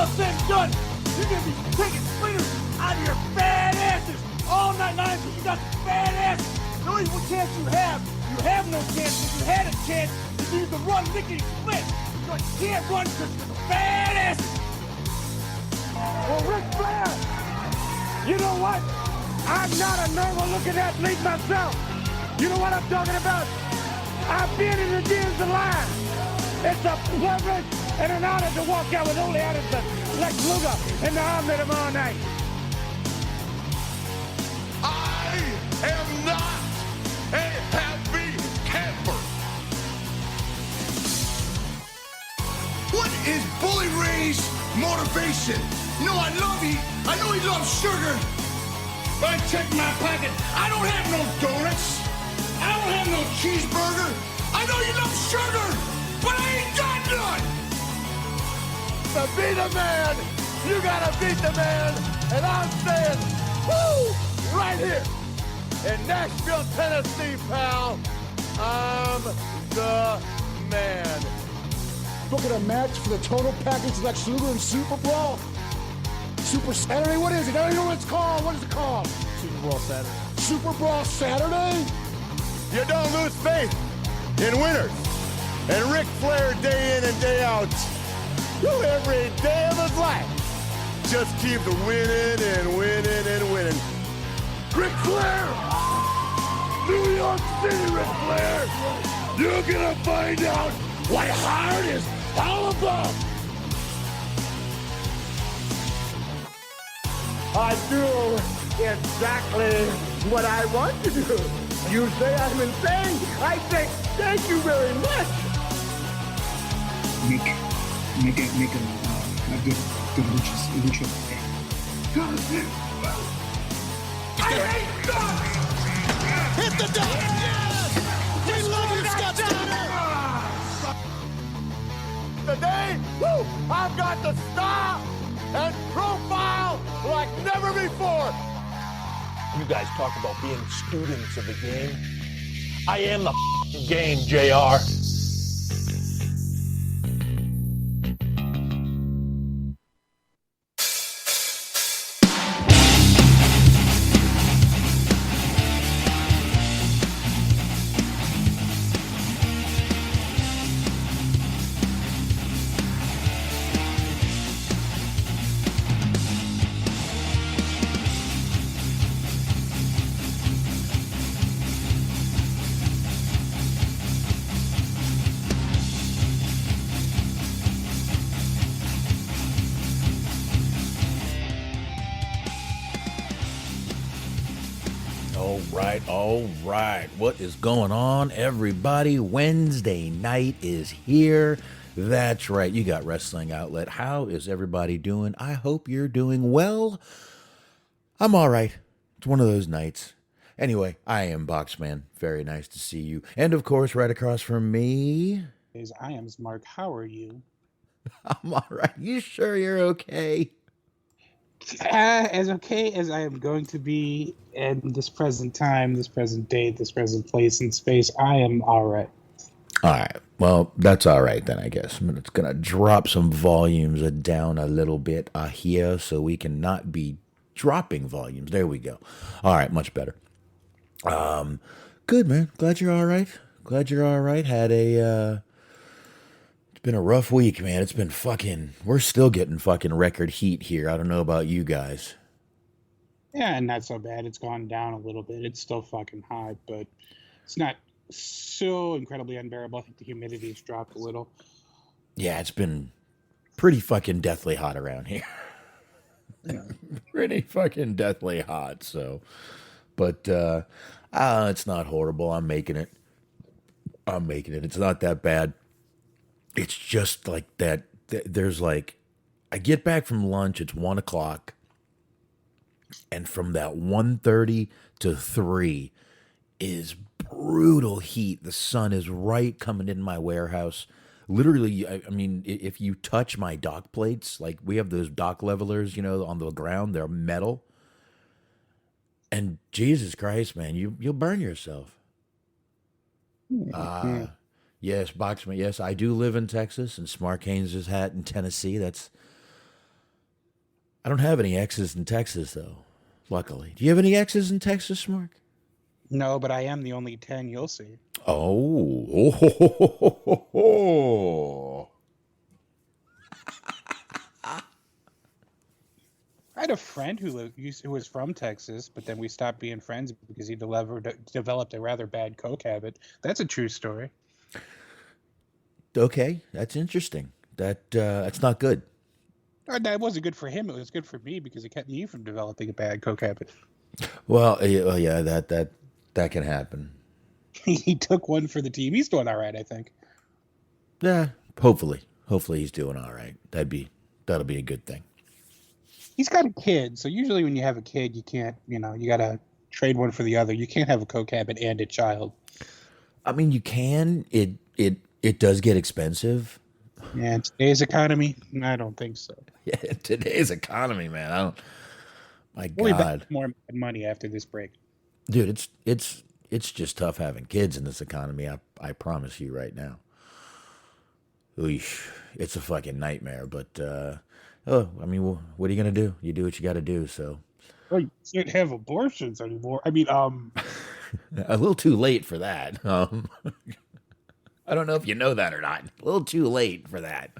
all said and done, you're going to be taking splinters out of your fat asses all night long because you got the fat ass. The only chance you have no chance. If you had a chance, you need to run lickety split. But you can't run because you're the fat ass. Well, Ric Flair, you know what? I'm not a normal looking athlete myself. You know what I'm talking about? I've been in the gyms alive. It's a privilege and an honor to walk out with Ole Anderson, Lex Luger, and the arm him all night. I am not a happy camper. What is Bully Ray's motivation? No, I know he loves sugar. But I checked my pocket. I don't have no donuts. I don't have no cheeseburger. I know you love sugar, but I ain't got none. To be the man, you gotta beat the man. And I'm saying, woo, right here in Nashville, Tennessee, pal, I'm the man. Look at a match for the total package Lex Luger and Super Brawl. Super Saturday? What is it? I don't know what it's called. What is it called? Super Bowl Saturday. Super Brawl Saturday? You don't lose faith in winners. And Ric Flair, day in and day out, every day of his life, just keeps winning and winning and winning. Ric Flair! New York City, Ric Flair! You're gonna find out what hard is all about! I do exactly what I want to do. You say I'm insane. I say thank you very much. Make a lucha. I hate guns! Hit the deck! Yes! We love you, Scott Steiner! Today, woo, I've got the star and profile like never before. You guys talk about being students of the game. I am the game, JR. All right. What is going on, everybody? Wednesday night is here. That's right. You got Wrestling Outlet. How is everybody doing? I hope you're doing well. I'm all right. It's one of those nights. Anyway, I am Boxman. Very nice to see you. And of course, right across from me, I am Smark. How are you? I'm all right. You sure you're okay? As okay as I am going to be in this present time, this present date, this present place and space, I am all right. All right. Well, that's all right then, I guess. It's going to drop some volumes down a little bit here so we can not be dropping volumes. There we go. All right. Much better. Good, man. Glad you're all right. It's been a rough week, man. It's been we're still getting fucking record heat here. I don't know about you guys. Yeah, not so bad. It's gone down a little bit. It's still fucking hot, but it's not so incredibly unbearable. I think the humidity has dropped a little. Yeah, it's been pretty fucking deathly hot around here. Yeah. Pretty fucking deathly hot, so. But it's not horrible. I'm making it. It's not that bad. It's just like that. There's like, I get back from lunch. It's 1 o'clock. And from that 1:30 to 3 is brutal heat. The sun is right coming in my warehouse. Literally, I mean, if you touch my dock plates, like we have those dock levelers, on the ground, they're metal. And Jesus Christ, man, you'll burn yourself. Yes, Boxman. Yes, I do live in Texas, and Smark Haynes' hat in Tennessee. That's I don't have any exes in Texas, though, luckily. Do you have any exes in Texas, Mark? No, but I am the only 10 you'll see. Oh. Oh. I had a friend who was from Texas, but then we stopped being friends because he developed a rather bad coke habit. That's a true story. Okay, that's interesting. That's not good. That wasn't good for him. It was good for me because it kept me from developing a bad coke habit. Well, yeah, that can happen. He took one for the team. He's doing all right, I think. Yeah, hopefully he's doing all right. That'll be a good thing. He's got a kid, so usually when you have a kid, you can't, you gotta trade one for the other. You can't have a coke habit and a child. I mean, you can. It does get expensive. Yeah, in today's economy, I don't think so. Yeah, in today's economy, man. I don't. My We'll be back God, with more money after this break. dude, it's just tough having kids in this economy. I promise you right now. Eesh, it's a fucking nightmare. But I mean, what are you gonna do? You do what you got to do. So. Well, you can't have abortions anymore. I mean, A little too late for that. I don't know if you know that or not. A little too late for that.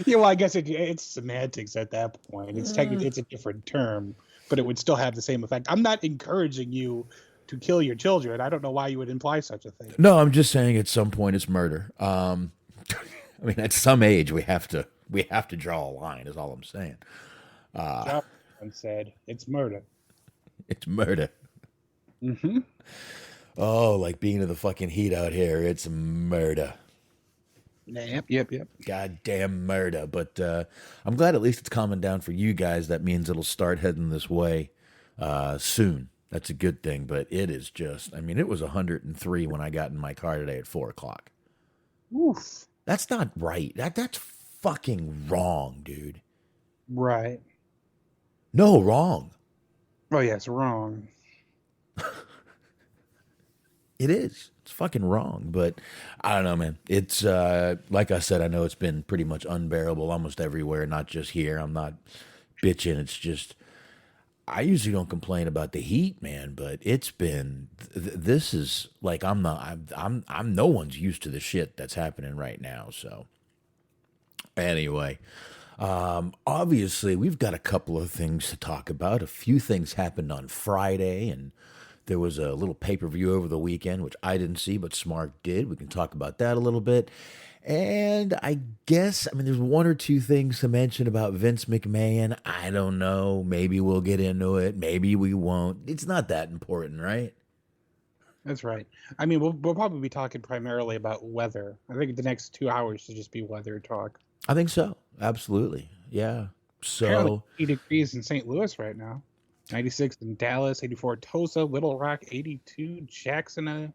yeah. Well, I guess it's semantics at that point. It's technically it's a different term, but it would still have the same effect. I'm not encouraging you to kill your children. I don't know why you would imply such a thing. No, I'm just saying at some point it's murder. I mean, at some age we have to draw a line. Is all I'm saying. John said it's murder. It's murder. Mm-hmm. Oh, like being in the fucking heat out here. It's murder. Yep. Goddamn murder. But I'm glad at least it's calming down for you guys. That means it'll start heading this way soon. That's a good thing. But it is just, I mean, it was 103 when I got in my car today at 4 o'clock. Oof. That's not right. That's fucking wrong, dude. Right. No, wrong. Oh, yeah, it's wrong. It is. It's fucking wrong. But I don't know, man. It's like I said, I know it's been pretty much unbearable almost everywhere, not just here. I'm not bitching. It's just I usually don't complain about the heat, man, but it's been this is like I'm no one's used to the shit that's happening right now. So anyway, obviously we've got a couple of things to talk about. A few things happened on Friday, and there was a little pay-per-view over the weekend, which I didn't see, but Smark did. We can talk about that a little bit. And I guess, I mean, there's one or two things to mention about Vince McMahon. I don't know. Maybe we'll get into it. Maybe we won't. It's not that important, right? That's right. I mean, we'll probably be talking primarily about weather. I think the next 2 hours should just be weather talk. I think so. Absolutely. Yeah. So apparently 80 degrees in St. Louis right now. 96 in Dallas, 84 Tulsa, Little Rock, 82 Jackson,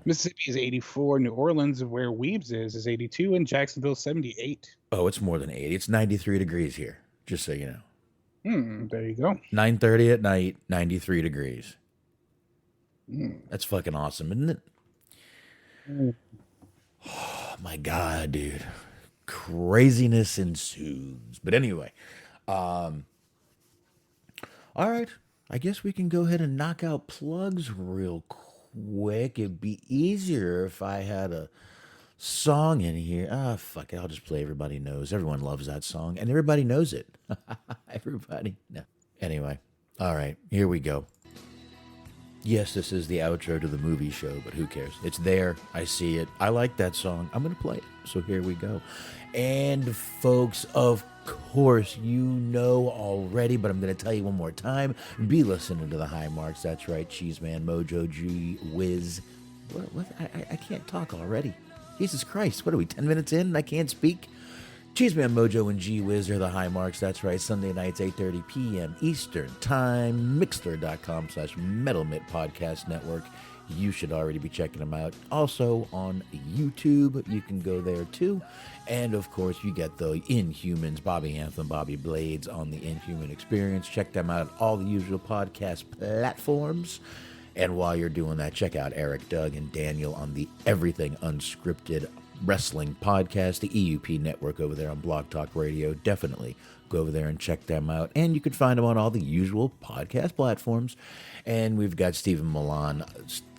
Mississippi is 84. New Orleans, where Weebs is 82, and Jacksonville 78. Oh, it's more than 80. It's 93 degrees here, just so you know. There you go. 9:30 at night, 93 degrees. That's fucking awesome, isn't it? Oh my God, dude. Craziness ensues. But anyway, all right, I guess we can go ahead and knock out plugs real quick. It'd be easier if I had a song in here. Fuck it, I'll just play Everybody Knows. Everyone loves that song, and everybody knows it. Everybody knows. Anyway, all right, here we go. Yes, this is the outro to the movie show, but who cares? It's there. I see it. I like that song. I'm going to play it. So here we go. And folks, of course, you know already, but I'm going to tell you one more time. Be listening to the high marks. That's right. Cheeseman, Mojo, G, Wiz. What? I can't talk already. Jesus Christ. What are we, 10 minutes in and I can't speak? Cheeseman, Mojo, and G Wiz are the high marks. That's right. Sunday nights, 8:30 p.m. Eastern Time. Mixler.com/Metal Mitt Podcast Network. You should already be checking them out. Also on YouTube, you can go there too. And of course, you get the Inhumans, Bobby Anthem, Bobby Blades on the Inhuman Experience. Check them out at all the usual podcast platforms. And while you're doing that, check out Eric, Doug, and Daniel on the Everything Unscripted Wrestling Podcast, the EUP network over there on Blog Talk Radio. Definitely go over there and check them out. And you can find them on all the usual podcast platforms. And we've got Stephen Milan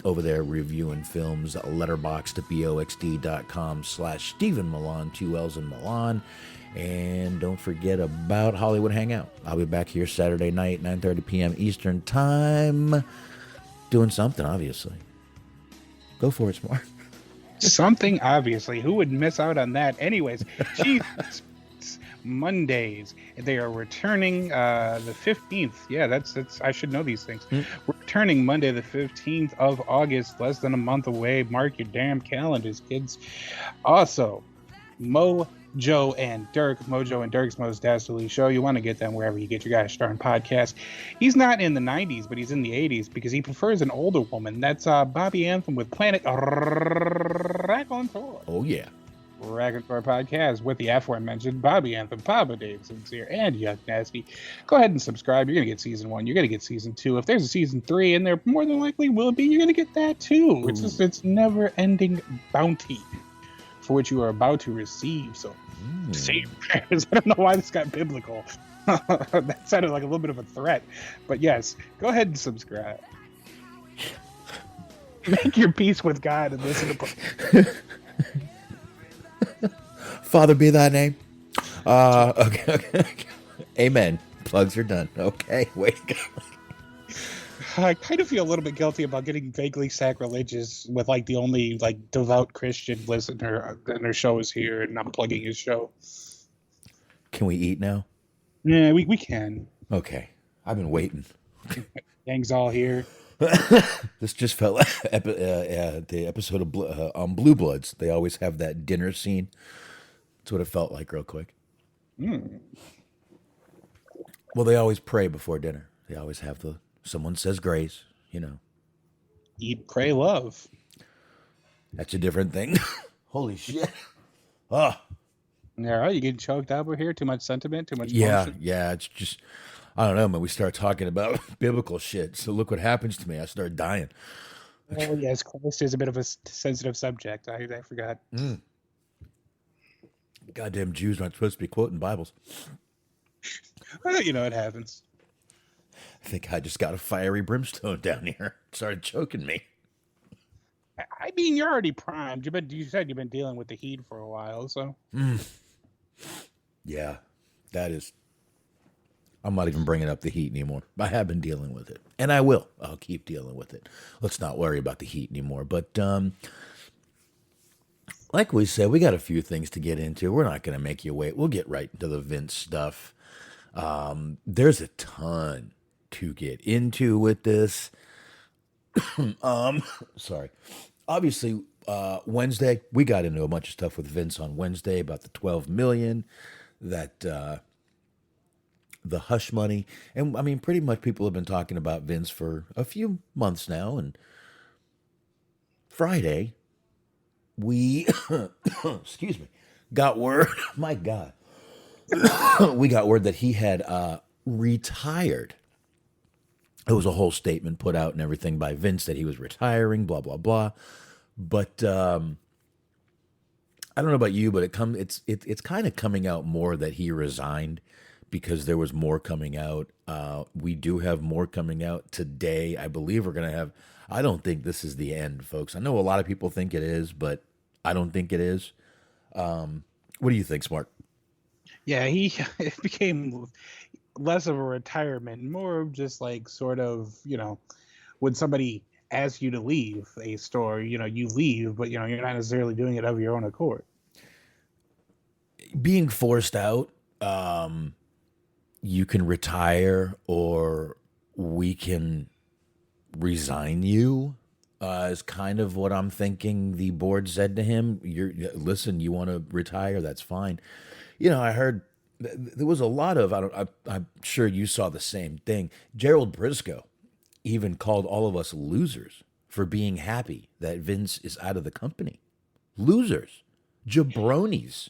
over there reviewing films, letterboxd.com/Stephen Milan, 2 L's in Milan. And don't forget about Hollywood Hangout. I'll be back here Saturday night, 9:30 p.m. Eastern Time, doing something, obviously. Go for it, Smark. Something, obviously. Who would miss out on that? Anyways, Jesus. Mondays. They are returning the 15th. Yeah, that's I should know these things. Returning Monday the 15th of August, less than a month away. Mark your damn calendars, kids. Also, Mojo and Dirk's Most Dastardly Show. You want to get them wherever you get your gosh darn podcast. He's not in the 90s, but he's in the 80s because he prefers an older woman. That's Bobby Anthem with Planet Raconteur. Oh, yeah. Raconteur podcast with the aforementioned Bobby Anthem, Papa Dave Sincere, and Yuck Nasty. Go ahead and subscribe. You're going to get season 1. You're going to get season 2. If there's a season 3, and there more than likely will be, you're going to get that too. It's never-ending bounty for which you are about to receive. So, say your prayers. I don't know why this got biblical. That sounded like a little bit of a threat. But yes, go ahead and subscribe. Make your peace with God and listen to... Father be thy name. Okay. Amen. Plugs are done. Okay, wait. I kind of feel a little bit guilty about getting vaguely sacrilegious with like the only like devout Christian listener and her show is here and I'm plugging his show. Can we eat now? Yeah, we can. Okay. I've been waiting. Gang's all here. This just felt like the episode of on Blue Bloods. They always have that dinner scene. That's what it felt like real quick. Well, they always pray before dinner. They always have someone says grace, you know. Eat, pray, love. That's a different thing. Holy shit. Oh. All right, you getting choked up over here? Too much sentiment? Too much emotion? Yeah, it's just... I don't know, man. We start talking about biblical shit. So look what happens to me. I start dying. Oh, yes. Christ is a bit of a sensitive subject. I forgot. Goddamn Jews aren't supposed to be quoting Bibles. Well, you know, it happens. I think I just got a fiery brimstone down here. It started choking me. I mean, you're already primed. You said you've been dealing with the heat for a while, so. Yeah, that is... I'm not even bringing up the heat anymore. I have been dealing with it. And I will. I'll keep dealing with it. Let's not worry about the heat anymore. But like we said, we got a few things to get into. We're not going to make you wait. We'll get right into the Vince stuff. There's a ton to get into with this. Sorry. Obviously, Wednesday, we got into a bunch of stuff with Vince on Wednesday about the $12 million that... the hush money. And I mean, pretty much people have been talking about Vince for a few months now. And Friday, we, excuse me, got word, my God, we got word that he had retired. There was a whole statement put out and everything by Vince that he was retiring, blah, blah, blah. But I don't know about you, but it's kind of coming out more that he resigned, because there was more coming out. We do have more coming out today. I believe we're going to have... I don't think this is the end, folks. I know a lot of people think it is, but I don't think it is. What do you think, Smark? Yeah, it became less of a retirement, more of just like sort of, you know, when somebody asks you to leave a store, you know, you leave, but, you know, you're not necessarily doing it of your own accord. Being forced out... you can retire or we can resign you, is kind of what I'm thinking the board said to him. Listen, you want to retire? That's fine. You know, I heard there was a lot of, I'm sure you saw the same thing. Gerald Briscoe even called all of us losers for being happy that Vince is out of the company. Losers, jabronis.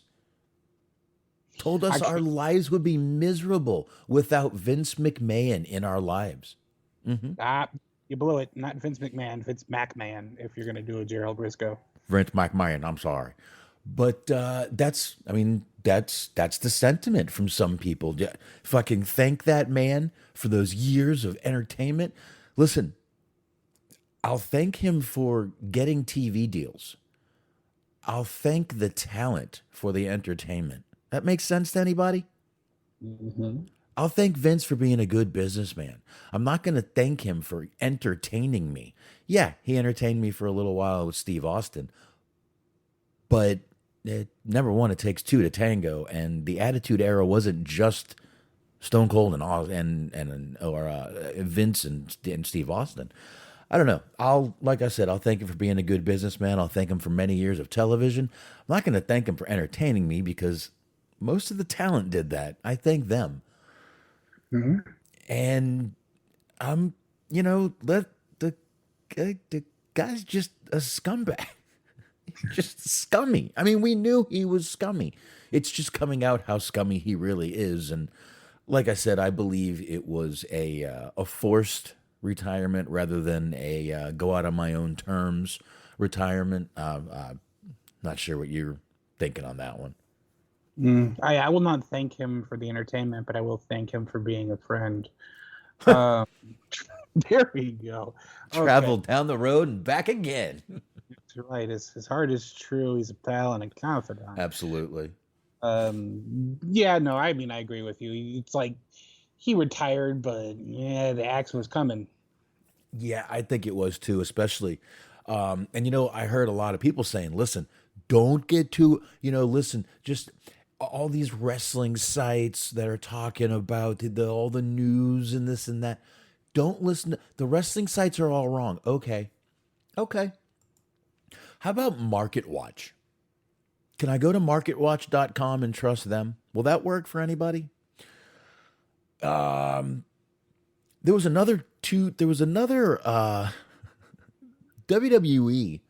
Told us our lives would be miserable without Vince McMahon in our lives. You blew it. Not Vince McMahon, Vince McMahon, if you're going to do a Gerald Briscoe. Vince McMahon, I'm sorry. But that's the sentiment from some people. Yeah, fucking thank that man for those years of entertainment. Listen, I'll thank him for getting TV deals. I'll thank the talent for the entertainment. That makes sense to anybody? Mm-hmm. I'll thank Vince for being a good businessman. I'm not going to thank him for entertaining me. Yeah, he entertained me for a little while with Steve Austin, but number one, it takes two to tango, and the Attitude Era wasn't just Stone Cold and Vince and Steve Austin. I don't know. Like I said, I'll thank him for being a good businessman. I'll thank him for many years of television. I'm not going to thank him for entertaining me because most of the talent did that. I thank them. Mm-hmm. And I'm, let the guy's just a scumbag. Just scummy. I mean, we knew he was scummy. It's just coming out how scummy he really is. And like I said, I believe it was a forced retirement rather than a go out on my own terms retirement. Not sure what you're thinking on that one. I will not thank him for the entertainment, but I will thank him for being a friend. There we go. Traveled down the road and back again. That's right. His heart is true. He's a pal and a confidant. Absolutely. Yeah, no, I mean, I agree with you. It's like he retired, but yeah, the axe was coming. Yeah, I think it was too, especially. And, I heard a lot of people saying, listen, don't get too, listen, just all these wrestling sites that are talking about all the news and this and that. Don't listen. The wrestling sites are all wrong. Okay. How about Market Watch? Can I go to marketwatch.com and trust them? Will that work for anybody? There was another WWE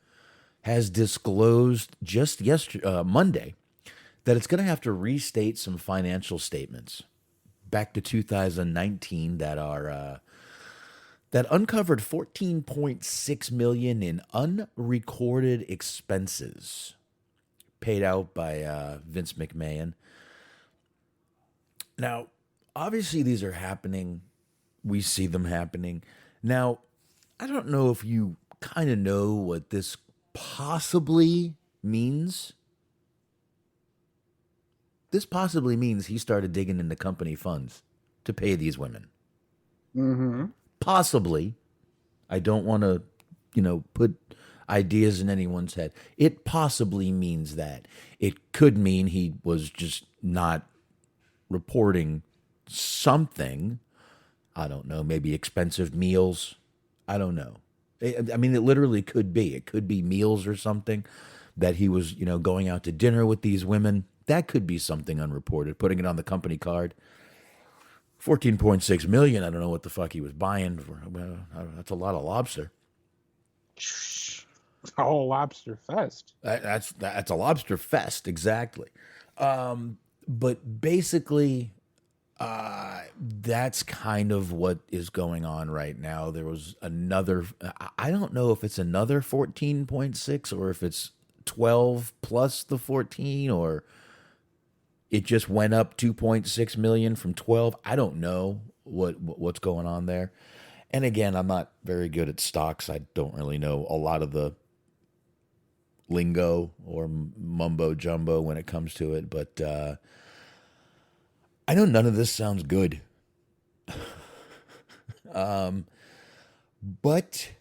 has disclosed just Monday that it's going to have to restate some financial statements back to 2019 that uncovered $14.6 million in unrecorded expenses paid out by Vince McMahon. Now, obviously, these are happening. We see them happening. Now, I don't know if you kind of know what this possibly means. This possibly means he started digging into company funds to pay these women. Mm-hmm. Possibly. I don't want to, put ideas in anyone's head. It possibly means that. It could mean he was just not reporting something. I don't know, maybe expensive meals. I don't know. I mean, it literally could be. It could be meals or something that he was, going out to dinner with these women. That could be something unreported, putting it on the company card. 14.6 million. I don't know what the fuck he was buying for. Well, that's a lot of lobster. A whole lobster fest. That's a lobster fest, exactly. But basically, that's kind of what is going on right now. There was another. I don't know if it's another 14.6 or if it's 12 plus the 14 or it just went up 2.6 million from 12. I don't know what's going on there. And again, I'm not very good at stocks. I don't really know a lot of the lingo or mumbo jumbo when it comes to it. But I know none of this sounds good. But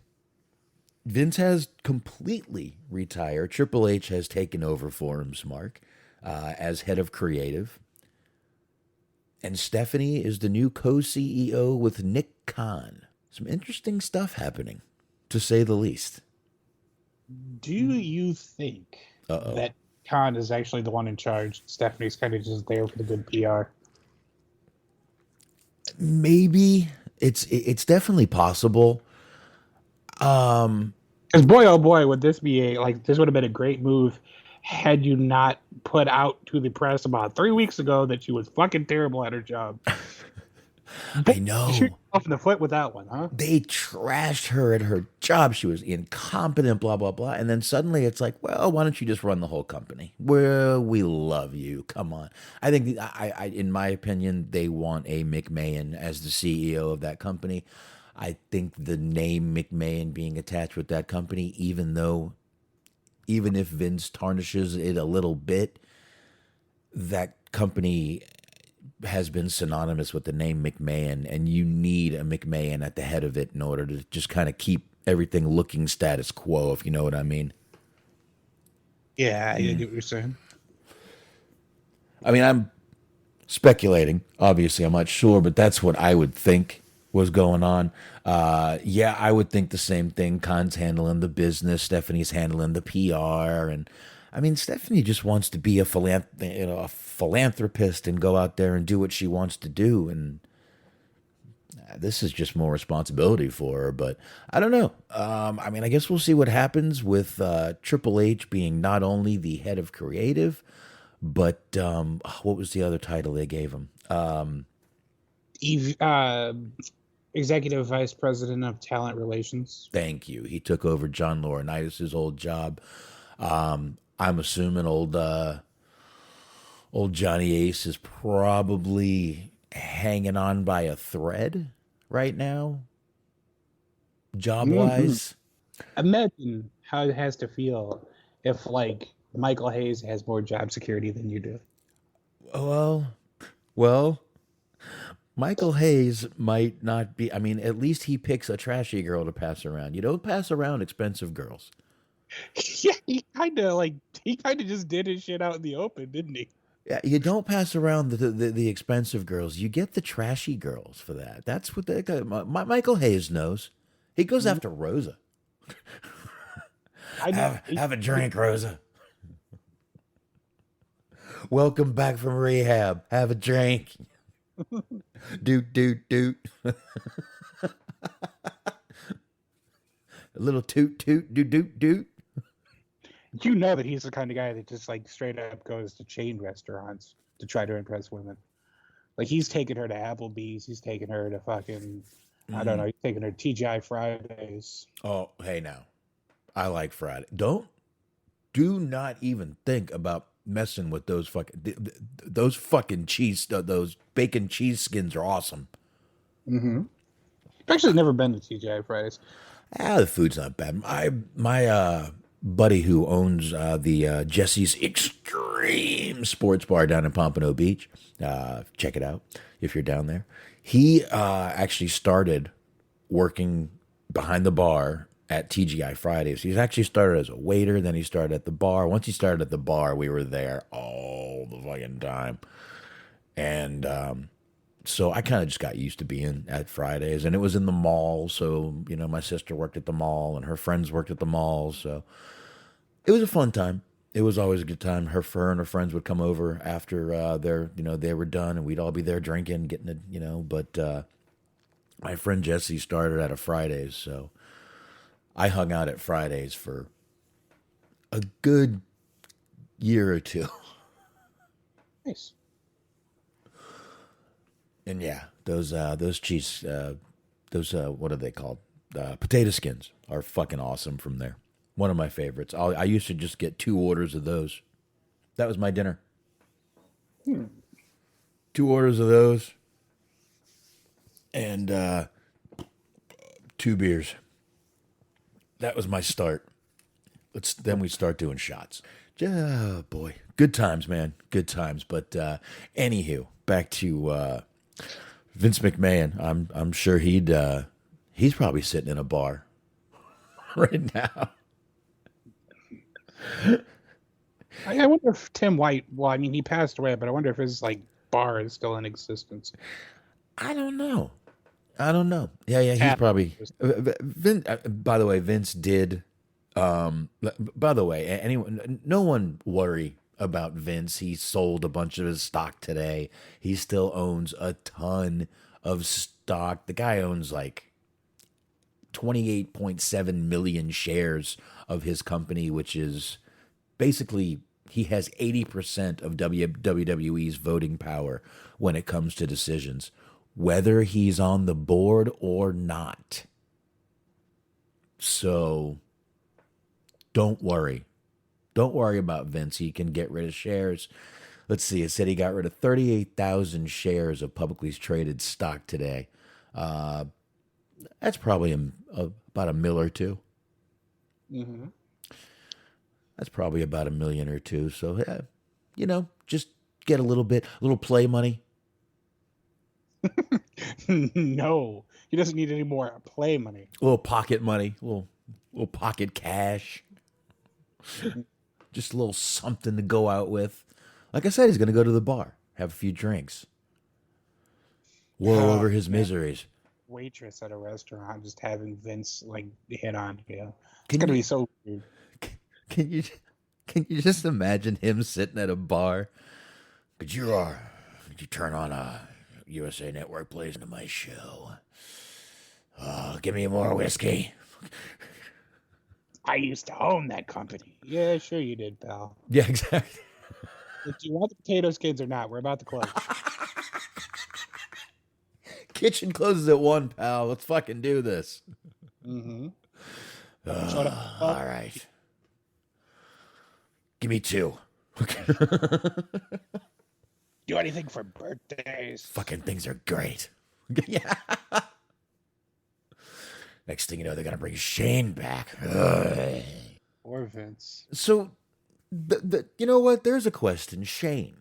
Vince has completely retired. Triple H has taken over for him, Smark, as head of creative. And Stephanie is the new co-CEO with Nick Khan. Some interesting stuff happening, to say the least. Do you think that Khan is actually the one in charge? Stephanie's kind of just there for the good PR. Maybe it's definitely possible. Because boy, oh boy, would this be this would have been a great move had you not put out to the press about 3 weeks ago that she was fucking terrible at her job. I know. You shoot yourself in the foot with that one, huh? They trashed her at her job. She was incompetent, blah, blah, blah. And then suddenly it's like, well, why don't you just run the whole company? Well, we love you. Come on. I think, in my opinion, they want a McMahon as the CEO of that company. I think the name McMahon being attached with that company, even if Vince tarnishes it a little bit, that company has been synonymous with the name McMahon, and you need a McMahon at the head of it in order to just kind of keep everything looking status quo, if you know what I mean. Yeah, I get what you're saying. I mean, I'm speculating. Obviously, I'm not sure, but that's what I would think was going on. Yeah, I would think the same thing. Khan's handling the business. Stephanie's handling the PR. And I mean, Stephanie just wants to be a philanthropist and go out there and do what she wants to do. And this is just more responsibility for her. But I don't know. I mean, I guess we'll see what happens with Triple H being not only the head of creative, but what was the other title they gave him? Executive Vice President of Talent Relations. Thank you. He took over John Laurinaitis' old job. I'm assuming old Johnny Ace is probably hanging on by a thread right now, job-wise. Imagine how it has to feel if, like, Michael Hayes has more job security than you do. Well, Michael Hayes might not be. I mean, at least he picks a trashy girl to pass around. You don't pass around expensive girls. Yeah, he kind of just did his shit out in the open, didn't he? Yeah, you don't pass around the expensive girls. You get the trashy girls for that. That's what Michael Hayes knows. He goes after Rosa. I know. Have a drink, Rosa. Welcome back from rehab. Have a drink. Doot, doot, doot. A little toot, toot, doot, doot, doot. You know that he's the kind of guy that just, like, straight up goes to chain restaurants to try to impress women. Like, he's taking her to Applebee's. He's taking her to fucking, I don't know, he's taking her to TGI Fridays. Oh, hey, now. I like Friday. Do not even think about messing with those fucking cheese, those bacon cheese skins are awesome. Mm-hmm. I've actually never been to TGI Fridays. The food's not bad. My buddy who owns the Jesse's Extreme Sports Bar down in Pompano Beach, check it out if you're down there. He actually started working behind the bar at TGI Fridays. He's actually started as a waiter, then he started at the bar. Once he started at the bar, we were there all the fucking time. And so I kind of just got used to being at Fridays, and it was in the mall. So, you know, my sister worked at the mall and her friends worked at the mall. So it was a fun time. It was always a good time. Her and her friends would come over after they were done, and we'd all be there drinking, getting it, but my friend Jesse started at a Fridays. So I hung out at Fridays for a good year or two. Nice. And yeah, those cheese, what are they called? Potato skins are fucking awesome from there. One of my favorites. I used to just get 2 orders of those. That was my dinner. 2 orders of those. And 2 beers. That was my start. Then we start doing shots. Oh boy, good times, man, good times. But anywho, back to Vince McMahon. I'm sure he's probably sitting in a bar right now. I wonder if Tim White. Well, I mean, he passed away, but I wonder if his bar is still in existence. I don't know. Yeah, he's probably. By the way, Vince did. By the way, no one worry about Vince. He sold a bunch of his stock today. He still owns a ton of stock. The guy owns 28.7 million shares of his company, which is basically he has 80% of WWE's voting power when it comes to decisions. whether he's on the board or not. So don't worry. Don't worry about Vince. He can get rid of shares. Let's see. It said he got rid of 38,000 shares of publicly traded stock today. That's probably about $1 million or $2 million. Mm-hmm. That's probably about $1 million or $2 million. So, just get a little play money. No, he doesn't need any more play money. A little pocket money, a little pocket cash. Just a little something to go out with. Like I said, he's going to go to the bar, have a few drinks, whirl over his miseries. Waitress at a restaurant just having Vince hit on you. It's going to be so weird. Can you just imagine him sitting at a bar? Could you turn on a USA Network plays into my show? Give me more whiskey. I used to own that company. Yeah, sure you did, pal. Yeah, exactly. Do you want the potatoes, kids, or not? We're about to close. Kitchen closes at 1, pal. Let's fucking do this. Mm-hmm. All right. Give me 2. Do anything for birthdays. Fucking things are great. Yeah. Next thing you know, they're going to bring Shane back. Ugh. Or Vince. So, you know what? There's a question. Shane.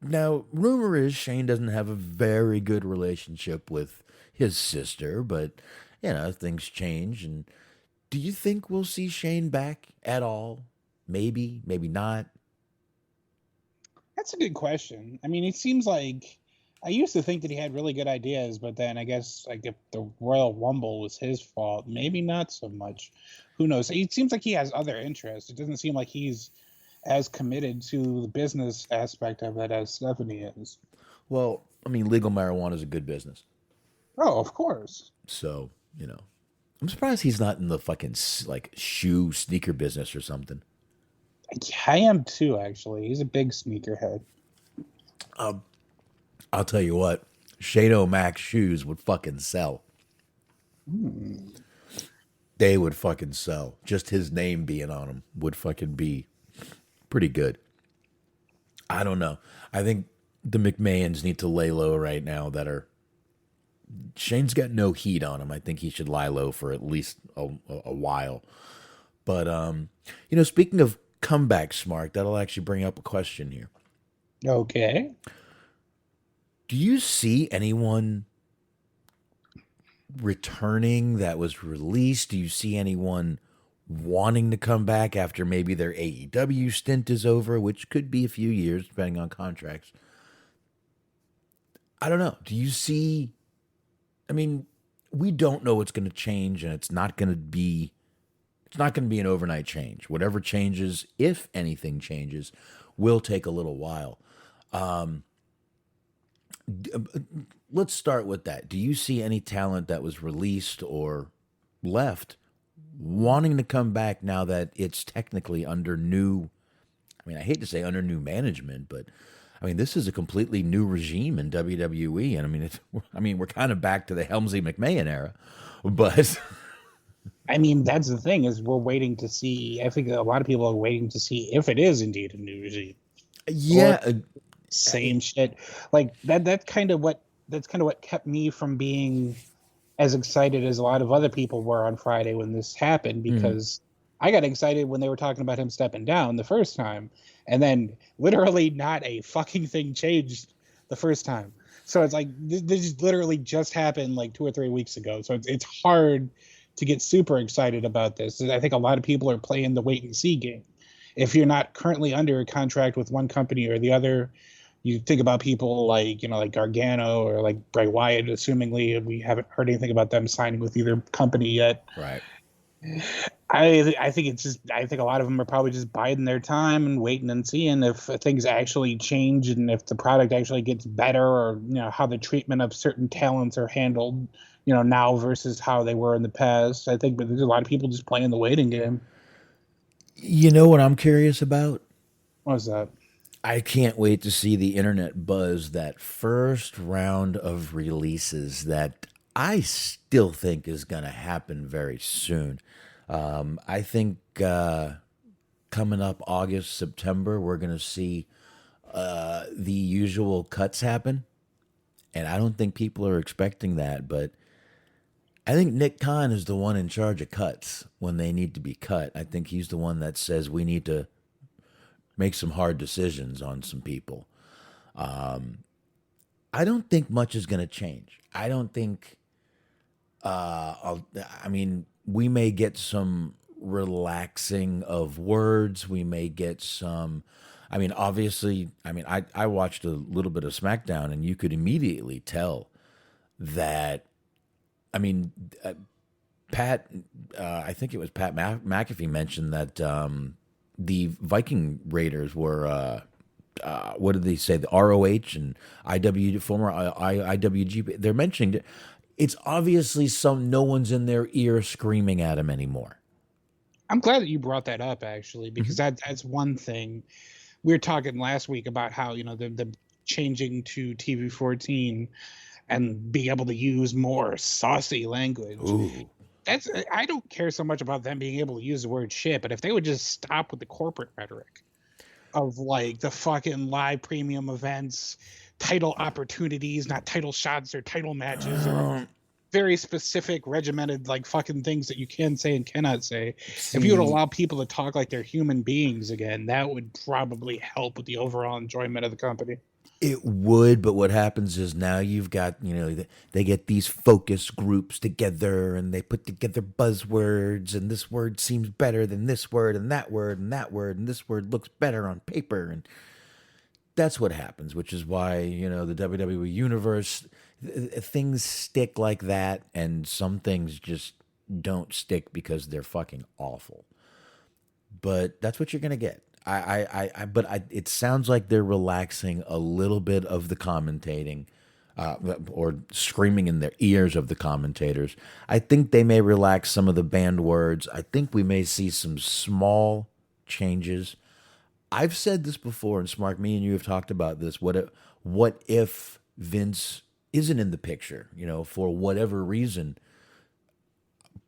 Now, rumor is Shane doesn't have a very good relationship with his sister, but, things change. And do you think we'll see Shane back at all? Maybe, maybe not. That's a good question. I mean, it seems like I used to think that he had really good ideas, but then I guess if the Royal Rumble was his fault, maybe not so much. Who knows? It seems like he has other interests. It doesn't seem like he's as committed to the business aspect of it as Stephanie is. Well, I mean, legal marijuana is a good business. Oh, of course. So, I'm surprised he's not in the fucking shoe sneaker business or something. I am too, actually. He's a big sneakerhead. I'll tell you what, Shane O'Mac shoes would fucking sell. They would fucking sell. Just his name being on them would fucking be pretty good. I don't know. I think the McMahons need to lay low right now. Shane's got no heat on him. I think he should lie low for at least a while. But, speaking of comeback, Smark, that'll actually bring up a question here. Okay. Do you see anyone returning that was released? Do you see anyone wanting to come back after maybe their AEW stint is over, which could be a few years, depending on contracts? I don't know. Do you see... I mean, we don't know what's going to change, and it's not going to be an overnight change. Whatever changes, if anything changes, will take a little while. Let's start with that. Do you see any talent that was released or left wanting to come back now that it's technically under new, I hate to say under new management, but this is a completely new regime in WWE. And we're kind of back to the Helmsley McMahon era, but that's the thing is we're waiting to see. I think a lot of people are waiting to see if it is indeed a new regime. Yeah. Same shit. Like that's kind of what kept me from being as excited as a lot of other people were on Friday when this happened, because I got excited when they were talking about him stepping down the first time, and then literally not a fucking thing changed the first time. So it's like this literally just happened like 2 or 3 weeks ago. So it's hard to get super excited about this. I think a lot of people are playing the wait and see game. If you're not currently under a contract with one company or the other, you think about people like Gargano or like Bray Wyatt, assumingly we haven't heard anything about them signing with either company yet. Right. I think a lot of them are probably just biding their time and waiting and seeing if things actually change and if the product actually gets better, or how the treatment of certain talents are handled, now versus how they were in the past. I think, but there's a lot of people just playing the waiting game. You know what I'm curious about? What's that? I can't wait to see the internet buzz that first round of releases that I still think is going to happen very soon. I think coming up August, September, we're going to see the usual cuts happen. And I don't think people are expecting that, but I think Nick Khan is the one in charge of cuts when they need to be cut. I think he's the one that says we need to make some hard decisions on some people. I don't think much is going to change. I don't think. I mean, we may get some relaxing of words. We may get some. I mean, obviously, I watched a little bit of SmackDown, and you could immediately tell that. I mean, Pat. I think it was Pat McAfee mentioned that the Viking Raiders were. What did they say? The ROH and former IWGP. They're mentioning it. It's obviously no one's in their ear screaming at him anymore. I'm glad that you brought that up, actually, because that's one thing. We were talking last week about how, the changing to TV 14 and being able to use more saucy language. Ooh. I don't care so much about them being able to use the word shit, but if they would just stop with the corporate rhetoric of like the fucking live premium events, title opportunities, not title shots or title matches, or very specific regimented like fucking things that you can say and cannot say. If you would allow people to talk like they're human beings again, that would probably help with the overall enjoyment of the company. It would, but what happens is now you've got, they get these focus groups together and they put together buzzwords, and this word seems better than this word and that word and that word, and this word looks better on paper. And that's what happens, which is why, the WWE universe, things stick like that, and some things just don't stick because they're fucking awful. But that's what you're going to get. But it sounds like they're relaxing a little bit of the commentating, or screaming in their ears of the commentators. I think they may relax some of the banned words. I think we may see some small changes. I've said this before, and Smark, me and you have talked about this. What if Vince isn't in the picture, for whatever reason?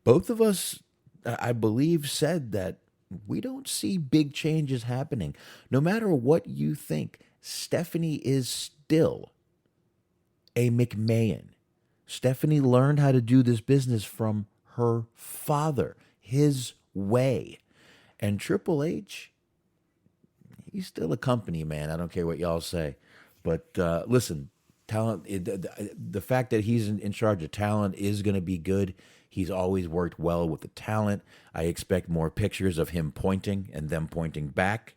Both of us, I believe, said that we don't see big changes happening. No matter what you think, Stephanie is still a McMahon. Stephanie learned how to do this business from her father, his way. And Triple H, he's still a company man. I don't care what y'all say. But listen, talent. The fact that he's in charge of talent is going to be good. He's always worked well with the talent. I expect more pictures of him pointing and them pointing back.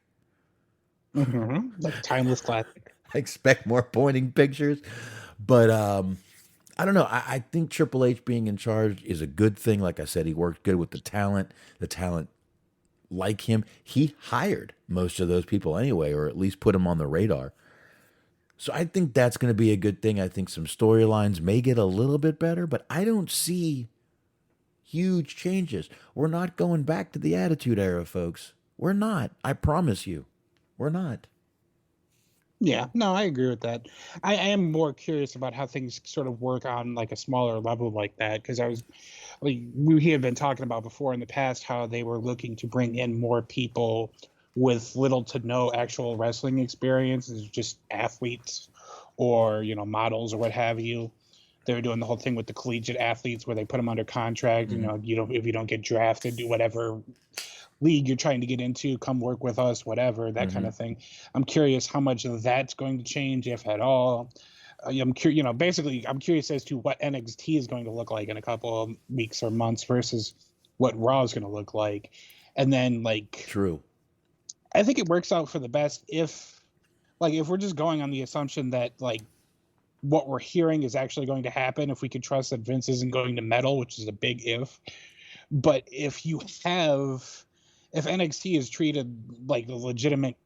Like a timeless classic. I expect more pointing pictures. But I don't know. I think Triple H being in charge is a good thing. Like I said, he worked good with the talent. The talent like him. He hired most of those people anyway, or at least put them on the radar. So I think that's going to be a good thing. I think some storylines may get a little bit better, but I don't see huge changes. We're not going back to the Attitude Era, folks. We're not. I promise you. We're not. Yeah, no, I agree with that. I am more curious about how things sort of work on like a smaller level like that, because we had been talking about before in the past how they were looking to bring in more people with little to no actual wrestling experience, as just athletes or models or what have you. They were doing the whole thing with the collegiate athletes where they put them under contract. If you don't get drafted, do whatever league you're trying to get into, come work with us, whatever, that kind of thing. I'm curious how much of that's going to change, if at all. I'm curious as to what NXT is going to look like in a couple of weeks or months versus what Raw is going to look like. And then True. I think it works out for the best if we're just going on the assumption that what we're hearing is actually going to happen, if we could trust that Vince isn't going to meddle, which is a big if. But if NXT is treated like a legitimate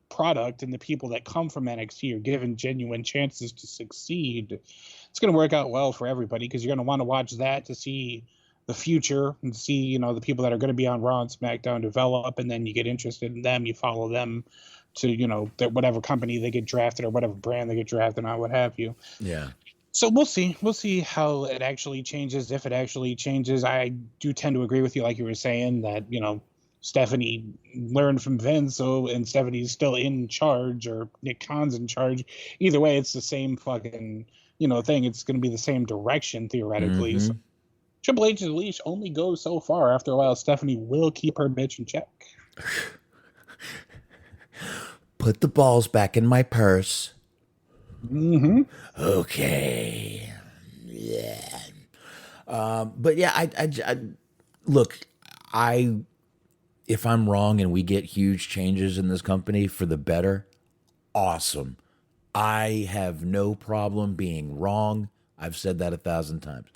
product, and the people that come from NXT are given genuine chances to succeed, it's going to work out well for everybody, because you're going to want to watch that to see the future and see the people that are going to be on Raw and SmackDown develop, and then you get interested in them, you follow them that whatever company they get drafted or whatever brand they get drafted on, what have you. Yeah. So we'll see. We'll see how it actually changes, if it actually changes. I do tend to agree with you, like you were saying, that, Stephanie learned from Vince, and Stephanie's still in charge, or Nick Khan's in charge. Either way, it's the same fucking, thing. It's going to be the same direction, theoretically. So Triple H's leash only goes so far. After a while, Stephanie will keep her bitch in check. Put the balls back in my purse. Mm-hmm. Okay. Yeah. But yeah, I look, if I'm wrong and we get huge changes in this company for the better, awesome. I have no problem being wrong. I've said that 1,000 times.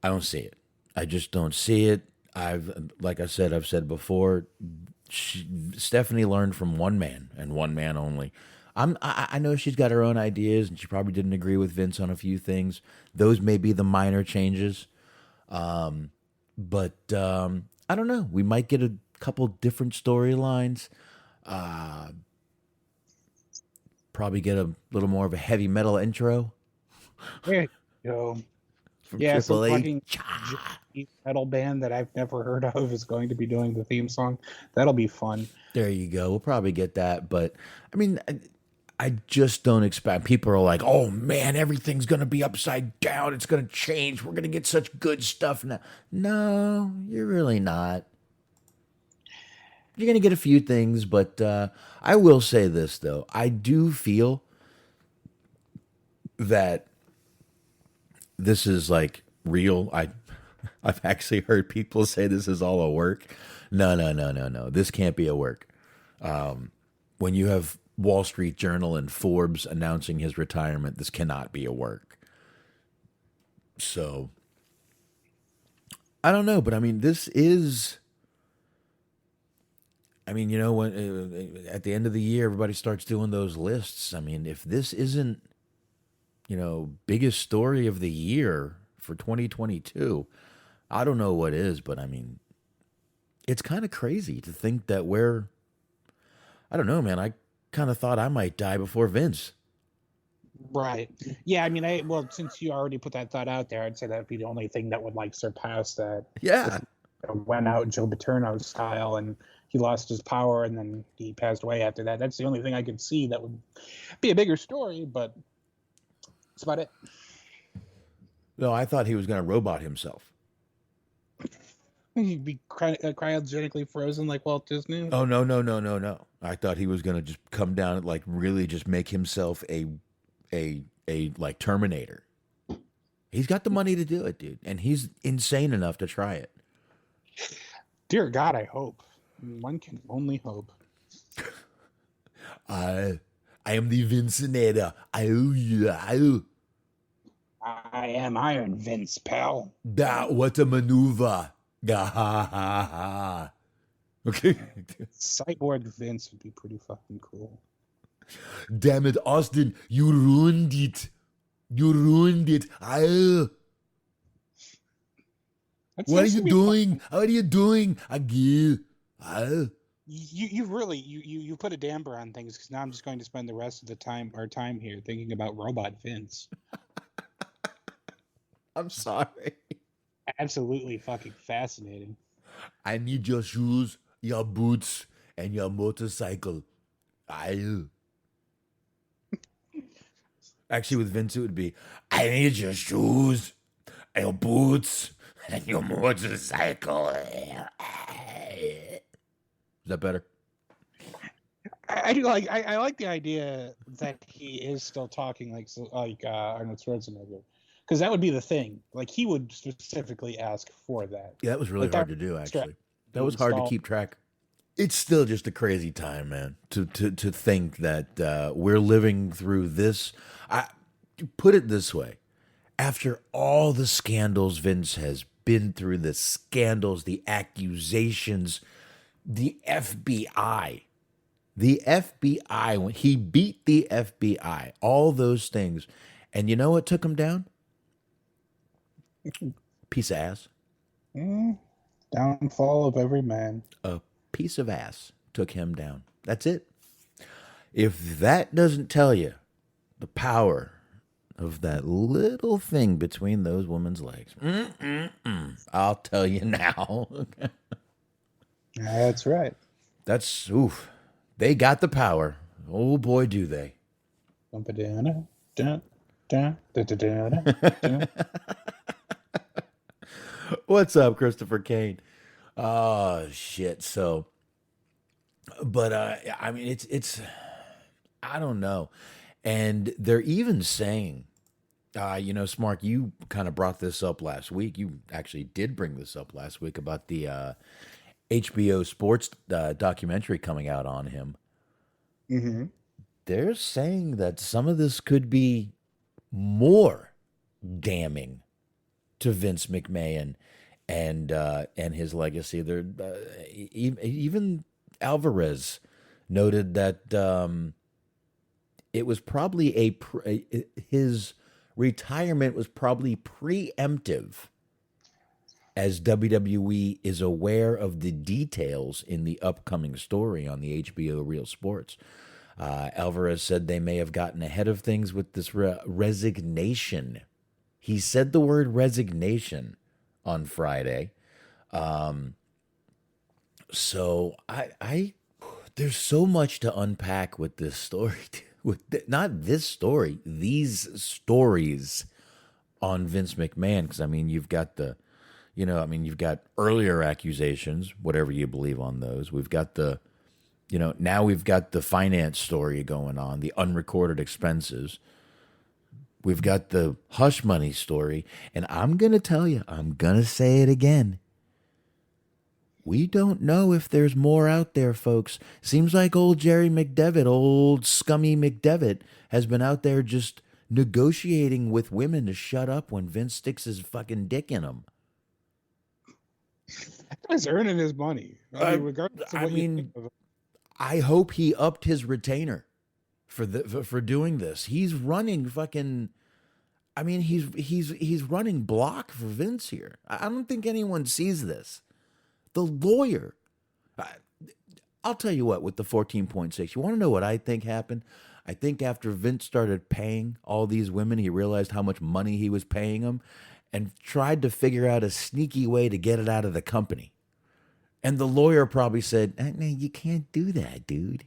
I don't see it. I just don't see it. Like I've said before, Stephanie learned from one man and one man only. I know she's got her own ideas, and she probably didn't agree with Vince on a few things. Those may be the minor changes. But I don't know. We might get a couple different storylines. Probably get a little more of a heavy metal intro. There you go. From Triple H. Fucking metal band that I've never heard of is going to be doing the theme song. That'll be fun. There you go. We'll probably get that. But, I mean, I just don't expect. People are like, oh, man, everything's going to be upside down. It's going to change. We're going to get such good stuff now. No, you're really not. You're going to get a few things, but I will say this, though. I do feel that this is like real. I've actually heard people say this is all a work. No. This can't be a work. When you have Wall Street Journal and Forbes announcing his retirement, this cannot be a work. So, I don't know, but I mean, this is... I mean, when at the end of the year, everybody starts doing those lists. I mean, if this isn't, biggest story of the year for 2022, I don't know what is, but I mean, it's kind of crazy to think that I don't know, man. I kind of thought I might die before Vince. Right. Yeah, I mean, since you already put that thought out there, I'd say that'd be the only thing that would surpass that. Yeah. Went out Joe Paterno style, and he lost his power, and then he passed away after that. That's the only thing I could see that would be a bigger story, but that's about it. No, I thought he was going to robot himself. He'd be cryogenically frozen like Walt Disney. Oh, no. I thought he was going to just come down and really just make himself a Terminator. He's got the money to do it, dude. And he's insane enough to try it. Dear God, I hope. One can only hope. I am the Vincinator. I am Iron Vince, pal. What a maneuver. Okay. Cyborg Vince would be pretty fucking cool. Damn it, Austin, you ruined it. What are you doing? What are you doing? Again. You really put a damper on things, because now I'm just going to spend the rest of our time here thinking about Robot Vince. I'm sorry. Absolutely fucking fascinating. I need your shoes, your boots, and your motorcycle. Actually, with Vince, it would be, I need your shoes, your boots, and your motorcycle. Is that better? I do like. I like the idea that he is still talking like Arnold Schwarzenegger, because that would be the thing. He would specifically ask for that. Yeah, that was really hard to do. Actually, that was hard to keep track. It's still just a crazy time, man. To think that we're living through this. Put it this way: after all the scandals Vince has been through, the scandals, the accusations, the FBI, when he beat the FBI, all those things, and you know what took him down? Piece of ass. Downfall of every man. A piece of ass took him down. That's it. If that doesn't tell you the power of that little thing between those women's legs, I'll tell you now. That's right. That's, oof. They got the power. Oh, boy, do they. What's up, Christopher Kane? Oh, shit. So, but, I mean, it's, I don't know. And they're even saying, Smark, you kind of brought this up last week. You actually did bring this up last week about the HBO Sports documentary coming out on him. Mm-hmm. They're saying that some of this could be more damning to Vince McMahon and his legacy. They're even Alvarez noted that it was probably his retirement was probably preemptive, as WWE is aware of the details in the upcoming story on the HBO Real Sports. Alvarez said they may have gotten ahead of things with this resignation. He said the word resignation on Friday. So I there's so much to unpack with this story. Not this story, these stories on Vince McMahon. Because, I mean, you've got you've got earlier accusations, whatever you believe on those. We've got now we've got the finance story going on, the unrecorded expenses. We've got the hush money story. And I'm going to tell you, I'm going to say it again. We don't know if there's more out there, folks. Seems like old Jerry McDevitt, old scummy McDevitt, has been out there just negotiating with women to shut up when Vince sticks his fucking dick in them. He's earning his money. Regardless of what you think of it. I hope he upped his retainer for doing this. He's running fucking. I mean, he's running block for Vince here. I don't think anyone sees this. The lawyer. I'll tell you what, with the 14.6, you want to know what I think happened? I think after Vince started paying all these women, he realized how much money he was paying them and tried to figure out a sneaky way to get it out of the company. And the lawyer probably said, "No, you can't do that, dude."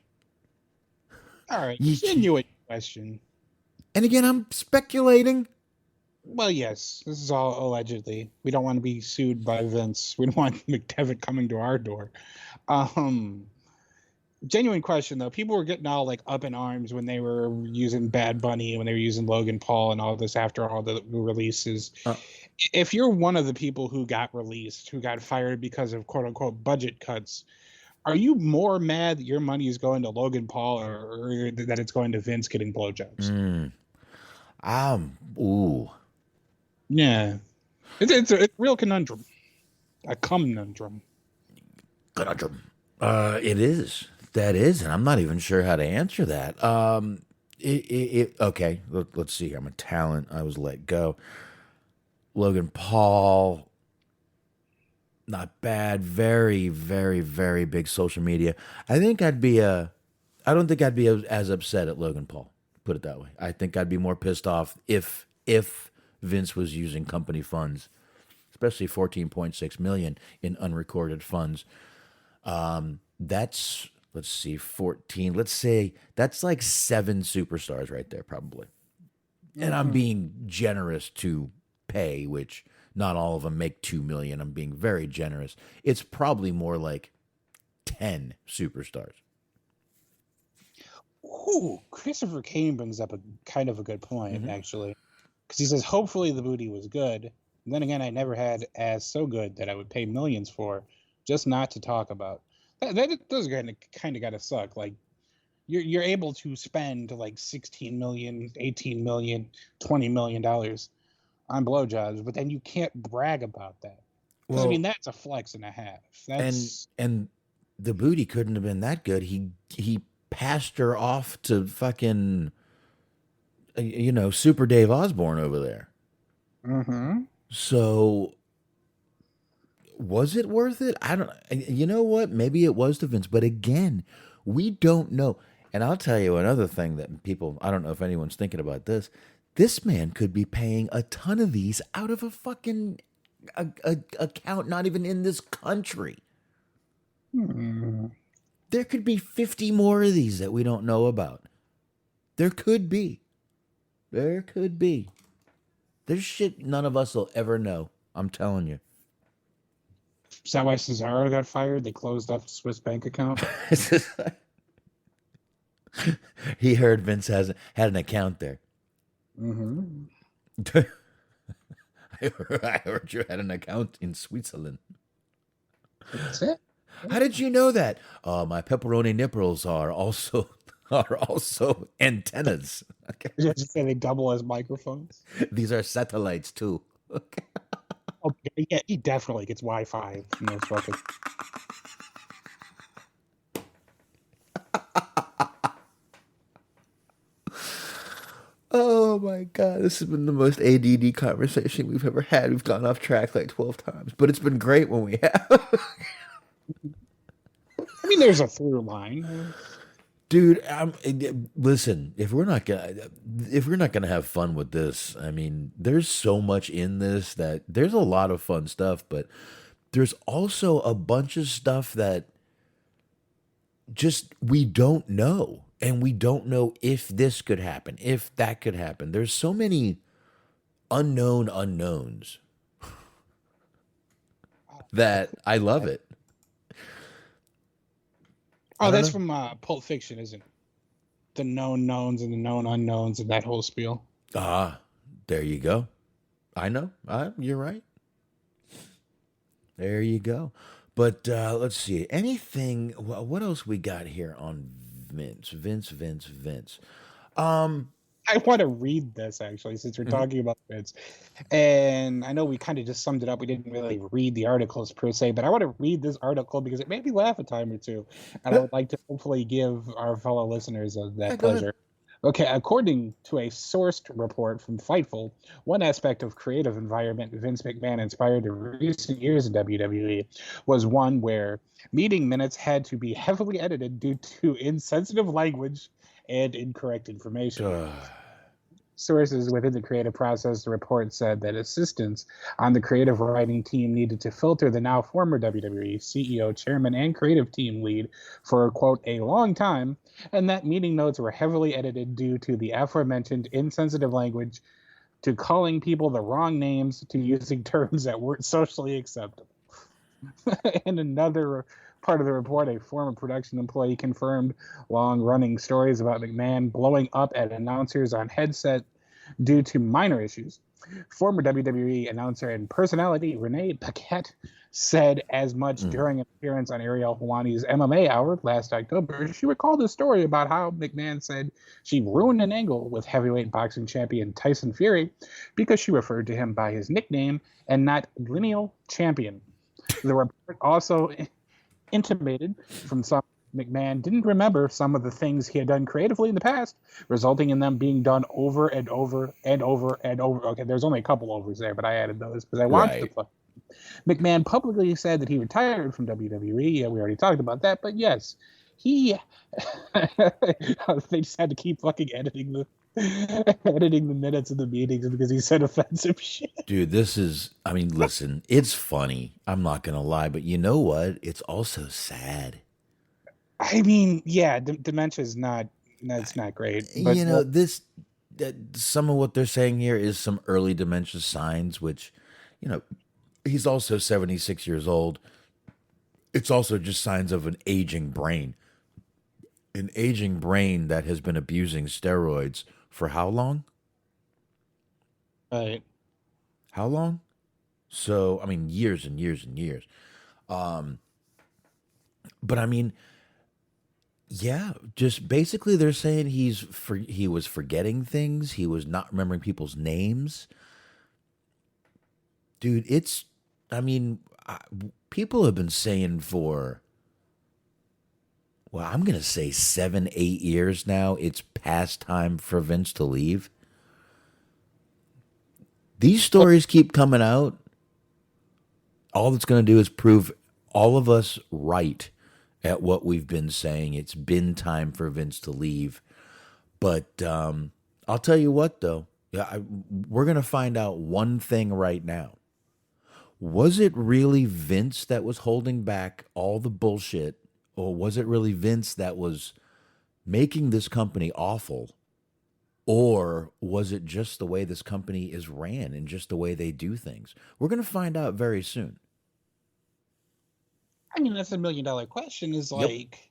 All right, genuine question. And again, I'm speculating. Well, yes, this is all allegedly. We don't want to be sued by Vince. We don't want McDevitt coming to our door. Genuine question, though. People were getting all like up in arms when they were using Bad Bunny, when they were using Logan Paul and all this after all the releases. If you're one of the people who got released, who got fired because of quote unquote budget cuts, are you more mad that your money is going to Logan Paul or that it's going to Vince getting blowjobs? Ooh. Yeah. It's a real conundrum. A conundrum. Conundrum. It is. That is, and I'm not even sure how to answer that. Okay, let's see. I'm a talent. I was let go. Logan Paul, not bad. Very, very, very big social media. I don't think I'd be as upset at Logan Paul. Put it that way. I think I'd be more pissed off if Vince was using company funds, especially $14.6 million in unrecorded funds. That's, let's see, 14. Let's say that's like 7 superstars right there, probably. And I'm being generous to pay, which not all of them make $2 million. I'm being very generous. It's probably more like 10 superstars. Ooh, Christopher Kane brings up a kind of a good point, actually. Because he says, hopefully the booty was good. And then again, I never had as so good that I would pay millions for, just not to talk about. That does kind of gotta suck. Like, you're able to spend like $16 million, $18 million, $20 million on blowjobs, but then you can't brag about that. Because, I mean, that's a flex and a half. And the booty couldn't have been that good. He passed her off to fucking, Super Dave Osborne over there. So was it worth it? I don't. You know what? Maybe it was to Vince, but again, we don't know. And I'll tell you another thing that people, I don't know if anyone's thinking about this. This man could be paying a ton of these out of a fucking account not even in this country. There could be 50 more of these that we don't know about. There could be. There could be. There's shit none of us will ever know. I'm telling you. Is that why Cesaro got fired? They closed up a Swiss bank account. He heard Vince had an account there. Mm-hmm. I heard you had an account in Switzerland. That's it. How did you know that? My pepperoni nipples are also antennas. Okay. Just say they double as microphones. These are satellites too. Okay. Oh, yeah, he definitely gets Wi-Fi from those fucking. Oh my God, this has been the most ADD conversation we've ever had. We've gone off track like 12 times, but it's been great when we have. I mean, there's a through line. Dude, listen, if we're not gonna have fun with this, I mean, there's so much in this that there's a lot of fun stuff, but there's also a bunch of stuff that just we don't know. And we don't know if this could happen, if that could happen. There's so many unknown unknowns that I love it. Oh, that's from Pulp Fiction, isn't it? The known knowns and the known unknowns and that whole spiel. Ah, there you go. I know. You're right. There you go. But let's see. Anything, what else we got here on Vince. I want to read this, actually, since we're talking about Vince. And I know we kind of just summed it up. We didn't really read the articles per se, but I want to read this article because it made me laugh a time or two. And I would like to hopefully give our fellow listeners that pleasure. Okay, according to a sourced report from Fightful, one aspect of creative environment Vince McMahon inspired in recent years in WWE was one where meeting minutes had to be heavily edited due to insensitive language and incorrect information. Sources within the creative process, the report said that assistants on the creative writing team needed to filter the now former WWE CEO, chairman, and creative team lead for, quote, a long time, and that meeting notes were heavily edited due to the aforementioned insensitive language, to calling people the wrong names, to using terms that weren't socially acceptable. In another part of the report, a former production employee confirmed long-running stories about McMahon blowing up at announcers on headset due to minor issues. Former WWE announcer and personality Renee Paquette said as much during an appearance on Ariel Helwani's MMA Hour last October. She recalled a story about how McMahon said she ruined an angle with heavyweight boxing champion Tyson Fury because she referred to him by his nickname and not lineal champion. The report also intimated from some McMahon didn't remember some of the things he had done creatively in the past, resulting in them being done over and over and over and over. Okay, there's only a couple overs there, but I added those because I wanted to play. McMahon publicly said that he retired from WWE. Yeah, we already talked about that, but yes, he they just had to keep fucking editing the minutes of the meetings because he said offensive shit. Dude, listen, it's funny. I'm not going to lie, but you know what? It's also sad. I mean, yeah, dementia is that's not great. But, you know, some of what they're saying here is some early dementia signs, which, you know, he's also 76 years old. It's also just signs of an aging brain. An aging brain that has been abusing steroids for how long? Right. How long? So, I mean, years and years and years. But I mean, yeah, just basically they're saying he was forgetting things. He was not remembering people's names. Dude, people have been saying for, well, I'm going to say 7-8 years now, it's past time for Vince to leave. These stories keep coming out. All it's going to do is prove all of us right. at what we've been saying. It's been time for Vince to leave. But I'll tell you what, though. We're going to find out one thing right now. Was it really Vince that was holding back all the bullshit, or was it really Vince that was making this company awful? Or was it just the way this company is ran and just the way they do things? We're going to find out very soon. I mean, that's $1 million question. Is like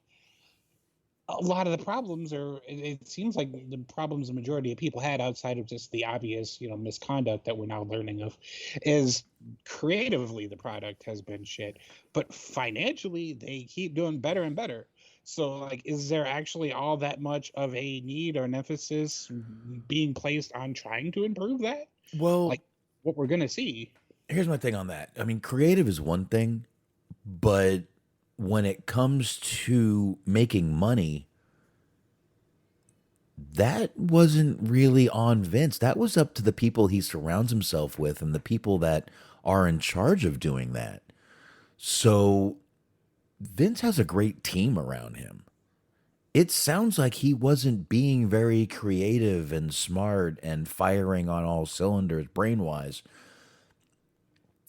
a lot of the problems are. It seems like the problems the majority of people had outside of just the obvious, misconduct that we're now learning of, is creatively the product has been shit, but financially they keep doing better and better. So, like, is there actually all that much of a need or an emphasis being placed on trying to improve that? Well, like what we're gonna see. Here's my thing on that. I mean, creative is one thing, but when it comes to making money, that wasn't really on Vince. That was up to the people he surrounds himself with and the people that are in charge of doing that. So Vince has a great team around him. It sounds like he wasn't being very creative and smart and firing on all cylinders brain-wise.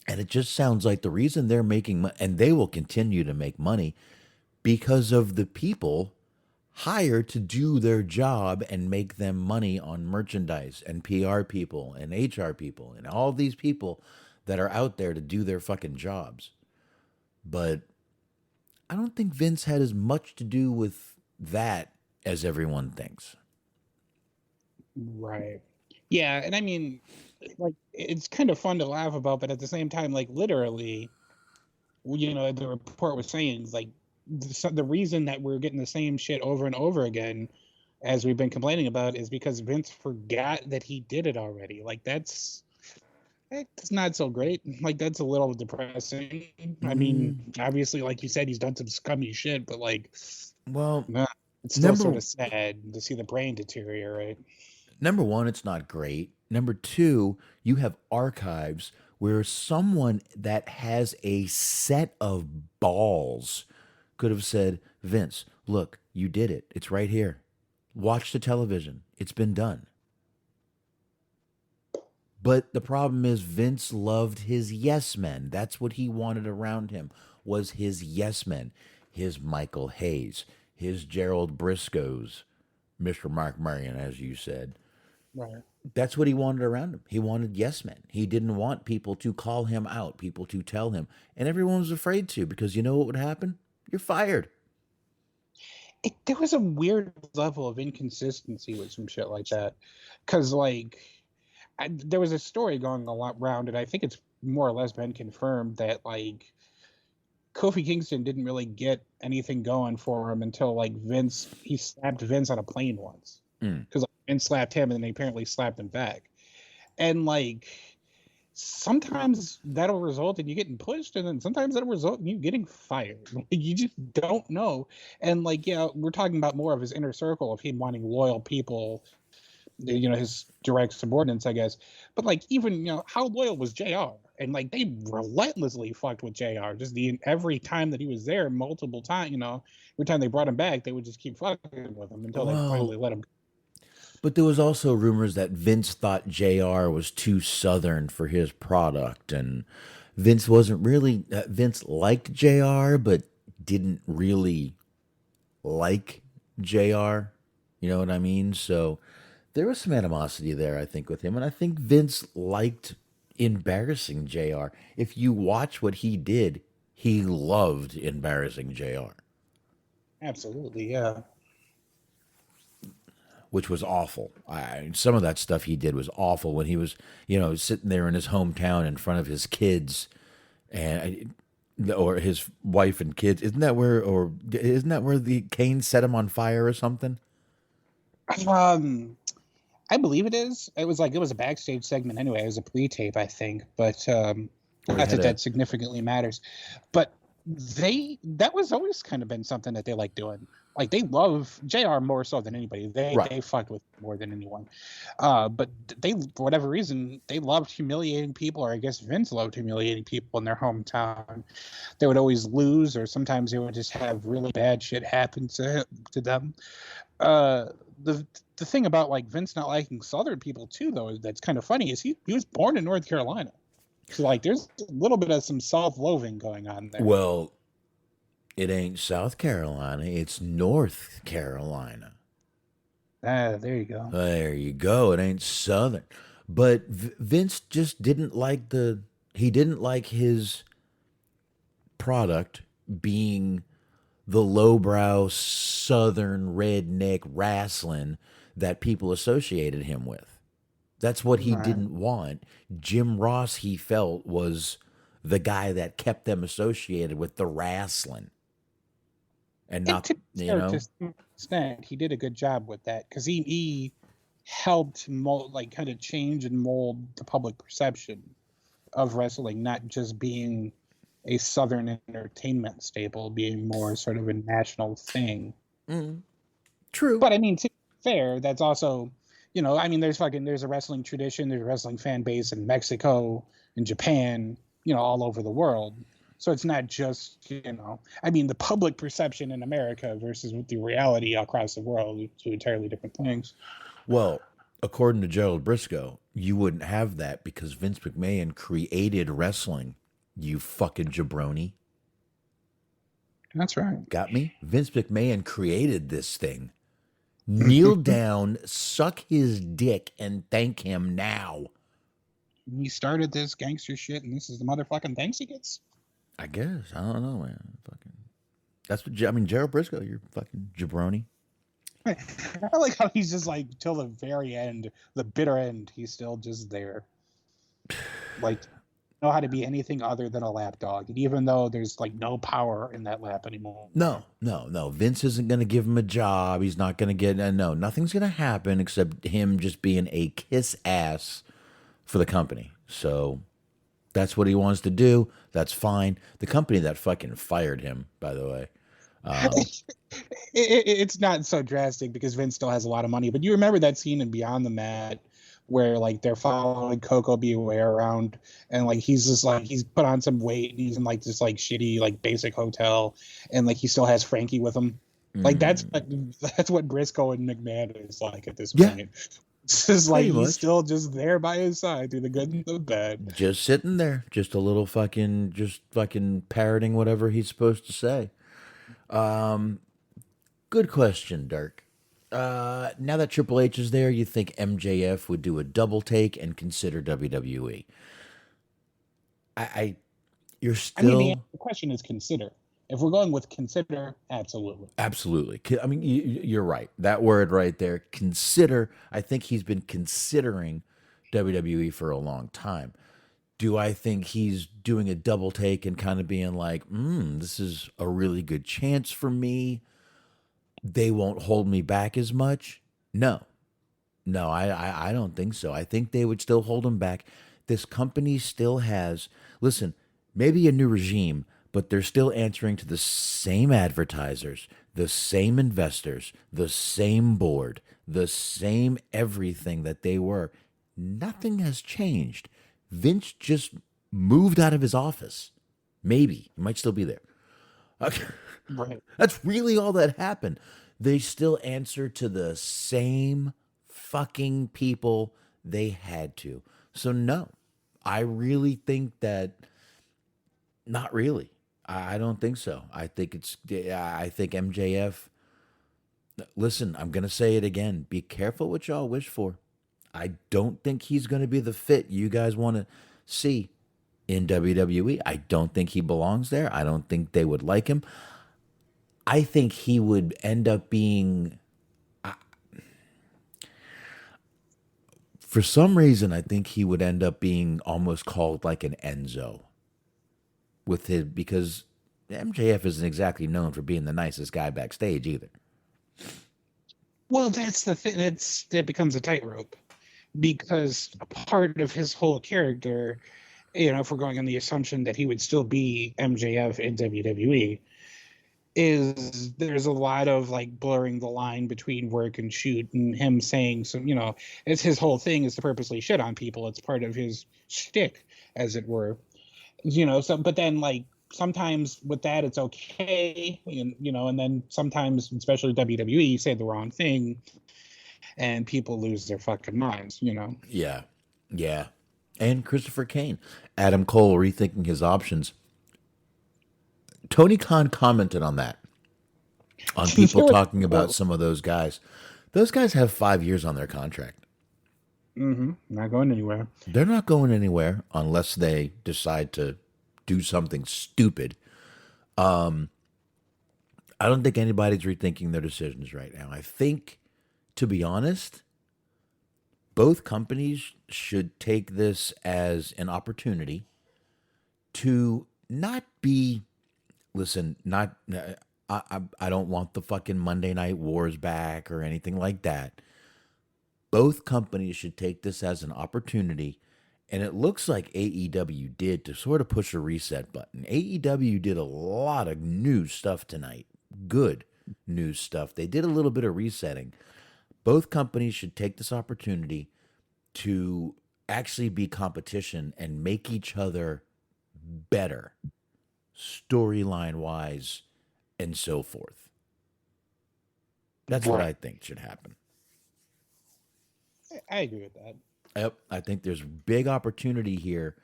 And it just sounds like the reason they're making money, and they will continue to make money, because of the people hired to do their job and make them money on merchandise and PR people and HR people and all these people that are out there to do their fucking jobs. But I don't think Vince had as much to do with that as everyone thinks. Right. Yeah, and I mean, like, it's kind of fun to laugh about, but at the same time, like, literally, the report was saying, like, the reason that we're getting the same shit over and over again as we've been complaining about is because Vince forgot that he did it already. Like, that's not so great. Like, that's a little depressing. I mean, obviously, like you said, he's done some scummy shit, but, like, well, it's still sort of sad to see the brain deteriorate. Number one, it's not great. Number two, you have archives where someone that has a set of balls could have said, Vince, look, you did it. It's right here. Watch the television. It's been done. But the problem is Vince loved his yes men. That's what he wanted around him, was his yes men. His Michael Hayes, his Gerald Briscoes, Mr. Mark Marion, as you said. Right. That's what he wanted around him. He wanted yes men. He didn't want people to call him out, people to tell him. And everyone was afraid to, because you know what would happen? You're fired. There was a weird level of inconsistency with some shit like that. Because, like, there was a story going a lot around, and I think it's more or less been confirmed that, like, Kofi Kingston didn't really get anything going for him until, like, he slapped Vince on a plane once. Because Vince slapped him, and then he apparently slapped him back. And, like, sometimes that'll result in you getting pushed, and then sometimes that'll result in you getting fired. You just don't know. And, like, yeah, we're talking about more of his inner circle of him wanting loyal people, his direct subordinates, I guess. But, like, even, how loyal was JR? And, like, they relentlessly fucked with JR. Just every time that he was there, multiple times, every time they brought him back, they would just keep fucking with him until they finally let him. But there was also rumors that Vince thought JR was too Southern for his product. And Vince wasn't really... Vince liked JR, but didn't really like JR. You know what I mean? So there was some animosity there, I think, with him. And I think Vince liked embarrassing JR. If you watch what he did, he loved embarrassing JR. Absolutely, yeah. Which was awful. Some of that stuff he did was awful when he was, sitting there in his hometown in front of his kids, or his wife and kids. Isn't that where the Kane set him on fire or something? I believe it is. It was a backstage segment anyway. It was a pre-tape, I think, but not that significantly matters. But that was always kind of been something that they like doing. Like, they love JR more so than anybody. They fucked with more than anyone. But they, for whatever reason, they loved humiliating people, or I guess Vince loved humiliating people in their hometown. They would always lose, or sometimes they would just have really bad shit happen to them. The thing about, like, Vince not liking Southern people too, though, that's kind of funny, is he was born in North Carolina. So, like, there's a little bit of some self-loathing going on there. Well, it ain't South Carolina, it's North Carolina. There you go. There you go. It ain't Southern. But Vince just didn't like he didn't like his product being the lowbrow Southern redneck wrestling that people associated him with. That's what he didn't want. Jim Ross, he felt, was the guy that kept them associated with the wrestling. And not, to some extent, he did a good job with that, because he helped mold, like, kind of change and mold the public perception of wrestling, not just being a Southern entertainment staple, being more sort of a national thing. True. But I mean, to be fair, that's also, I mean, there's a wrestling tradition, there's a wrestling fan base in Mexico, in Japan, all over the world. So it's not just, I mean, the public perception in America versus the reality across the world are two entirely different things. Well, according to Gerald Briscoe, you wouldn't have that because Vince McMahon created wrestling, you fucking jabroni. That's right. Got me? Vince McMahon created this thing. Kneel down, suck his dick, and thank him now. He started this gangster shit, and this is the motherfucking thanks he gets? I guess. I don't know, man. That's what I mean. Gerald Briscoe, you're fucking jabroni. I like how he's just like till the very end, the bitter end. He's still just there, like, know how to be anything other than a lap dog, even though there's like no power in that lap anymore. No. Vince isn't going to give him a job. He's not going to get nothing's going to happen except him just being a kiss ass for the company. So that's what he wants to do. That's fine. The company that fucking fired him, by the way. It's not so drastic because Vince still has a lot of money. But you remember that scene in Beyond the Mat where, like, they're following Coco Beware around, and like he's just like he's put on some weight and he's in like this like shitty like basic hotel, and like he still has Frankie with him. Like that's what Briscoe and McMahon is like at this point. It's just like he's still just there by his side through the good and the bad. Just sitting there, just a little fucking parroting whatever he's supposed to say. Good question, Dirk. Now that Triple H is there, you think MJF would do a double take and consider WWE? You're still. I mean, the question is consider. If we're going with consider, absolutely. Absolutely. I mean, you're right. That word right there, consider. I think he's been considering WWE for a long time. Do I think he's doing a double take and kind of being like, this is a really good chance for me? They won't hold me back as much? No, I don't think so. I think they would still hold him back. This company still has, listen, maybe a new regime, but they're still answering to the same advertisers, the same investors, the same board, the same everything that they were. Nothing has changed. Vince just moved out of his office. Maybe. He might still be there. Okay. Right. That's really all that happened. They still answer to the same fucking people they had to. So no, I really think that, not really. I don't think so. I think MJF, listen, I'm going to say it again. Be careful what y'all wish for. I don't think he's going to be the fit you guys want to see in WWE. I don't think he belongs there. I don't think they would like him. I think he would end up being, for some reason, I think he would end up being almost called like an Enzo with his, because MJF isn't exactly known for being the nicest guy backstage either. Well, that's the thing. It becomes a tightrope, because a part of his whole character, if we're going on the assumption that he would still be MJF in WWE, is there's a lot of like blurring the line between work and shoot, and him saying some, it's his whole thing is to purposely shit on people. It's part of his shtick, as it were. So but then like sometimes with that it's okay, and then sometimes, especially WWE, you say the wrong thing and people lose their fucking minds. Yeah. Yeah. And Christopher Kane. Adam Cole rethinking his options. Tony Khan commented on that. On people talking about some of those guys. Those guys have 5 years on their contract. Not going anywhere. They're not going anywhere unless they decide to do something stupid. I don't think anybody's rethinking their decisions right now. I think, to be honest, both companies should take this as an opportunity to not be, listen, not, I don't want the fucking Monday Night Wars back or anything like that. Both companies should take this as an opportunity, and it looks like AEW did, to sort of push a reset button. AEW did a lot of new stuff tonight. Good new stuff. They did a little bit of resetting. Both companies should take this opportunity to actually be competition and make each other better, storyline wise, and so forth. That's what I think should happen. I agree with that. Yep, I think there's big opportunity here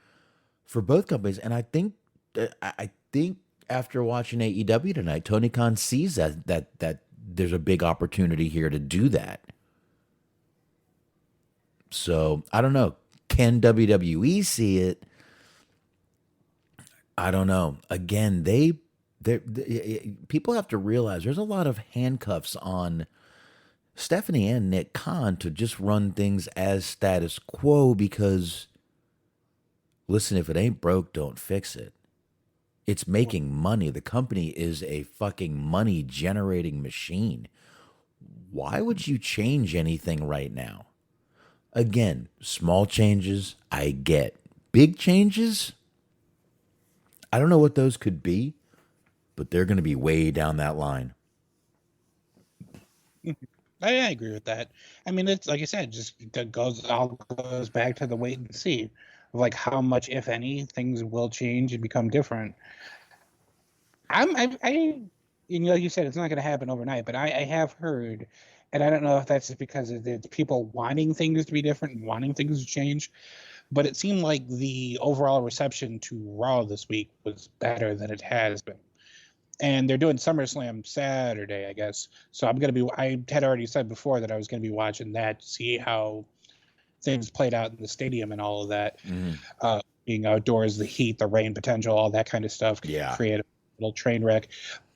for both companies, and I think after watching AEW tonight, Tony Khan sees that there's a big opportunity here to do that. So I don't know. Can WWE see it? I don't know. Again, they people have to realize there's a lot of handcuffs on Stephanie and Nick Khan to just run things as status quo because, listen, if it ain't broke, don't fix it. It's making money. The company is a fucking money generating machine. Why would you change anything right now? Again, small changes, I get. Big changes, I don't know what those could be, but they're going to be way down that line. I agree with that. I mean, it's like I said, just goes back to the wait and see of like how much, if any, things will change and become different. Like you said, it's not going to happen overnight, but I have heard, and I don't know if that's just because it's people wanting things to be different and wanting things to change, but it seemed like the overall reception to Raw this week was better than it has been. And they're doing SummerSlam Saturday, I guess. So I had already said before that I was going to be watching that to see how things played out in the stadium and all of that. Being outdoors, the heat, the rain potential, all that kind of stuff. Yeah. Create a little train wreck.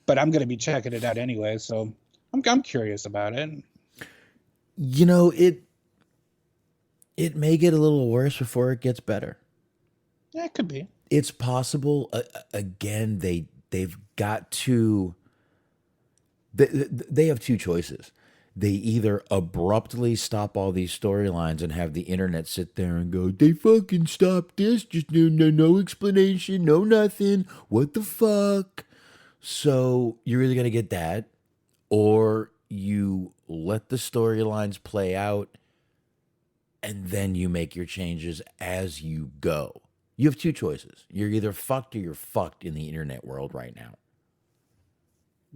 But I'm going to be checking it out anyway. So I'm curious about it. It may get a little worse before it gets better. Yeah, it could be. It's possible. Again, they've got to. They have two choices. They either abruptly stop all these storylines and have the internet sit there and go, they fucking stopped this, just no explanation, no nothing, what the fuck? So you're either going to get that, or you let the storylines play out and then you make your changes as you go. You have two choices. You're either fucked or you're fucked in the internet world right now.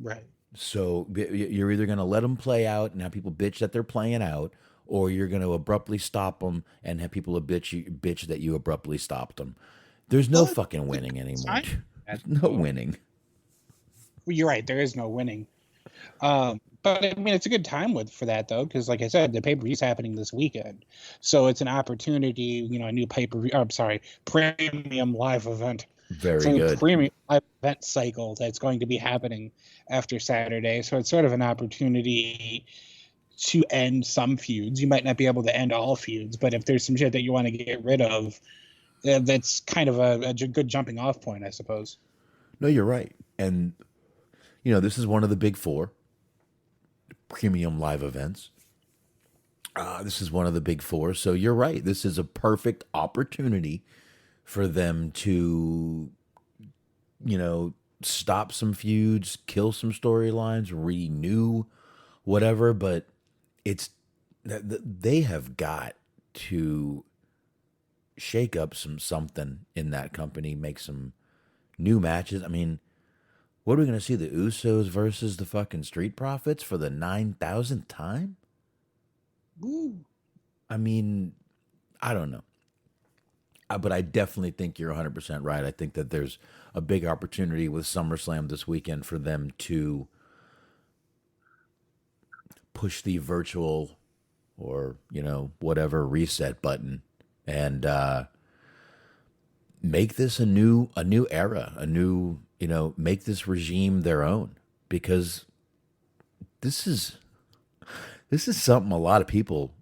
Right. So you're either going to let them play out and have people bitch that they're playing out, or you're going to abruptly stop them and have people bitch that you abruptly stopped them. There's no fucking winning anymore. There's no winning. Well, you're right. There is no winning. But I mean, it's a good time for that though, because like I said, the pay-per-view is happening this weekend, so it's an opportunity. A new pay-per-view. I'm sorry, premium live event. Very good. Premium live event cycle that's going to be happening after Saturday, so it's sort of an opportunity to end some feuds. You might not be able to end all feuds, but if there's some shit that you want to get rid of, that's kind of a good jumping off point, I suppose. No, you're right, and this is one of the big four premium live events. This is one of the big four, so you're right. This is a perfect opportunity for them to, stop some feuds, kill some storylines, renew whatever, but it's they have got to shake up something in that company, make some new matches. I mean, what are we going to see? The Usos versus the fucking Street Profits for the 9,000th time? Woo. I mean, I don't know. But I definitely think you're 100% right. I think that there's a big opportunity with SummerSlam this weekend for them to push the virtual or, whatever reset button and make this a new era, make this regime their own, because this is something a lot of people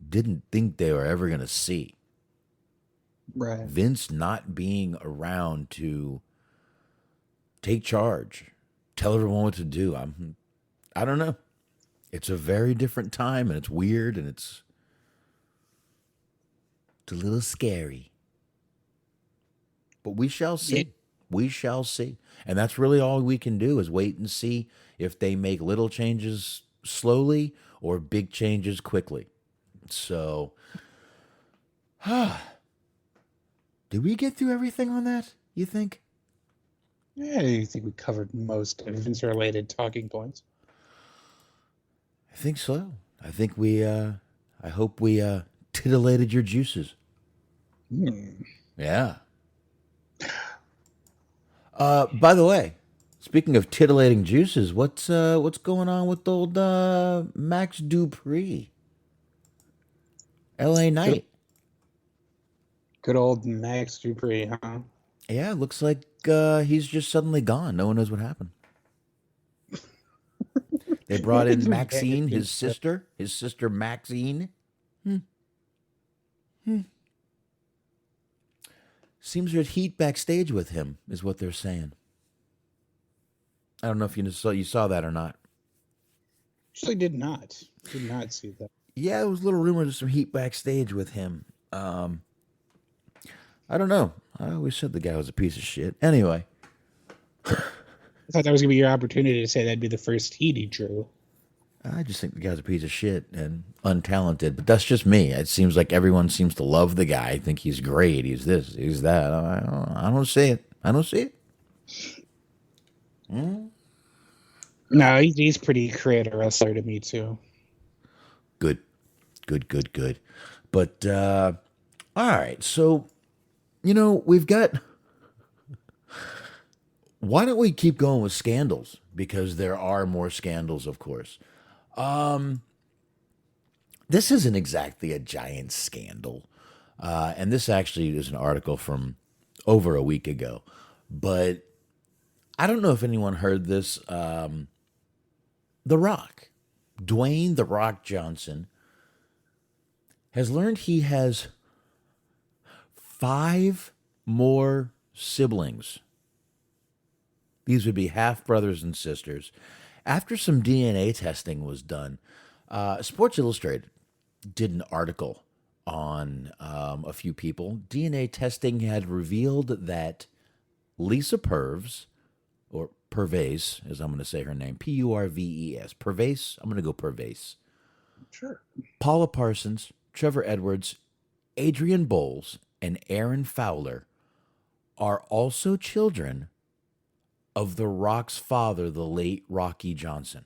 didn't think they were ever going to see. Right. Vince not being around to take charge, tell everyone what to do. I don't know. It's a very different time, and it's weird, and it's a little scary. But we shall see. Yeah. We shall see. And that's really all we can do is wait and see if they make little changes slowly or big changes quickly. So, did we get through everything on that, you think? Yeah, I think we covered most Vince-related talking points. I think so. I think I hope we titillated your juices. Yeah. By the way, speaking of titillating juices, what's going on with old Max Dupree? LA Knight. Good old Max Dupree, huh? Yeah, it looks like he's just suddenly gone. No one knows what happened. They brought in Maxine, his sister Maxine. Seems there's heat backstage with him, is what they're saying. I don't know if you saw that or not. Actually, did not see that. Yeah, it was a little rumor of some heat backstage with him. I don't know. I always said the guy was a piece of shit. Anyway. I thought that was going to be your opportunity to say that'd be the first heat he drew. I just think the guy's a piece of shit and untalented, but that's just me. It seems like everyone seems to love the guy. I think he's great. He's this, he's that. I don't see it. I don't see it. No, he's pretty creative wrestler to me too. Good. But all right, so we've got. Why don't we keep going with scandals? Because there are more scandals, of course. This isn't exactly a giant scandal. And this actually is an article from over a week ago. But I don't know if anyone heard this. The Rock, Dwayne "The Rock" Johnson, has learned he has 5 more siblings. These would be half brothers and sisters. After some DNA testing was done, Sports Illustrated did an article on a few people. DNA testing had revealed that Lisa Purves, or Purves, as I'm going to say her name, Purves, Purves, I'm going to go Purves. Sure. Paula Parsons, Trevor Edwards, Adrian Bowles, and Aaron Fowler are also children of The Rock's father, the late Rocky Johnson.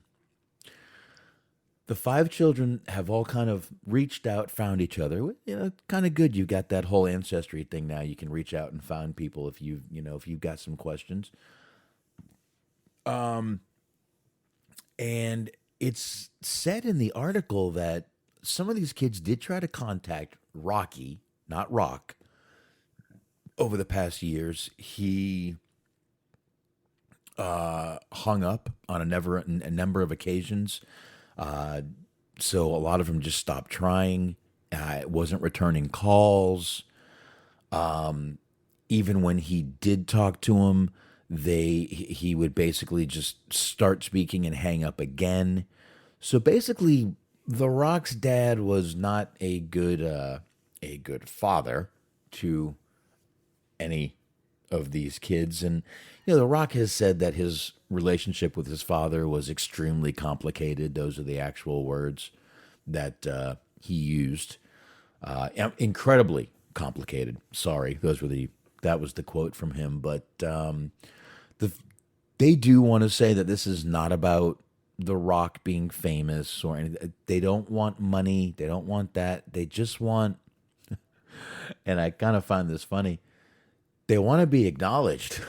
The 5 children have all kind of reached out, found each other. Kind of good. You've got that whole ancestry thing now. You can reach out and find people if you've got some questions. And it's said in the article that some of these kids did try to contact Rocky, not Rock, over the past years. He hung up on a number of occasions. So a lot of them just stopped trying. It wasn't returning calls. Even when he did talk to him, he would basically just start speaking and hang up again. So basically, The Rock's dad was not a good father to any of these kids. And, The Rock has said that his relationship with his father was extremely complicated. Those are the actual words that he used. Incredibly complicated. Sorry, that was the quote from him. But they do want to say that this is not about The Rock being famous or anything. They don't want money. They don't want that. They just want, and I kind of find this funny, they want to be acknowledged.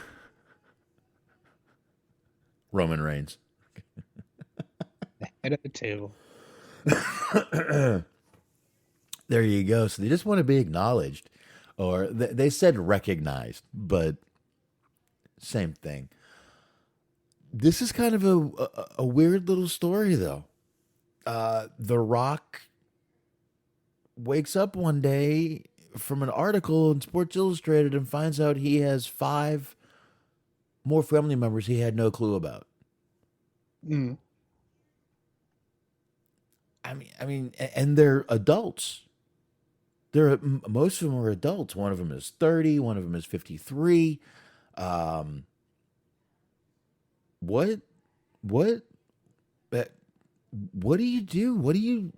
Roman Reigns. Head of the table. There you go. So they just want to be acknowledged. Or they said recognized, but same thing. This is kind of a weird little story, though. The Rock wakes up one day from an article in Sports Illustrated and finds out he has 5 more family members he had no clue about. Mm. I mean, and they're adults. Most of them are adults. One of them is 30. One of them is 53. What do you do?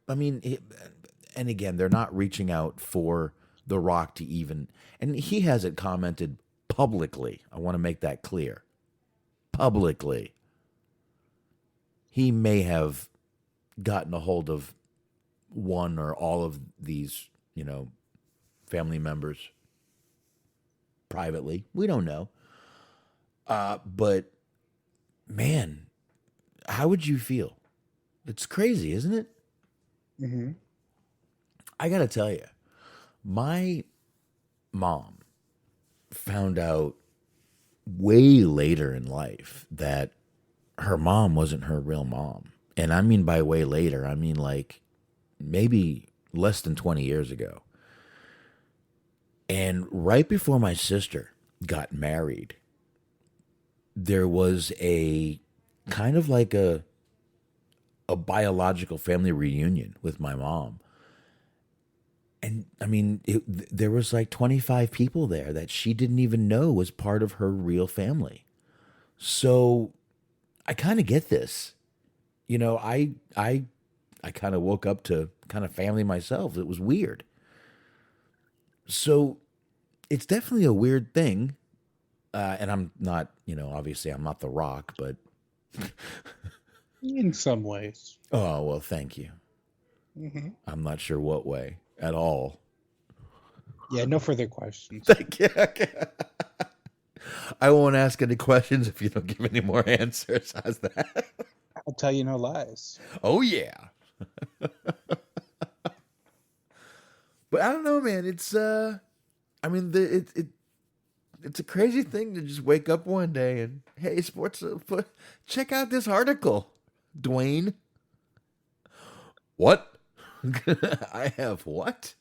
And again, they're not reaching out for The Rock to even, and he hasn't commented publicly. I want to make that clear. Publicly. He may have gotten a hold of one or all of these, family members privately. We don't know. But man, how would you feel? It's crazy, isn't it? Mm-hmm. I got to tell you, my mom found out way later in life that her mom wasn't her real mom. And I mean by way later, I mean like maybe less than 20 years ago. And right before my sister got married, there was a kind of like a biological family reunion with my mom. And I mean, there was like 25 people there that she didn't even know was part of her real family. So I kind of get this. I kind of woke up to kind of family myself. It was weird. So it's definitely a weird thing. And I'm not, obviously I'm not The Rock, but. In some ways. Oh, well, thank you. Mm-hmm. I'm not sure what way at all. Yeah, no further questions. Thank you. I won't ask any questions if you don't give any more answers. How's that? I'll tell you no lies. Oh, yeah. But I don't know, man. It's it's a crazy thing to just wake up one day and, hey, sports, check out this article, Dwayne. What? I have what?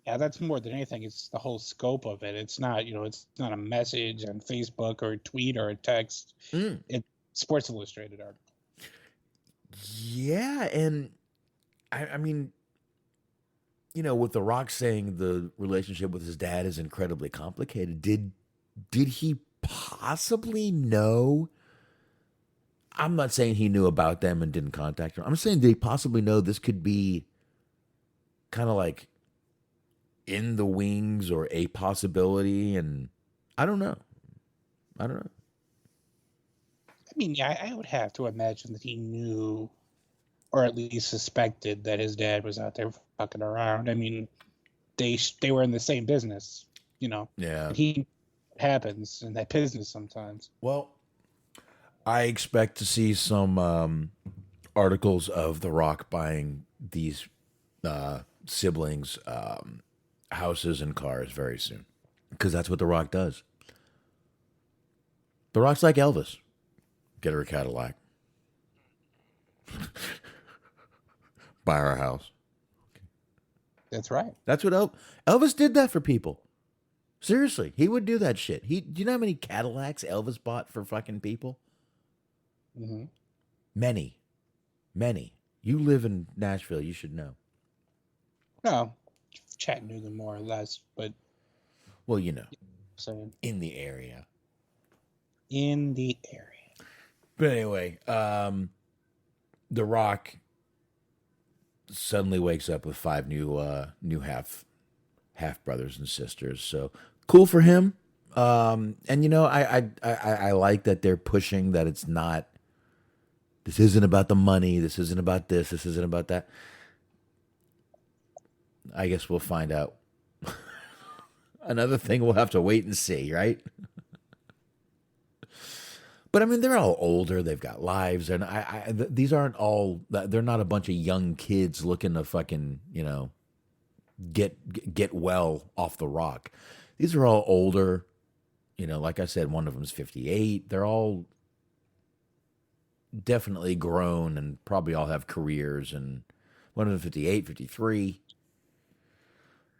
Yeah, that's more than anything. It's the whole scope of it. It's not, it's not a message on Facebook or a tweet or a text. It's Sports Illustrated article. Yeah, and I mean, with The Rock saying the relationship with his dad is incredibly complicated, did he possibly know? I'm not saying he knew about them and didn't contact her. I'm saying, did he possibly know this could be kind of like in the wings or a possibility? And I don't know. I mean, yeah, I would have to imagine that he knew, or at least suspected, that his dad was out there fucking around. I mean, they were in the same business, Yeah. It happens in that business sometimes. Well, I expect to see some articles of The Rock buying these siblings houses and cars very soon, because that's what The Rock does. The Rock's like Elvis. Get her a Cadillac. Buy her a house. That's right. That's what Elvis did that for people. Seriously, he would do that shit. Do you know how many Cadillacs Elvis bought for fucking people? Mm-hmm. Many. You live in Nashville, you should know. No, Chattanooga more or less, but Well, you know, So in the area. in the area. But anyway, The Rock suddenly wakes up with 5 new half brothers and sisters. So cool for him. And you know, I like that they're pushing that it's not. This isn't about the money. This isn't about this. This isn't about that. I guess we'll find out. Another thing we'll have to wait and see, right? But I mean, they're all older. They've got lives, and these aren't all. They're not a bunch of young kids looking to fucking, you know, get well off the Rock. These are all older. You know, like I said, one of them's 58. They're all definitely grown and probably all have careers. And one of them 58, 53.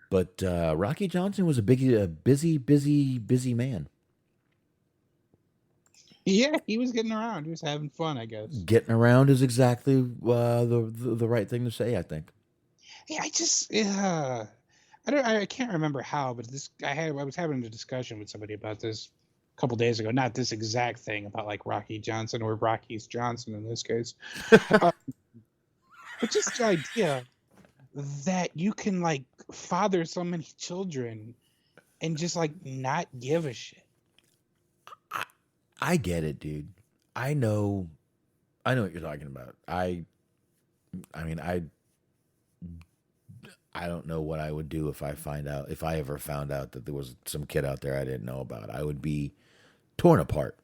But Rocky Johnson was a busy man. Yeah, he was getting around. He was having fun, I guess. Getting around is exactly the right thing to say, I think. Yeah, I can't remember how, but I was having a discussion with somebody about this a couple days ago. Not this exact thing about like Rocky Johnson or Rocky's Johnson in this case, but just the idea that you can like father so many children and just like not give a shit. I get it, dude. I know what you're talking about. I mean, I don't know what I would do if I ever found out that there was some kid out there I didn't know about. I would be torn apart.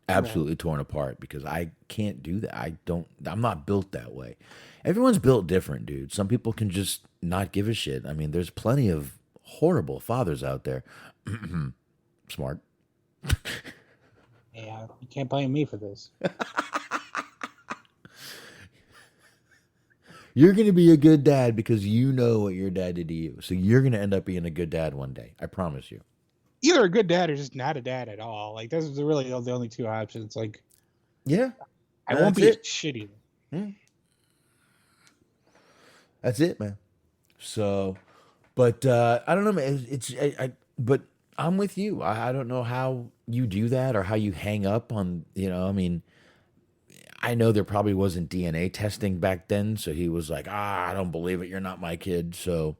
Absolutely torn apart because I can't do that. I'm not built that way. Everyone's built different, dude. Some people can just not give a shit. I mean, there's plenty of horrible fathers out there. Smart. Yeah, you can't blame me for this. You're going to be a good dad because you know what your dad did to you. So you're going to end up being a good dad one day. I promise you. Either a good dad or just not a dad at all. Like, those are really the only two options. Like, yeah, I won't be shitty. That's it, man. So, but I don't know, man. But I'm with you. I don't know how you do that or how you hang up on, you know, I mean, I know there probably wasn't DNA testing back then. So he was like, I don't believe it. You're not my kid. So,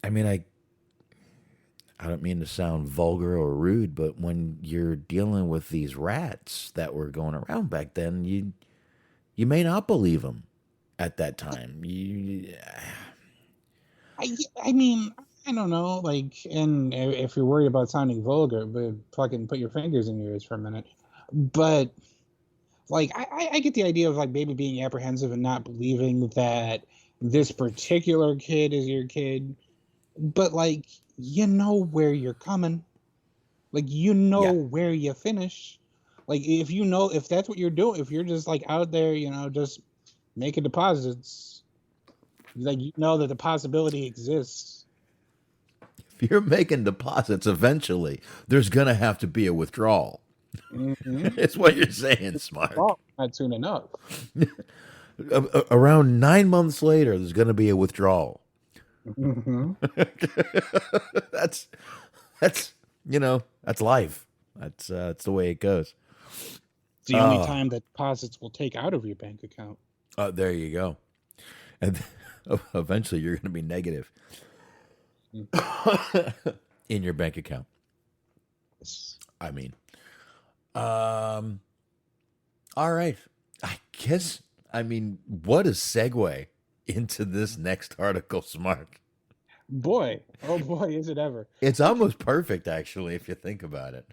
I mean, I don't mean to sound vulgar or rude, but when you're dealing with these rats that were going around back then, you may not believe them at that time. I mean, I don't know. Like, and if you're worried about sounding vulgar, but fucking put your fingers in your ears for a minute. But like, I get the idea of like maybe being apprehensive and not believing that this particular kid is your kid. But like, you know where you're coming. Like, you know where you finish. Like, if that's what you're doing, if you're just like out there, you know, just making deposits, like, you know that the possibility exists. If you're making deposits, eventually there's gonna have to be a withdrawal. It's what you're saying, Smart. Well, not soon enough. Around 9 months later, there's gonna be a withdrawal. That's you know, that's life. That's the way it goes. It's the only time that deposits will take out of your bank account. There you go. And eventually you're going to be negative in your bank account. I mean, all right. I guess, I mean, what a segue into this next article, Smart. Boy, oh boy, is it ever. It's almost perfect, actually, if you think about it.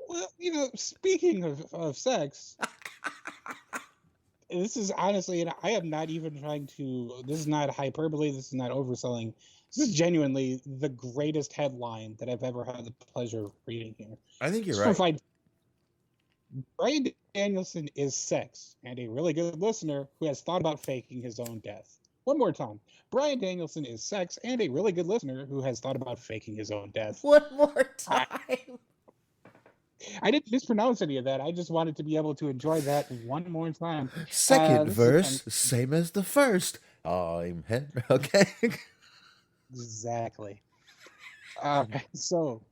Well, you know, speaking of sex, this is honestly, and I am not even trying to, this is not hyperbole, this is not overselling. This is genuinely the greatest headline that I've ever had the pleasure of reading here. I think you're right. Bryan Danielson is sex and a really good listener who has thought about faking his own death. One more time. Bryan Danielson is sex and a really good listener who has thought about faking his own death. One more time. I didn't mispronounce any of that. I just wanted to be able to enjoy that one more time. Second verse, same as the first. I'm Henry. Okay. Exactly. So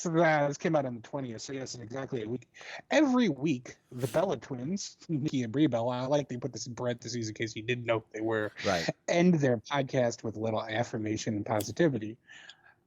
this came out on the 20th. So yes, in exactly a week. Every week, the Bella twins, Nikki and Brie Bella, I like they put this in parentheses in case you didn't know who they were, Right. end their podcast with a little affirmation and positivity.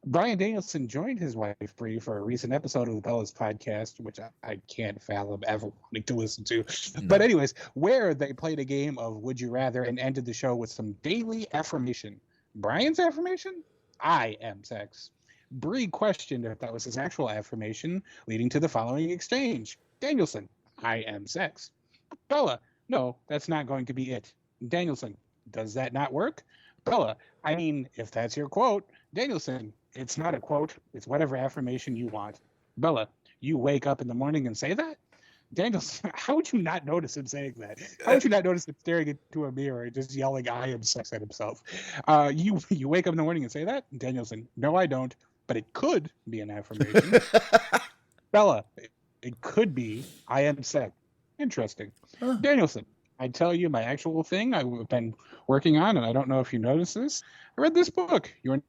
Bryan Danielson joined his wife Brie for a recent episode of the Bella's podcast, which I can't fathom ever wanting to listen to. No. But anyways, where they played a game of Would You Rather and ended the show with some daily affirmation. Bryan's affirmation? I am sex. Brie questioned if that was his actual affirmation, leading to the following exchange. Danielson, I am sex. Bella, no, that's not going to be it. Danielson, does that not work? Bella, I mean, if that's your quote. Danielson, it's not a quote. It's whatever affirmation you want. Bella, you wake up in the morning and say that? Danielson, how would you not notice him saying that? How would you not notice him staring into a mirror and just yelling, I am sex at himself? You wake up in the morning and say that? Danielson, no, I don't, but it could be an affirmation. Bella, it could be, I am sex. Interesting. Huh. Danielson, I tell you my actual thing I've been working on, and I don't know if you noticed this. I read this book, You're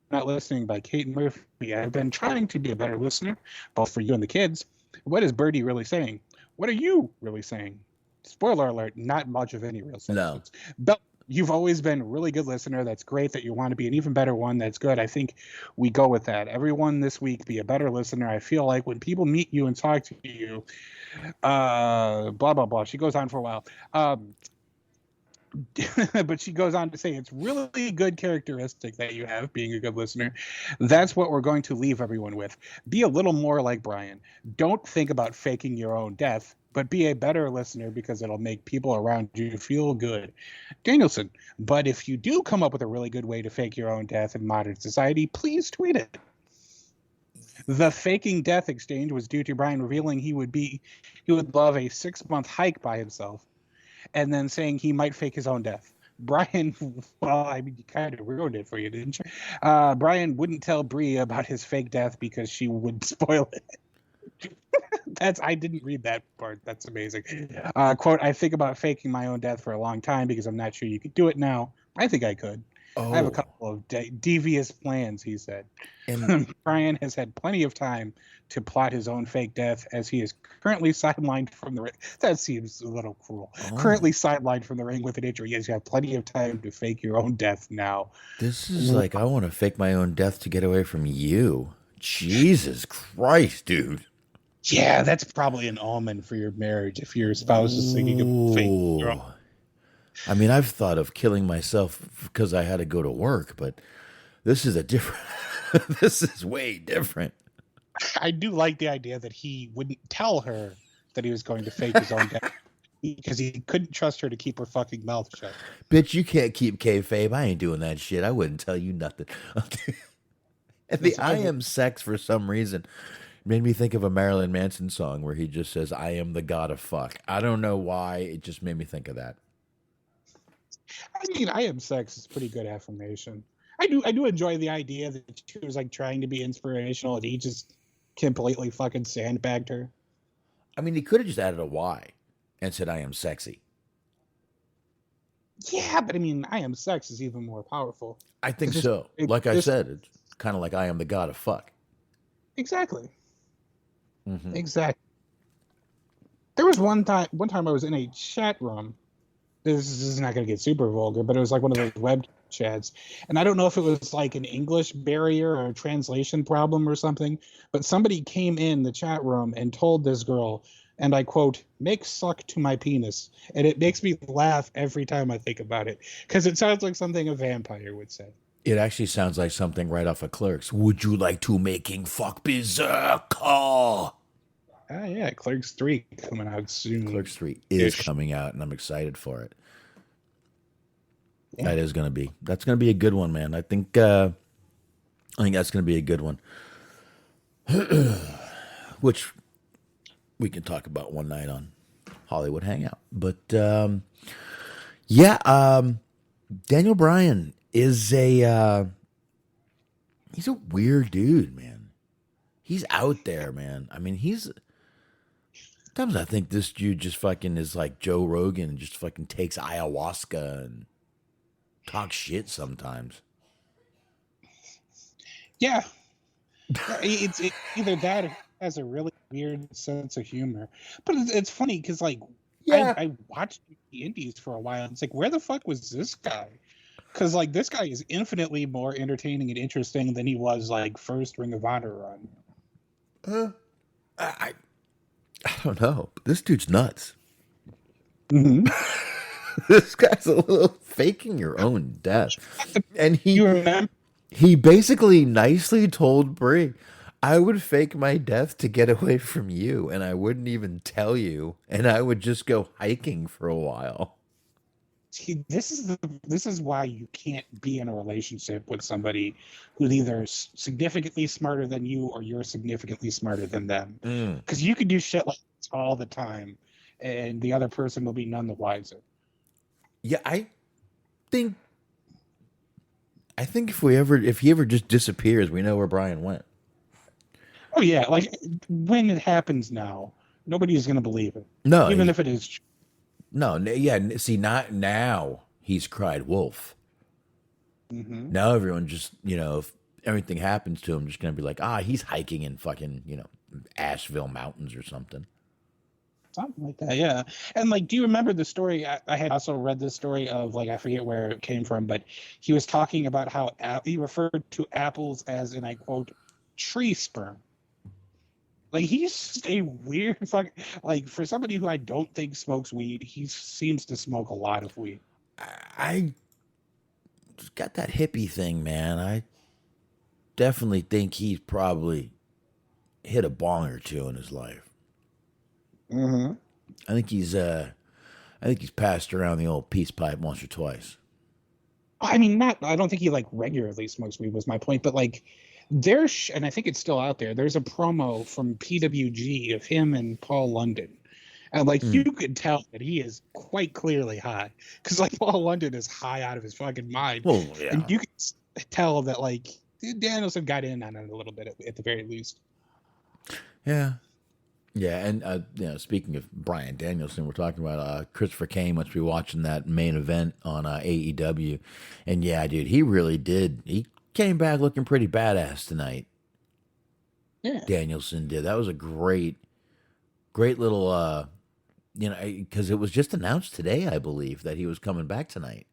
Not Listening by Kate Murphy. I've been trying to be a better listener, both for you and the kids. What is Birdie really saying? What are you really saying? Spoiler alert, not much of any real substance. No. But you've always been a really good listener. That's great that you want to be an even better one. That's good. I think we go with that. Everyone this week, be a better listener. I feel like when people meet you and talk to you, blah, blah, blah. She goes on for a while. But she goes on to say it's really good characteristic that you have being a good listener. That's what we're going to leave everyone with. Be a little more like Bryan. Don't think about faking your own death, but be a better listener because it'll make people around you feel good. Danielson, but if you do come up with a really good way to fake your own death in modern society, please tweet it. The faking death exchange was due to Bryan revealing he would love a 6-month hike by himself, and then saying he might fake his own death. Bryan, well, I mean, you kind of ruined it for you, didn't you? Bryan wouldn't tell Brie about his fake death because she would spoil it. I didn't read that part. That's amazing. Quote, I think about faking my own death for a long time because I'm not sure you could do it now. I think I could. I have a couple of devious plans, he said. And Bryan has had plenty of time to plot his own fake death as he is currently sidelined from the ring. That seems a little cruel. Currently sidelined from the ring with an injury. Yes, you have plenty of time to fake your own death now. This is like, I want to fake my own death to get away from you. Jesus Christ, dude. Yeah, that's probably an omen for your marriage if your spouse is thinking of faking your own. I mean, I've thought of killing myself because I had to go to work, but this is this is way different. I do like the idea that he wouldn't tell her that he was going to fake his own death because he couldn't trust her to keep her fucking mouth shut. Bitch, you can't keep kayfabe. I ain't doing that shit. I wouldn't tell you nothing. And the I am sex, for some reason, made me think of a Marilyn Manson song where he just says, I am the god of fuck. I don't know why. It just made me think of that. I mean, I am sex is pretty good affirmation. I do enjoy the idea that she was like trying to be inspirational and he just completely fucking sandbagged her. I mean, he could have just added a Y and said, I am sexy. Yeah, but I mean, I am sex is even more powerful. I think so. Like I said, it's kind of like I am the god of fuck. Exactly. Mm-hmm. Exactly. There was one time I was in a chat room. This is not going to get super vulgar, but it was like one of those web chats. And I don't know if it was like an English barrier or a translation problem or something, but somebody came in the chat room and told this girl, and I quote, make suck to my penis. And it makes me laugh every time I think about it because it sounds like something a vampire would say. It actually sounds like something right off of Clerks. Would you like to making fuck berserk? Oh. Yeah, Clerks 3 coming out soon. Clerks 3 is coming out, and I'm excited for it. Yeah. That's going to be a good one, man. I think that's going to be a good one. Which we can talk about one night on Hollywood Hangout. But, Daniel Bryan is he's a weird dude, man. He's out there, man. I mean, sometimes I think this dude just fucking is like Joe Rogan and just fucking takes ayahuasca and talks shit sometimes. Yeah. It's either that or he has a really weird sense of humor. But it's funny because like Yeah. I watched the Indies for a while. It's like, where the fuck was this guy? Because like this guy is infinitely more entertaining and interesting than he was like first Ring of Honor run. I don't know. This dude's nuts. Mm-hmm. This guy's a little faking your own death. And You remember? he basically nicely told Brie, I would fake my death to get away from you, and I wouldn't even tell you, and I would just go hiking for a while. See, this is why you can't be in a relationship with somebody who's either significantly smarter than you or you're significantly smarter than them. Because you can do shit like this all the time, and the other person will be none the wiser. Yeah, I think if he ever just disappears, we know where Bryan went. Oh yeah, like when it happens now, nobody's gonna believe it. No, even if it is true. No, yeah. See, not now. He's cried wolf. Mm-hmm. Now everyone just, if everything happens to him, just gonna be like, he's hiking in fucking, Asheville Mountains or something. Something like that, yeah. And like, do you remember the story? I had also read this story of like, I forget where it came from, but he was talking about how he referred to apples as, and I quote, tree sperm. Like, he's a weird fuck. Like, for somebody who I don't think smokes weed, he seems to smoke a lot of weed. I got that hippie thing, man. I definitely think he's probably hit a bong or two in his life. Mm-hmm. I think he's passed around the old peace pipe once or twice. I mean, I don't think he like regularly smokes weed was my point, but like there's, and I think it's still out there. There's a promo from PWG of him and Paul London. And like you could tell that he is quite clearly high, because like Paul London is high out of his fucking mind. Well, yeah. And you can tell that like Danielson got in on it a little bit at the very least. Yeah. Yeah, and speaking of Bryan Danielson, we're talking about Christopher Kane must be watching that main event on AEW, and yeah, dude, he really did. He came back looking pretty badass tonight. Yeah, Danielson did. That was a great little, because it was just announced today, I believe, that he was coming back tonight.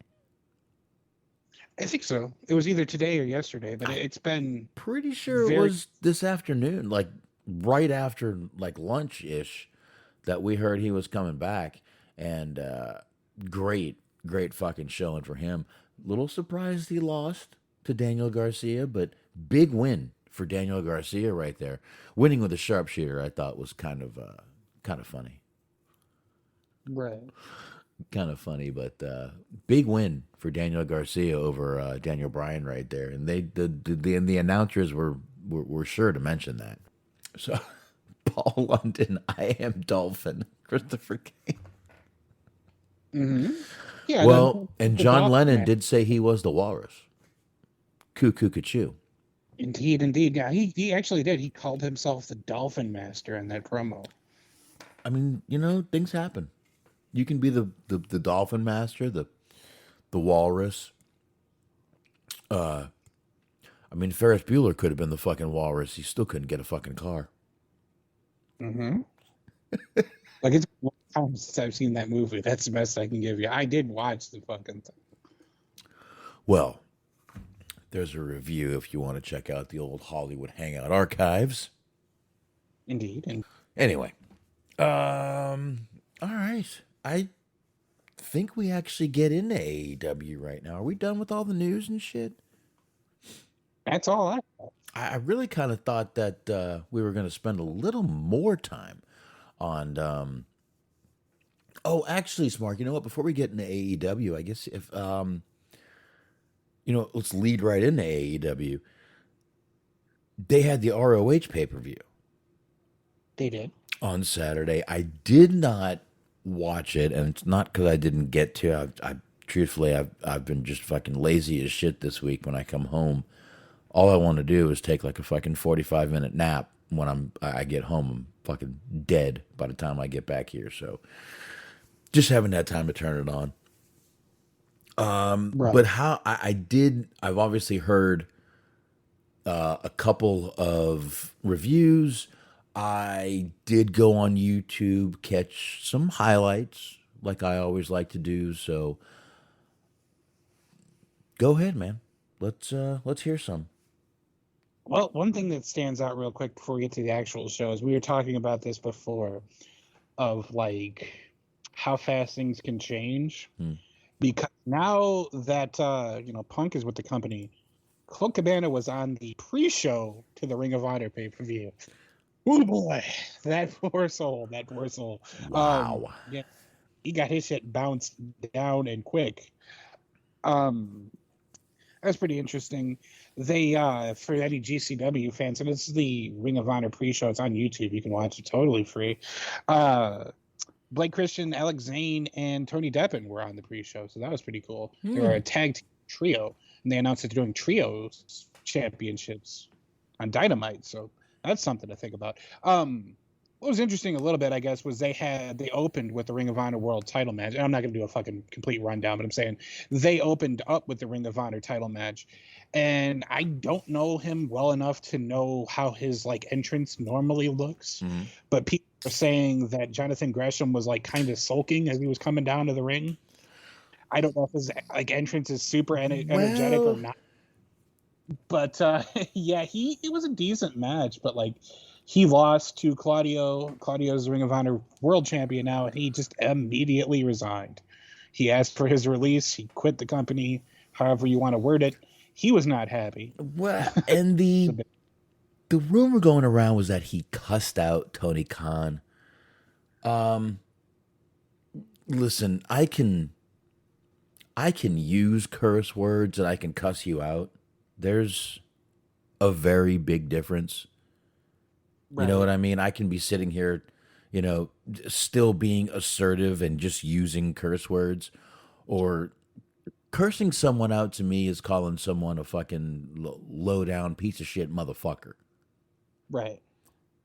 I think so. It was either today or yesterday, but it's been pretty sure it was this afternoon, like right after like lunch-ish, that we heard he was coming back, and great fucking showing for him. Little surprised he lost to Daniel Garcia, but big win for Daniel Garcia right there. Winning with a sharpshooter, I thought was kind of funny. right. Kind of funny, but big win for Daniel Garcia over Daniel Bryan right there, and the announcers were sure to mention that. So, Paul London, I am Dolphin, Christopher Kane. Mm-hmm. Yeah. Well, and John Lennon did say he was the walrus. Cuckoo. Indeed. Yeah, he actually did. He called himself the Dolphin Master in that promo. I mean, things happen. You can be the Dolphin Master, the walrus. I mean, Ferris Bueller could have been the fucking walrus. He still couldn't get a fucking car. Mm-hmm. Like, it's one time since I've seen that movie. That's the best I can give you. I did watch the fucking thing. Well, there's a review if you want to check out the old Hollywood Hangout archives. Indeed. And anyway, all right. I think we actually get into AEW right now. Are we done with all the news and shit? that's all I really kind of thought that we were going to spend a little more time on. Oh, actually, Smark, you know what? Before we get into AEW, I guess if let's lead right into AEW. They had the ROH pay-per-view. They did. On Saturday. I did not watch it, and it's not because I didn't get to. Truthfully, I've been just fucking lazy as shit this week. When I come home, all I want to do is take like a fucking 45-minute nap. When I get home, I'm fucking dead by the time I get back here. So just haven't had time to turn it on. Right. But how I've obviously heard a couple of reviews. I did go on YouTube, catch some highlights, like I always like to do. So go ahead, man. Let's hear some. Well, one thing that stands out real quick before we get to the actual show is we were talking about this before of like how fast things can change. Because now that Punk is with the company, Colt Cabana was on the pre-show to the Ring of Honor pay-per-view. Oh boy, that poor soul. Wow. Yeah, he got his shit bounced down and quick. That's pretty interesting. They for any GCW fans, and this is the Ring of Honor pre-show. It's on YouTube. You can watch it totally free. Blake Christian, Alex Zane, and Tony Deppen were on the pre-show, so that was pretty cool. They were a tag team trio, and they announced that they're doing trios championships on Dynamite, so that's something to think about. What was interesting a little bit, I guess, was they opened with the Ring of Honor World title match. And I'm not going to do a fucking complete rundown, but I'm saying they opened up with the Ring of Honor title match. And I don't know him well enough to know how his like entrance normally looks. But people are saying that Jonathan Gresham was like kind of sulking as he was coming down to the ring. I don't know if his like entrance is super energetic or not. But yeah, it was a decent match, but like he lost to Claudio. Claudio's the Ring of Honor World Champion now, and he just immediately resigned. He asked for his release. He quit the company, however you want to word it. He was not happy. Well, and the rumor going around was that he cussed out Tony Khan. Listen, I can use curse words and I can cuss you out. There's a very big difference. Right. You know what I mean? I can be sitting here, still being assertive and just using curse words, or cursing someone out to me is calling someone a fucking low down piece of shit motherfucker. Right.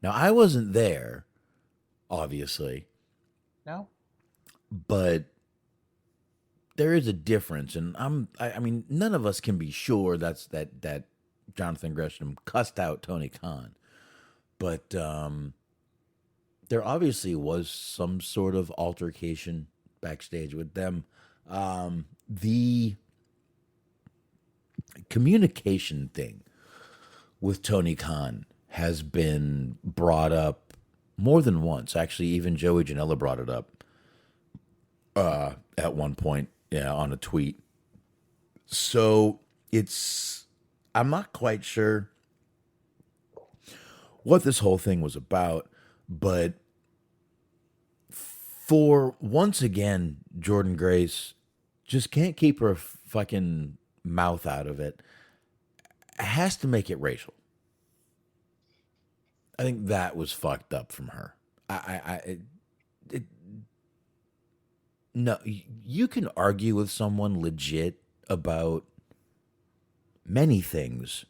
Now, I wasn't there, obviously. No. But there is a difference, and I mean, none of us can be sure that Jonathan Gresham cussed out Tony Khan. But there obviously was some sort of altercation backstage with them. The communication thing with Tony Khan has been brought up more than once. Actually, even Joey Janela brought it up at one point, on a tweet. So I'm not quite sure what this whole thing was about, but for once again, Jordan Grace just can't keep her fucking mouth out of it. Has to make it racial. I think that was fucked up from her. No, you can argue with someone legit about many things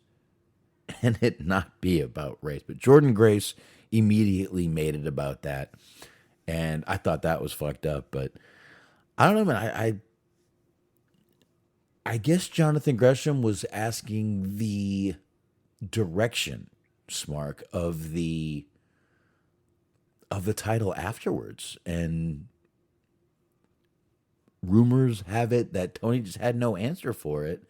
and it not be about race. But Jordan Grace immediately made it about that. And I thought that was fucked up. But I don't know, man. I guess Jonathan Gresham was asking the direction, Smark, of the title afterwards. And rumors have it that Tony just had no answer for it.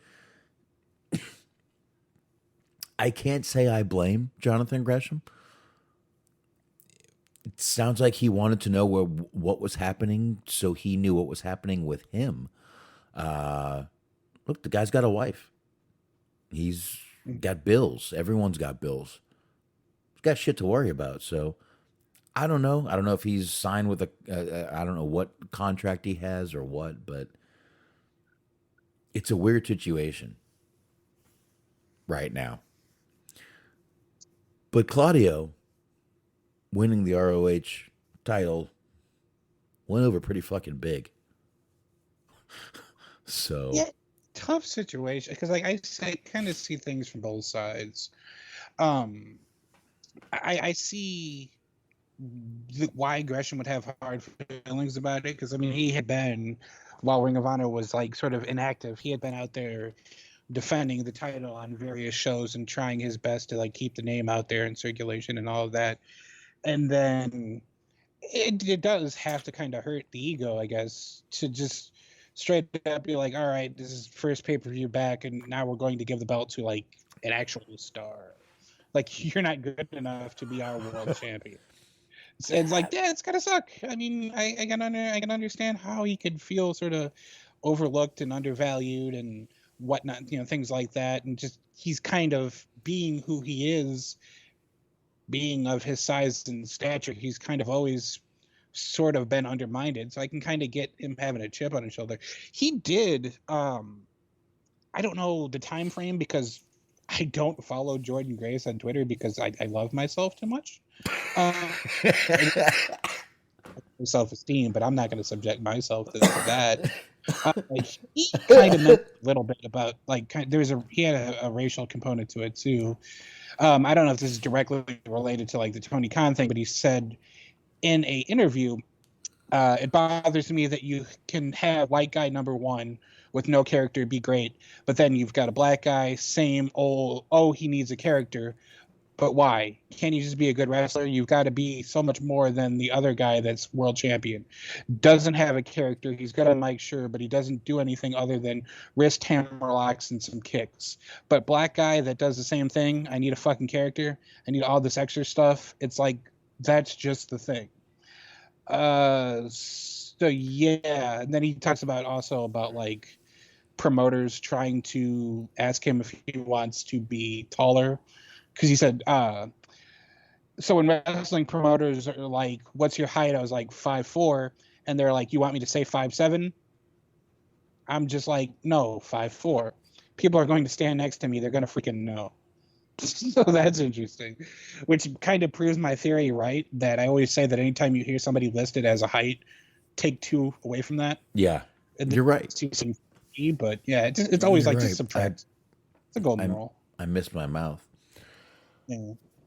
I can't say I blame Jonathan Gresham. It sounds like he wanted to know what was happening, so he knew what was happening with him. Look, the guy's got a wife. He's got bills. Everyone's got bills. He's got shit to worry about. So I don't know. I don't know if he's signed with I don't know what contract he has or what, but it's a weird situation right now. But Claudio winning the ROH title went over pretty fucking big. So yeah, tough situation because like I kind of see things from both sides. I see why Gresham would have hard feelings about it because I mean he had been, while Ring of Honor was like sort of inactive, he had been out there defending the title on various shows and trying his best to like keep the name out there in circulation and all of that. And then it does have to kind of hurt the ego, I guess, to just straight up be like, all right, this is first pay-per-view back, and now we're going to give the belt to like an actual star. Like, you're not good enough to be our world champion. It's like, yeah, it's gotta suck. I mean, I can understand how he could feel sort of overlooked and undervalued and whatnot, things like that. And just he's kind of being who he is, being of his size and stature, he's kind of always sort of been undermined. So I can kind of get him having a chip on his shoulder. He did. I don't know the time frame because I don't follow Jordan Grace on Twitter because I love myself too much. Self-esteem, but I'm not going to subject myself to that. He kind of meant a little bit about like he had a racial component to it too. I don't know if this is directly related to like the Tony Khan thing, but he said in a interview, it bothers me that you can have white guy number one with no character be great, but then you've got a black guy, same old, he needs a character. But why? Can't you just be a good wrestler? You've got to be so much more than the other guy that's world champion. Doesn't have a character. He's got a mic, sure, but he doesn't do anything other than wrist hammerlocks and some kicks. But black guy that does the same thing, I need a fucking character. I need all this extra stuff. It's like, that's just the thing. So yeah. And then he talks about like promoters trying to ask him if he wants to be taller. Because he said, so when wrestling promoters are like, what's your height? I was like 5'4", and they're like, you want me to say 5'7"? I'm just like, no, 5'4". People are going to stand next to me. They're going to freaking know. So that's interesting, which kind of proves my theory, right? That I always say that anytime you hear somebody listed as a height, take 2 away from that. Yeah, you're right. But yeah, it's always you're like right. just subtract. It's a golden rule. I missed my mouth.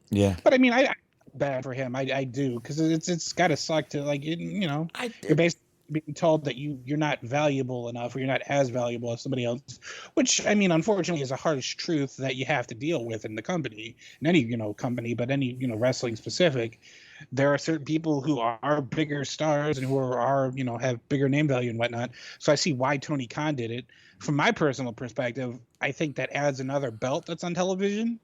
Yeah. But I mean, I bad for him. I do, because it's got to suck to like you're basically being told that you're not valuable enough, or you're not as valuable as somebody else, which I mean, unfortunately, is a harsh truth that you have to deal with in the company, in any company, but any wrestling specific. There are certain people who are bigger stars and who are have bigger name value and whatnot. So I see why Tony Khan did it. From my personal perspective, I think that adds another belt that's on television,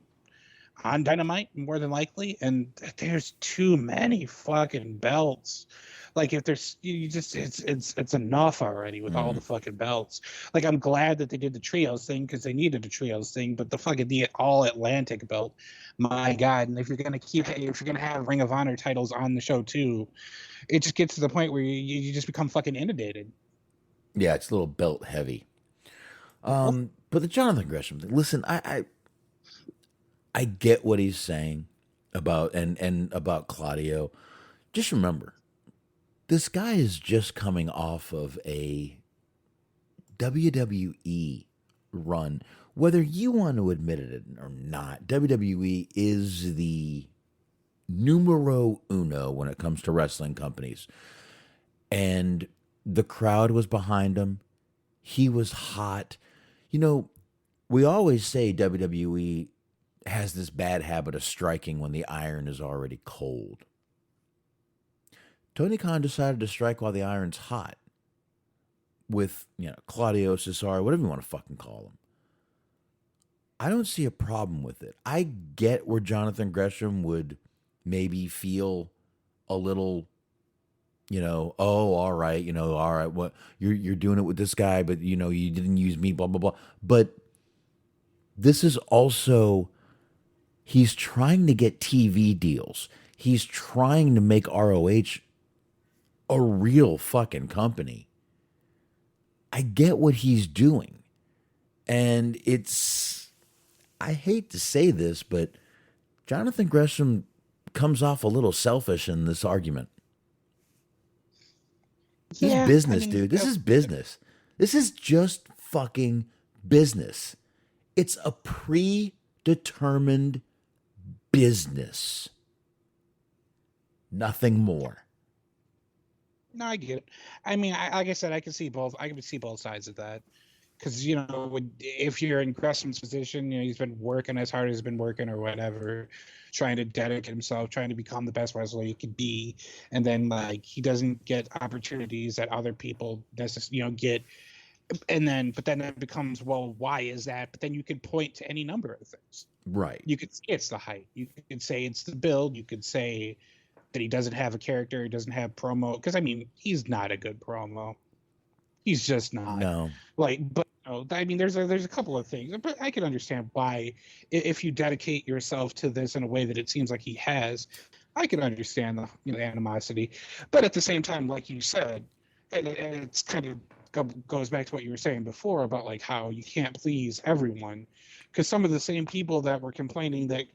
on Dynamite, more than likely, and there's too many fucking belts. Like, if there's it's enough already with all the fucking belts. Like, I'm glad that they did the trios thing because they needed a trios thing, but the all Atlantic belt, my God! And if you're gonna have Ring of Honor titles on the show too, it just gets to the point where you just become fucking inundated. Yeah, it's a little belt heavy. But the Jonathan Gresham thing, listen, I get what he's saying about and about Claudio. Just remember, this guy is just coming off of a WWE run. Whether you want to admit it or not, WWE is the numero uno when it comes to wrestling companies. And the crowd was behind him. He was hot. We always say WWE has this bad habit of striking when the iron is already cold. Tony Khan decided to strike while the iron's hot with, Claudio Cesaro, whatever you want to fucking call him. I don't see a problem with it. I get where Jonathan Gresham would maybe feel a little, all right, all right, what you're doing it with this guy, but you didn't use me, blah, blah, blah. But this is also, he's trying to get TV deals. He's trying to make ROH a real fucking company. I get what he's doing. And I hate to say this, but Jonathan Gresham comes off a little selfish in this argument. This is business, dude. This is business. This is just fucking business. It's a predetermined business. Nothing more. No, I get it. I mean, like I said, I can see both. I can see both sides of that, because if you're in Gresham's position, he's been working as hard as he's been working or whatever, trying to dedicate himself, trying to become the best wrestler he could be, and then like he doesn't get opportunities that other people get, but then it becomes, well, why is that? But then you could point to any number of things. Right. You could say it's the height. You could say it's the build. You could say that he doesn't have a character. He doesn't have promo. Because he's not a good promo. He's just not. No. But there's a couple of things, but I can understand why, if you dedicate yourself to this in a way that it seems like he has, I can understand the animosity. But at the same time, like you said, and it's kind of goes back to what you were saying before about like how you can't please everyone, because some of the same people that were complaining that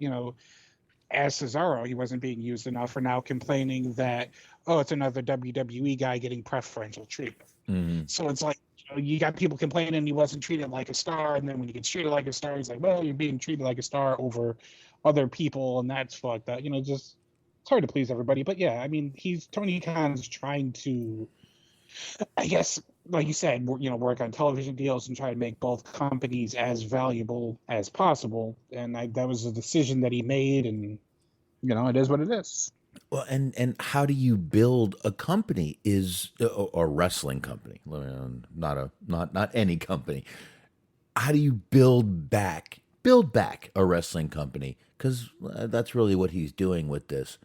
as Cesaro he wasn't being used enough are now complaining that, oh, it's another WWE guy getting preferential treatment. Mm-hmm. So it's like, you got people complaining he wasn't treated like a star, and then when he gets treated like a star, he's like, well, you're being treated like a star over other people, and that's fucked up. Just it's hard to please everybody. But yeah, Tony Khan's trying to, I guess, like you said, work on television deals and try to make both companies as valuable as possible. And that was a decision that he made, and it is what it is. Well, and how do you build a company is a wrestling company, not any company. How do you build back a wrestling company? Because that's really what he's doing with this.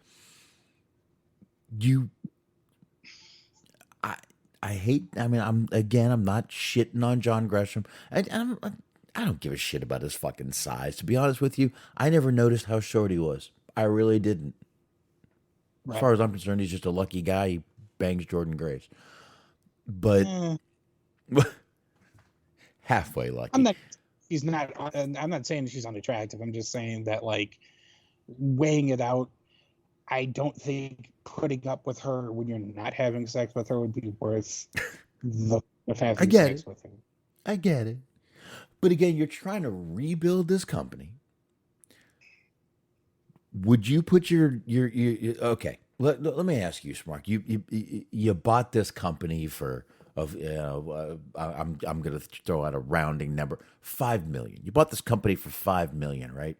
I hate. I'm not shitting on John Gresham. I don't give a shit about his fucking size. To be honest with you, I never noticed how short he was. I really didn't. As far as I'm concerned, he's just a lucky guy. He bangs Jordan Grace. But halfway lucky. I'm not saying she's unattractive. I'm just saying that, like, weighing it out, I don't think putting up with her when you're not having sex with her would be worth having sex with her. I get it. But again, you're trying to rebuild this company. Would you put your okay? Let me ask you, Smark. You bought this company for I'm going to throw out a rounding number, $5 million. You bought this company for $5 million, right?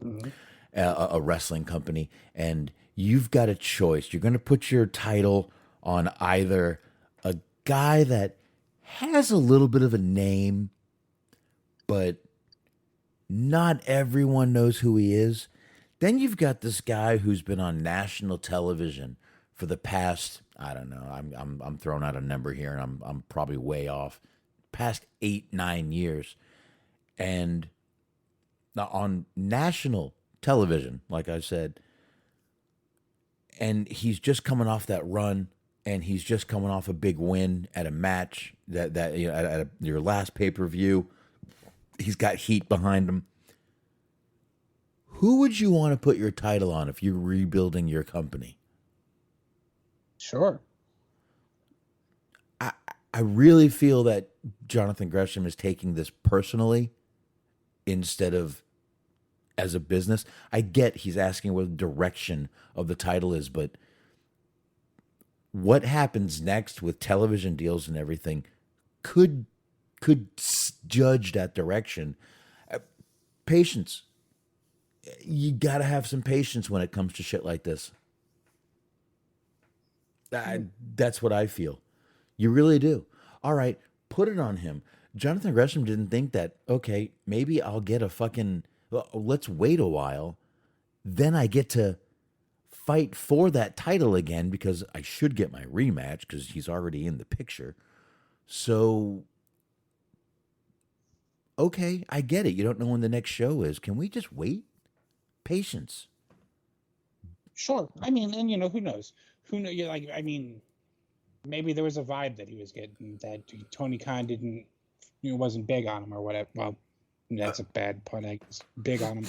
Mm-hmm. A wrestling company, and you've got a choice. You're going to put your title on either a guy that has a little bit of a name, but not everyone knows who he is. Then you've got this guy who's been on national television for the past, I don't know, I'm throwing out a number here, and I'm probably way off, past 8-9 years, and now on national television, like I said, and he's just coming off that run, and he's just coming off a big win at a match that at your last pay-per-view. He's got heat behind him. Who would you want to put your title on if you're rebuilding your company? Sure. I really feel that Jonathan Gresham is taking this personally instead of as a business. I get he's asking what the direction of the title is, but what happens next with television deals and everything could judge that direction. Patience. You got to have some patience when it comes to shit like this. That's what I feel. You really do. All right, put it on him. Jonathan Gresham didn't think that, okay, maybe I'll get a fucking, let's wait a while. Then I get to fight for that title again because I should get my rematch because he's already in the picture. So, okay, I get it. You don't know when the next show is. Can we just wait? Patience. Sure. And who knows? Maybe there was a vibe that he was getting that Tony Khan didn't, wasn't big on him or whatever. Well, that's a bad pun, I guess. Big on him.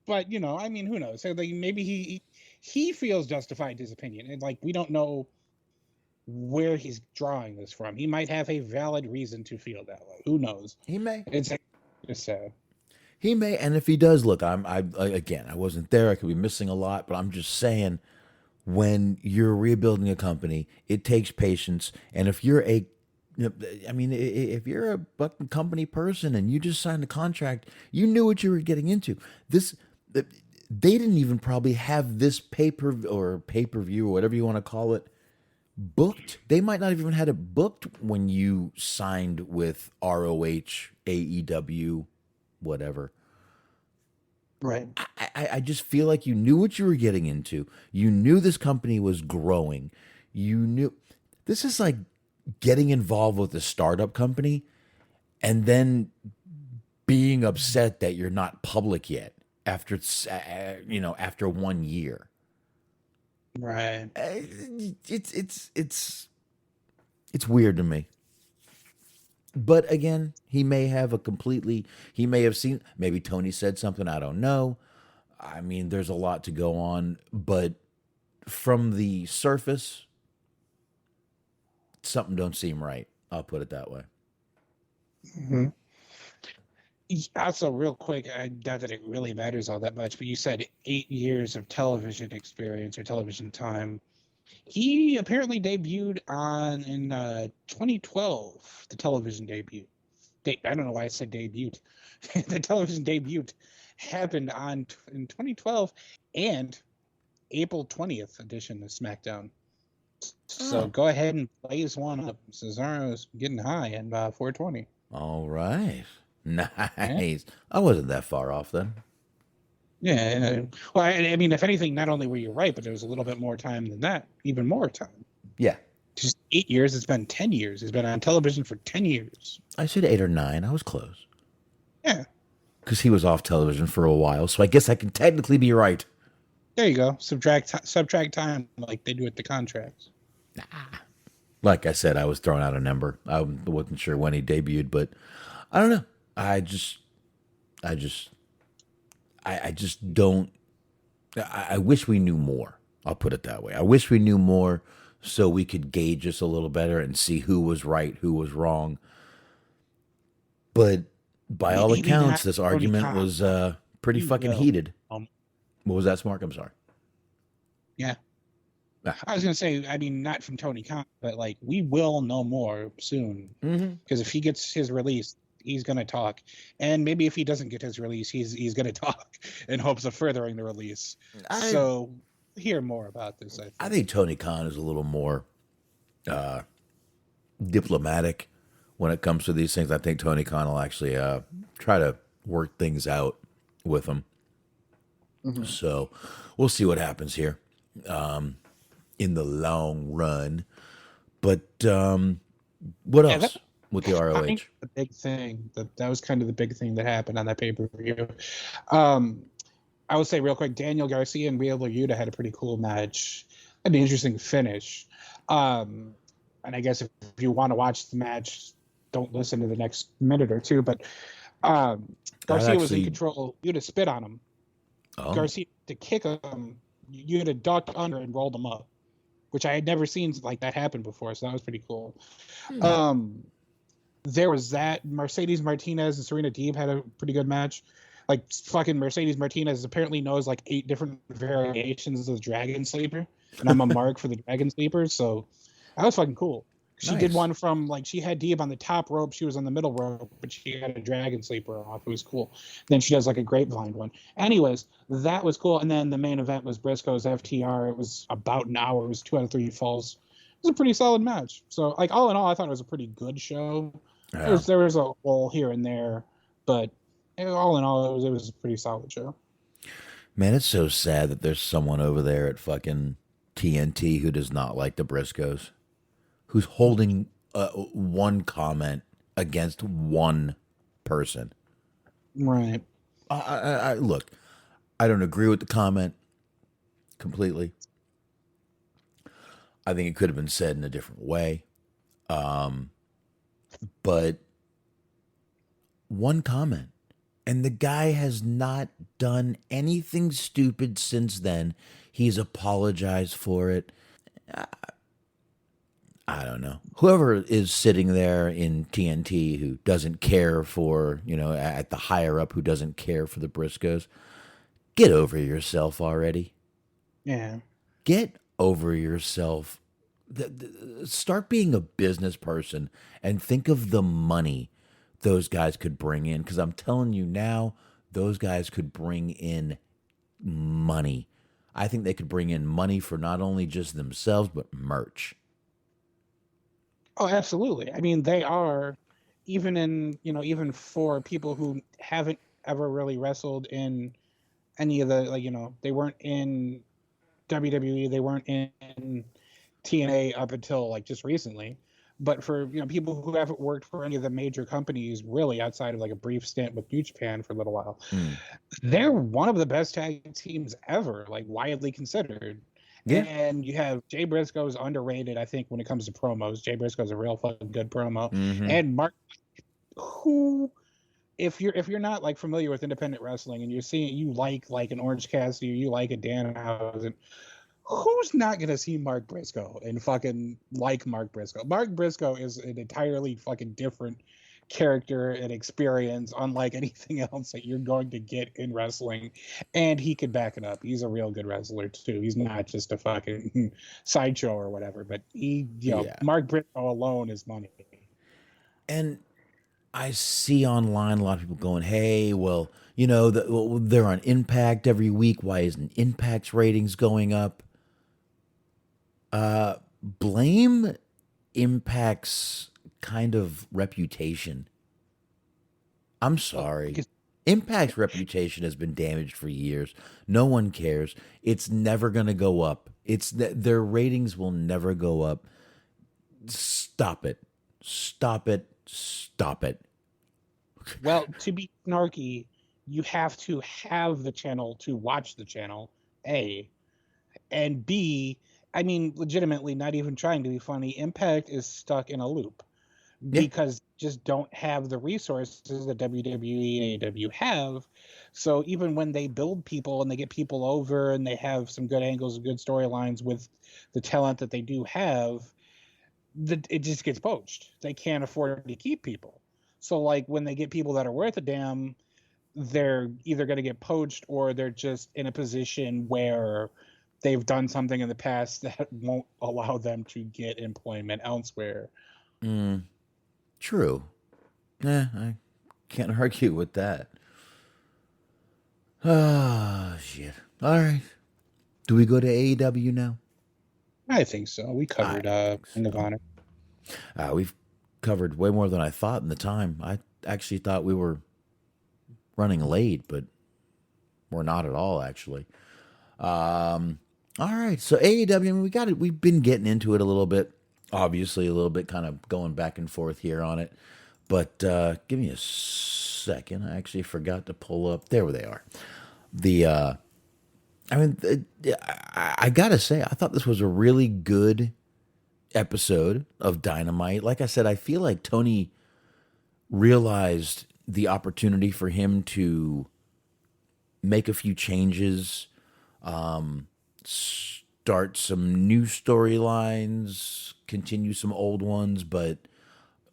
But who knows? So maybe he feels justified in his opinion, and we don't know where he's drawing this from. He might have a valid reason to feel that way. Who knows? He may. It's just sad. He may, and if he does, look, I wasn't there. I could be missing a lot, but I'm just saying, when you're rebuilding a company, it takes patience. And if you're a I mean, if you're a fucking company person and you just signed a contract, you knew what you were getting into. They didn't even probably have this pay-per-view or whatever you want to call it booked. They might not have even had it booked when you signed with ROH, AEW, whatever. Right. I just feel like you knew what you were getting into. You knew this company was growing. You knew this is like getting involved with a startup company and then being upset that you're not public yet after after 1 year. Right. It's weird to me. But again, he may have seen, maybe Tony said something, I don't know. I mean, there's a lot to go on, but from the surface, something don't seem right. I'll put it that way. Mm-hmm. Also, real quick, not that it really matters all that much, but you said 8 years of television experience or television time. He apparently debuted in 2012. The television debut. I don't know why I said debut. The television debut happened in 2012 and April 20th edition of SmackDown. So go ahead and blaze one up. Cesaro's getting high at 420. All right. Nice. Yeah. I wasn't that far off then. Yeah. Well, I mean, if anything, not only were you right, but there was a little bit more time than that. Even more time. Yeah. Just 8 years. It's been 10 years. He's been on television for 10 years. I said 8 or 9. I was close. Yeah. Because he was off television for a while, so I guess I can technically be right. There you go. Subtract time like they do with the contracts. Like I said, I was throwing out a number. I wasn't sure when he debuted, but I don't know. I just don't. I wish we knew more. I'll put it that way. I wish we knew more so we could gauge this a little better and see who was right, who was wrong. But by all accounts, this argument was pretty fucking heated. What was that, Smark? I'm sorry. Yeah. I was going to say, I mean, not from Tony Khan, but like we will know more soon. Because if he gets his release, he's going to talk. And maybe if he doesn't get his release, he's going to talk in hopes of furthering the release. So hear more about this. I think Tony Khan is a little more diplomatic when it comes to these things. I think Tony Khan will actually try to work things out with him. So we'll see what happens here in the long run. But what else with the ROH? I think the big thing that was kind of the big thing that happened on that pay-per-view. I would say real quick, Daniel Garcia and Wheeler Yuta had a pretty cool match. An interesting finish. And I guess if you want to watch the match, don't listen to the next minute or two. But Garcia was in control. Yuta spit on him. Garcia to kick him. Yuta ducked under and rolled him up, which I had never seen like that happen before. So that was pretty cool. There was that. Mercedes Martinez and Serena Deeb had a pretty good match. Like fucking Mercedes Martinez apparently knows like 8 different variations of the Dragon Sleeper, and I'm a mark for the Dragon Sleeper, so that was fucking cool. She did one from like she had Deeb on the top rope, she was on the middle rope, but she had a Dragon Sleeper off. It was cool. Then she does like a grapevine one. Anyways, that was cool. And then the main event was Briscoe's FTR. It was about an hour. It was 2 out of 3 falls. It was a pretty solid match. So like all in all, I thought it was a pretty good show. Yeah. There was a hole here and there, but all in all, it was a pretty solid show. Man, it's so sad that there's someone over there at fucking TNT who does not like the Briscoes, who's holding one comment against one person. Right. I look, I don't agree with the comment completely. I think it could have been said in a different way. But one comment. And the guy has not done anything stupid since then. He's apologized for it. I don't know. Whoever is sitting there in TNT who doesn't care for, at the higher up, who doesn't care for the Briscoes, get over yourself already. Yeah. Get over yourself. start being a business person and think of the money those guys could bring in. Because I'm telling you now, those guys could bring in money. I think they could bring in money for not only just themselves, but merch. Oh, absolutely. I mean, they are even in, even for people who haven't ever really wrestled in any of the, they weren't in WWE, they weren't in TNA up until like just recently. But for people who haven't worked for any of the major companies, really outside of like a brief stint with New Japan for a little while, they're one of the best tag teams ever, like widely considered. Yeah. And you have Jay Briscoe's underrated, I think, when it comes to promos. Jay Briscoe's a real fucking good promo. And Mark, who, if you're not like familiar with independent wrestling and you're seeing you like an Orange Cassidy or you like a Danhausen, who's not gonna see Mark Briscoe and fucking like Mark Briscoe? Mark Briscoe is an entirely fucking different character and experience, unlike anything else that you're going to get in wrestling. And he could back it up. He's a real good wrestler too. He's not just a fucking sideshow or whatever. But Mark Briscoe alone is money. And I see online a lot of people going, "Hey, well, they're on Impact every week. Why isn't Impact's ratings going up?" Blame Impact's kind of reputation. I'm sorry. Impact's reputation has been damaged for years. No one cares. It's never going to go up. Their ratings will never go up. Stop it. Stop it. Stop it. Well, to be snarky, you have to have the channel to watch the channel, A. And B, I mean, legitimately, not even trying to be funny, Impact is stuck in a loop because just don't have the resources that WWE and AEW have. So even when they build people and they get people over and they have some good angles and good storylines with the talent that they do have, it just gets poached. They can't afford to keep people. So like when they get people that are worth a damn, they're either going to get poached or they're just in a position where they've done something in the past that won't allow them to get employment elsewhere. True. I can't argue with that. Oh, shit. All right. Do we go to AEW now? I think so. We covered Ring of Honor. We've covered way more than I thought in the time. I actually thought we were running late, but we're not at all, actually. All right, so AEW, I mean, we got it. We've been getting into it a little bit, obviously, a little bit, kind of going back and forth here on it. But give me a second. I actually forgot to pull up. There they are. I gotta say, I thought this was a really good episode of Dynamite. Like I said, I feel like Tony realized the opportunity for him to make a few changes, start some new storylines, continue some old ones, but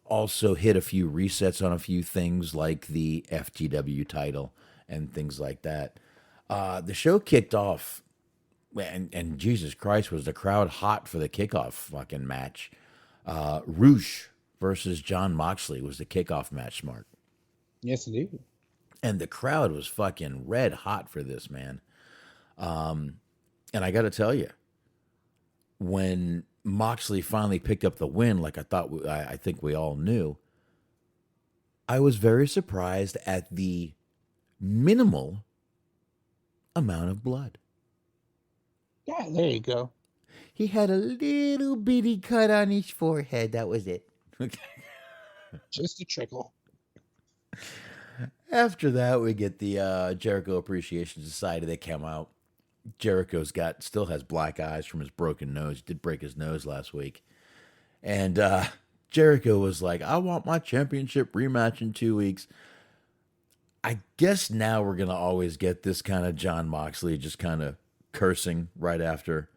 also hit a few resets on a few things like the FTW title and things like that. The show kicked off, and Jesus Christ, was the crowd hot for the kickoff fucking match. Roosh versus John Moxley was the kickoff match, Mark. Yes, indeed. And the crowd was fucking red hot for this, man. And I got to tell you, when Moxley finally picked up the win, like I think we all knew, I was very surprised at the minimal amount of blood. Yeah, there you go. He had a little bitty cut on his forehead. That was it. Just a trickle. After that, we get the Jericho Appreciation Society. They come out. Jericho's still has black eyes from his broken nose. He did break his nose last week. And Jericho was like, I want my championship rematch in 2 weeks. I guess now we're going to always get this kind of John Moxley just kind of cursing right after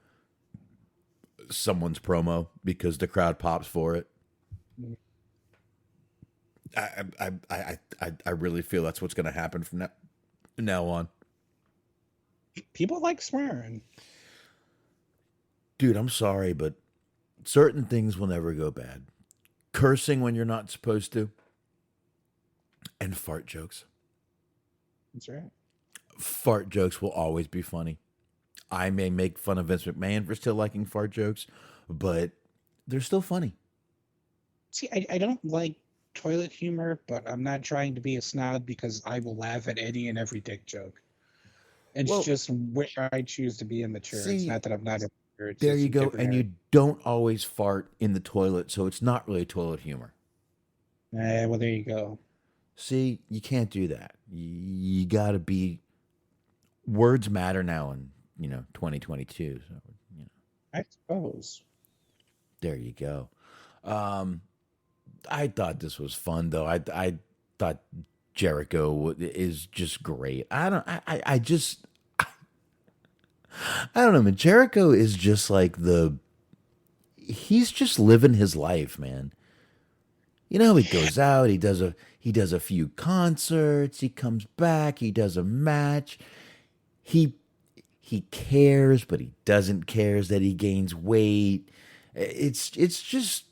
someone's promo because the crowd pops for it. I really feel that's what's going to happen from now on. People like swearing. Dude, I'm sorry, but certain things will never go bad. Cursing when you're not supposed to, and fart jokes. That's right. Fart jokes will always be funny. I may make fun of Vince McMahon for still liking fart jokes, but they're still funny. See, I don't like toilet humor, but I'm not trying to be a snob because I will laugh at any and every dick joke. It's just where I choose to be immature. See, it's not that I'm not immature. It's there just you a go. different And area. you don't always fart in the toilet, so it's not really toilet humor. Well, there you go. See, you can't do that. You got to be. Words matter now in 2022. So I suppose. there you go. I thought this was fun though. I thought Jericho is just great. I don't know, man. Jericho is just like he's just living his life, man. He goes out, he does a few concerts, he comes back, he does a match. He cares, but he doesn't cares that he gains weight. It's just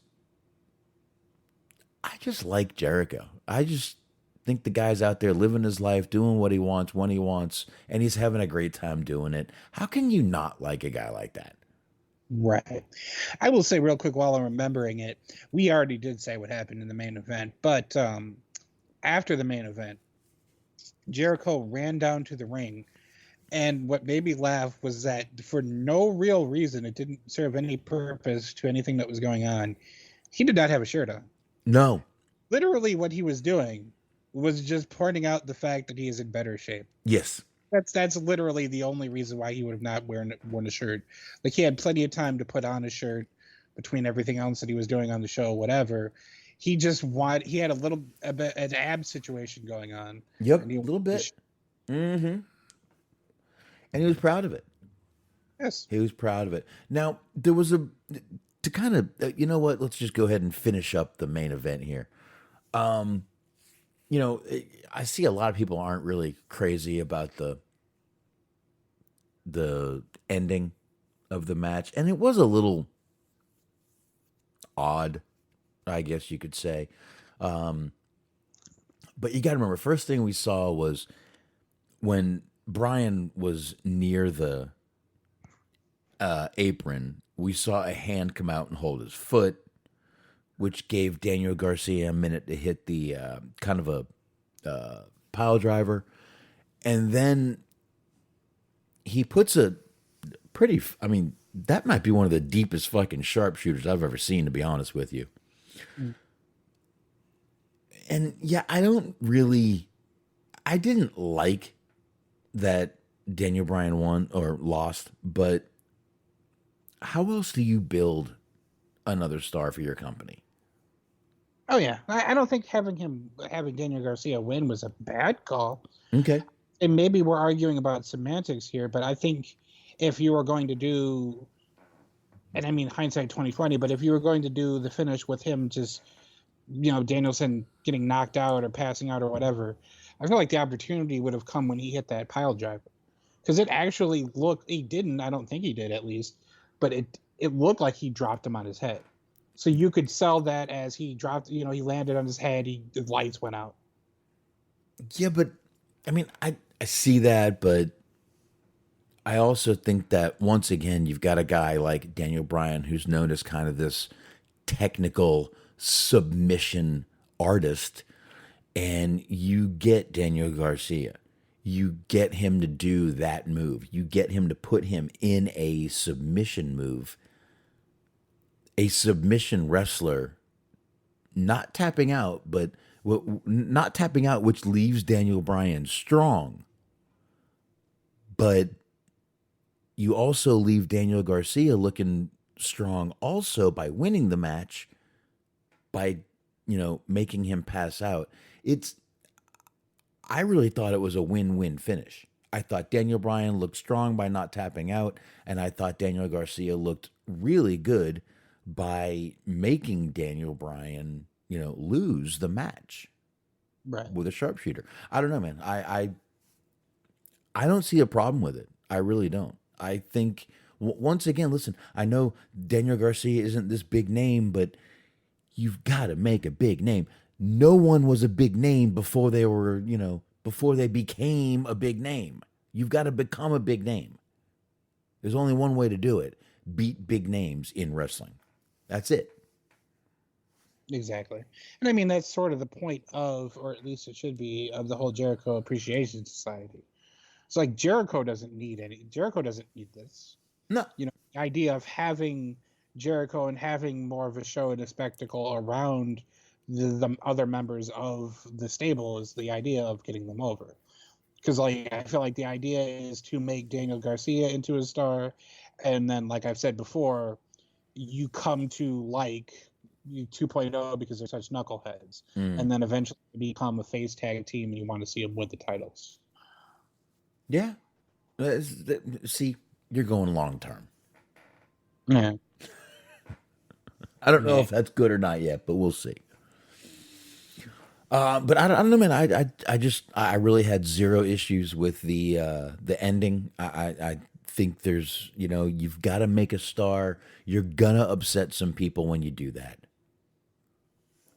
I just like Jericho. I just think the guy's out there living his life, doing what he wants when he wants, and he's having a great time doing it. How can you not like a guy like that? Right. I will say real quick while I'm remembering it, we already did say what happened in the main event, but after the main event, Jericho ran down to the ring. And what made me laugh was that for no real reason, it didn't serve any purpose to anything that was going on. He did not have a shirt on. No. Literally what he was doing was just pointing out the fact that he is in better shape. Yes. That's literally the only reason why he would have not worn a shirt. Like, he had plenty of time to put on a shirt between everything else that he was doing on the show, whatever. He had an ab situation going on. Yep, a little bit. Mm-hmm. And he was proud of it. Yes. He was proud of it. Now, there was to kind of, you know what, let's just go ahead and finish up the main event here. I see a lot of people aren't really crazy about the ending of the match. And it was a little odd, I guess you could say. But you got to remember, first thing we saw was when Bryan was near the apron, we saw a hand come out and hold his foot, which gave Daniel Garcia a minute to hit the kind of a pile driver. And then he puts that might be one of the deepest fucking sharpshooters I've ever seen, to be honest with you. Mm. And yeah, I didn't like that Daniel Bryan won or lost, but how else do you build another star for your company? Oh yeah, I don't think having Daniel Garcia win was a bad call. Okay. And maybe we're arguing about semantics here, but I think if you were going to do, and I mean hindsight 2020, but if you were going to do the finish with him just, Danielson getting knocked out or passing out or whatever, I feel like the opportunity would have come when he hit that pile driver. Because it actually looked, I don't think he did at least, but it looked like he dropped him on his head. So you could sell that as he dropped, he landed on his head, the lights went out. Yeah, but I mean, I see that, but I also think that once again, you've got a guy like Daniel Bryan who's known as kind of this technical submission artist, and you get Daniel Garcia. You get him to do that move. You get him to put him in a submission move. A submission wrestler not tapping out, but not tapping out, which leaves Daniel Bryan strong. But you also leave Daniel Garcia looking strong also by winning the match, by, making him pass out. I really thought it was a win-win finish. I thought Daniel Bryan looked strong by not tapping out, and I thought Daniel Garcia looked really good by making Daniel Bryan, lose the match, right, with a sharpshooter. I don't know, man. I don't see a problem with it. I really don't. I think Once again, listen, I know Daniel Garcia isn't this big name, but you've got to make a big name. No one was a big name before they were, before they became a big name. You've got to become a big name. There's only one way to do it. Beat big names in wrestling. That's it. Exactly. And I mean, that's sort of the point of, or at least it should be, of the whole Jericho Appreciation Society. It's like Jericho doesn't need this. No. The idea of having Jericho and having more of a show and a spectacle around the other members of the stable is the idea of getting them over. Because I feel like the idea is to make Daniel Garcia into a star, and then, like I've said before, you come to you 2.0 because they're such knuckleheads, and then eventually become a face tag team, and you want to see them with the titles. Yeah. See, you're going long term. Yeah. I don't know if that's good or not yet, but we'll see. But I don't know, man. I really had zero issues with the ending. I think there's, you've got to make a star. You're gonna upset some people when you do that.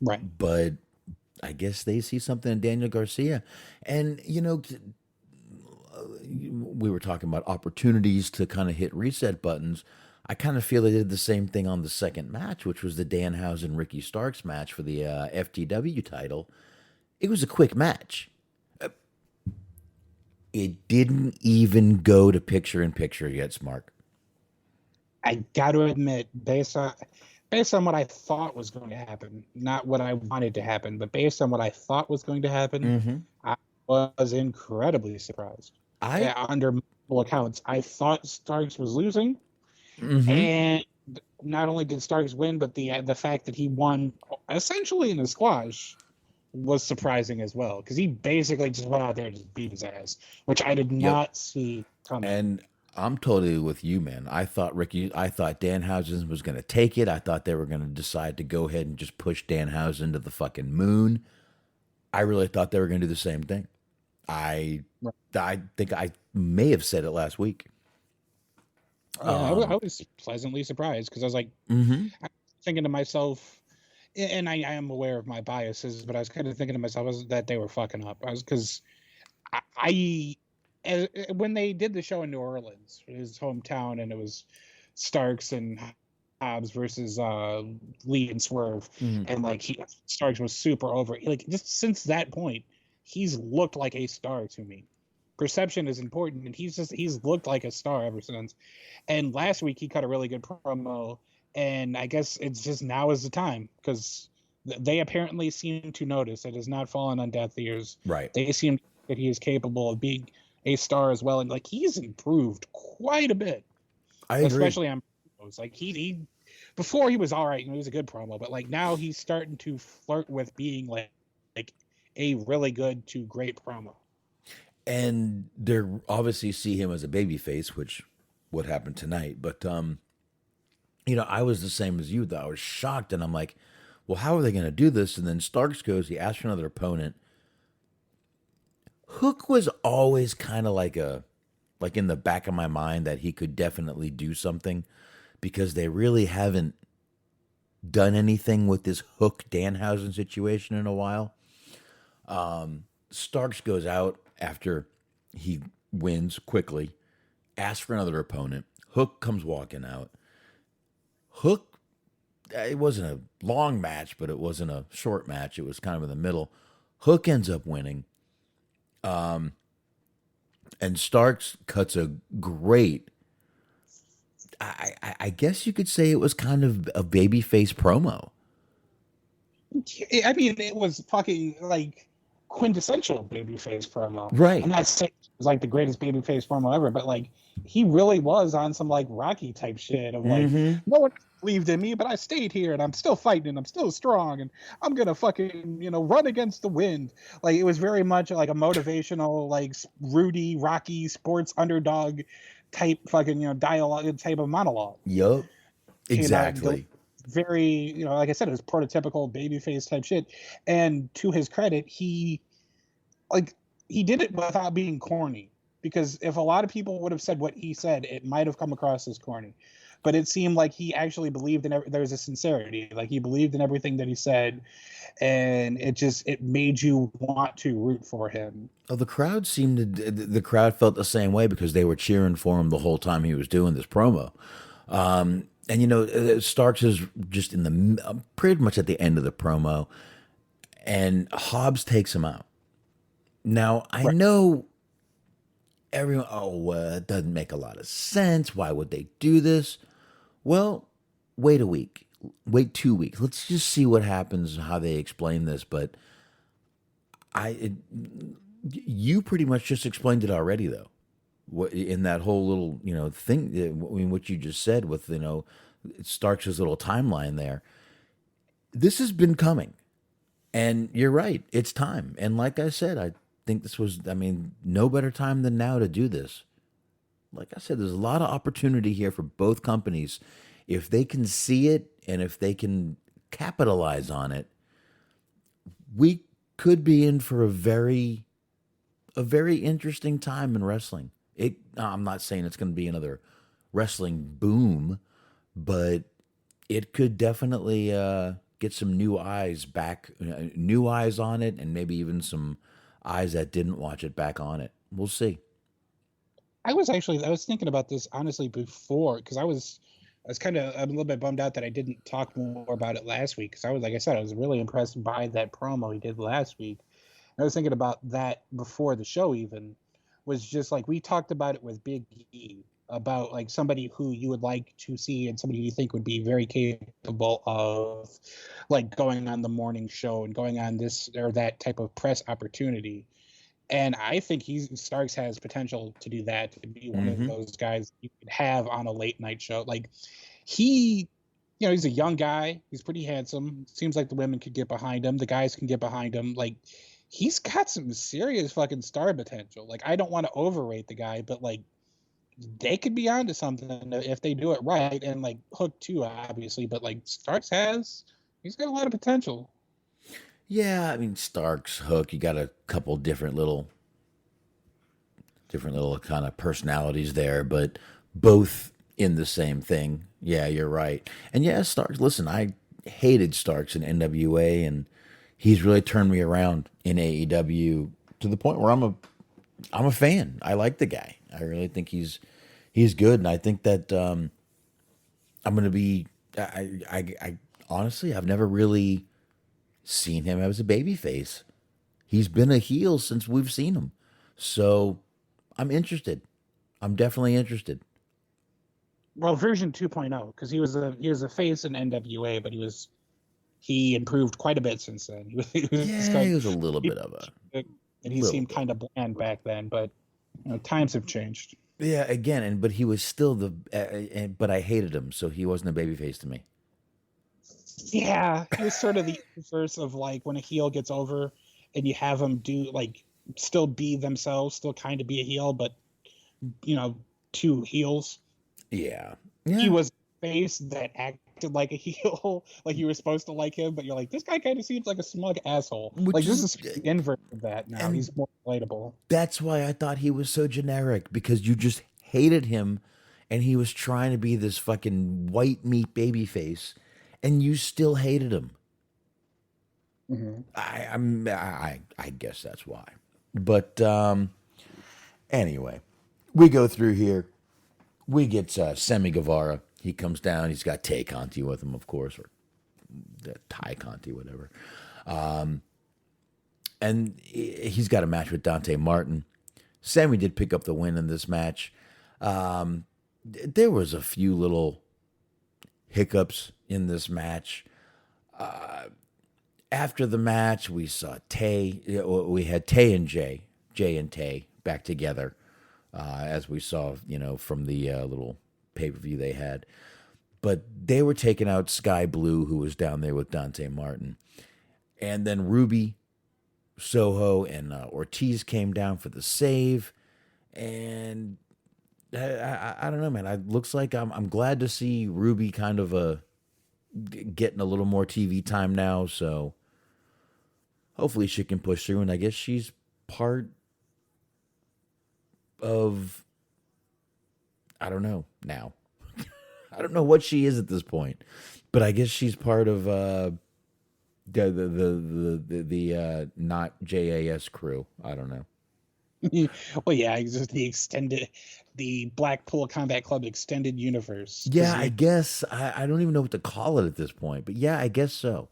Right. But I guess they see something in Daniel Garcia, and we were talking about opportunities to kind of hit reset buttons. I kind of feel they did the same thing on the second match, which was the Danhausen Ricky Starks match for the FTW title. It was a quick match. It didn't even go to picture-in-picture yet, Smark. I got to admit, based on what I thought was going to happen, not what I wanted to happen, but based on what I thought was going to happen, I was incredibly surprised. Under multiple accounts, I thought Starks was losing, and not only did Starks win, but the fact that he won essentially in a squash was surprising as well, because he basically just went out there and just beat his ass, which I did not see coming. And I'm totally with you, man. I thought Danhausen was going to take it. I thought they were going to decide to go ahead and just push Danhausen to the fucking moon. I really thought they were going to do the same thing. I think I may have said it last week. I was pleasantly surprised, because I was like, I'm thinking to myself, and I am aware of my biases, but I was kind of thinking to myself that they were fucking up. Because when they did the show in New Orleans, his hometown, and it was Starks and Hobbs versus Lee and Swerve, and Starks was super over. Just since that point, he's looked like a star to me. Perception is important, and he's looked like a star ever since. And last week he cut a really good promo, and I guess it's just now is the time, because they apparently seem to notice it has not fallen on deaf ears. Right. They seem that he is capable of being a star as well, and he's improved quite a bit. I agree. Especially on promos. He before he was all right, he was a good promo, but now he's starting to flirt with being like a really good to great promo. And they're obviously see him as a babyface, which would happen tonight. But I was the same as you, though. I was shocked, and I'm like, well, how are they going to do this? And then Starks goes, he asks for another opponent. Hook was always kind of like in the back of my mind that he could definitely do something, because they really haven't done anything with this Hook Danhausen situation in a while. Starks goes out after he wins quickly, asks for another opponent. Hook comes walking out. Hook, it wasn't a long match, but it wasn't a short match. It was kind of in the middle. Hook ends up winning. And Starks cuts a great, I guess you could say it was kind of a babyface promo. I mean, it was fucking quintessential babyface promo. Right. I'm not saying it was the greatest babyface promo ever, but he really was on some Rocky type shit of no one believed in me, but I stayed here and I'm still fighting and I'm still strong and I'm gonna fucking run against the wind. It was very much a motivational Rudy Rocky sports underdog type fucking dialogue type of monologue. Yup. Exactly. Very, like I said, it was prototypical babyface type shit. And to his credit, he did it without being corny, because if a lot of people would have said what he said, it might have come across as corny. But it seemed like he actually believed in there was a sincerity, like he believed in everything that he said, and it made you want to root for him. Oh, the crowd felt the same way because they were cheering for him the whole time he was doing this promo. And Starks is just pretty much at the end of the promo, and Hobbs takes him out. Now I know everyone. Oh, it doesn't make a lot of sense. Why would they do this? Well, wait a week. Wait 2 weeks. Let's just see what happens and how they explain this. But you pretty much just explained it already, though. What in that whole little thing? I mean, what you just said with Starks' little timeline there. This has been coming, and you're right. It's time. And like I said, I think this was. I mean, no better time than now to do this. Like I said, there's a lot of opportunity here for both companies. If they can see it and if they can capitalize on it, we could be in for a very interesting time in wrestling. I'm not saying it's going to be another wrestling boom, but it could definitely get some new eyes back, new eyes on it, and maybe even some eyes that didn't watch it back on it. We'll see. I was thinking about this honestly before, because I was I'm a little bit bummed out that I didn't talk more about it last week, because I was really impressed by that promo he did last week. I was thinking about that before the show even, was just like we talked about it with Big E, about like somebody who you would like to see and somebody you think would be very capable of like going on the morning show and going on this or that type of press opportunity. And I think Starks has potential to do that, to be one of those guys you could have on a late night show. Like he's a young guy. He's pretty handsome. Seems like the women could get behind him. The guys can get behind him. Like he's got some serious fucking star potential. Like I don't want to overrate the guy, but like they could be onto something if they do it right. And like Hook too, obviously. But like Starks he's got a lot of potential. Yeah, I mean Starks, Hook, you got a couple different little kind of personalities there, but both in the same thing. Yeah, you're right. And yeah, Starks, listen, I hated Starks in NWA, and he's really turned me around in AEW to the point where I'm a fan. I like the guy. I really think he's good, and I think that I'm going to be I honestly, I've never really seen him as a babyface. He's been a heel since we've seen him. So I'm interested. I'm definitely interested. Well, version 2.0, because he was a face in NWA, but he improved quite a bit since then. He was a little bit of a, and he seemed kind of bland back then, but times have changed. Yeah, again, but he was still but I hated him, so he wasn't a babyface to me. Yeah, it was sort of the inverse of like when a heel gets over and you have them do like still be themselves, still kind of be a heel, but two heels. Yeah. He was a face that acted like a heel, like you were supposed to like him, but you're like, this guy kind of seems like a smug asshole. This is the inverse of that now. He's more relatable. That's why I thought he was so generic, because you just hated him, and he was trying to be this fucking white meat babyface. And you still hated him. Mm-hmm. I guess that's why. But anyway, we go through here. We get Sammy Guevara. He comes down. He's got Tay Conti with him, of course, or Ty Conti, whatever. And he's got a match with Dante Martin. Sammy did pick up the win in this match. There was a few little hiccups in this match. After the match, we saw Tay. We had Tay and Jay and Tay back together, as we saw, from the little pay-per-view they had. But they were taking out Sky Blue, who was down there with Dante Martin. And then Ruby, Soho, and Ortiz came down for the save. And I don't know, man. It looks like I'm glad to see Ruby kind of getting a little more TV time now. So hopefully she can push through. And I guess she's part of I don't know now. I don't know what she is at this point, but I guess she's part of the not JAS crew. I don't know. Well, yeah, it's just the Blackpool Combat Club extended universe. 'Cause Yeah, I guess I don't even know what to call it at this point, but yeah, I guess so.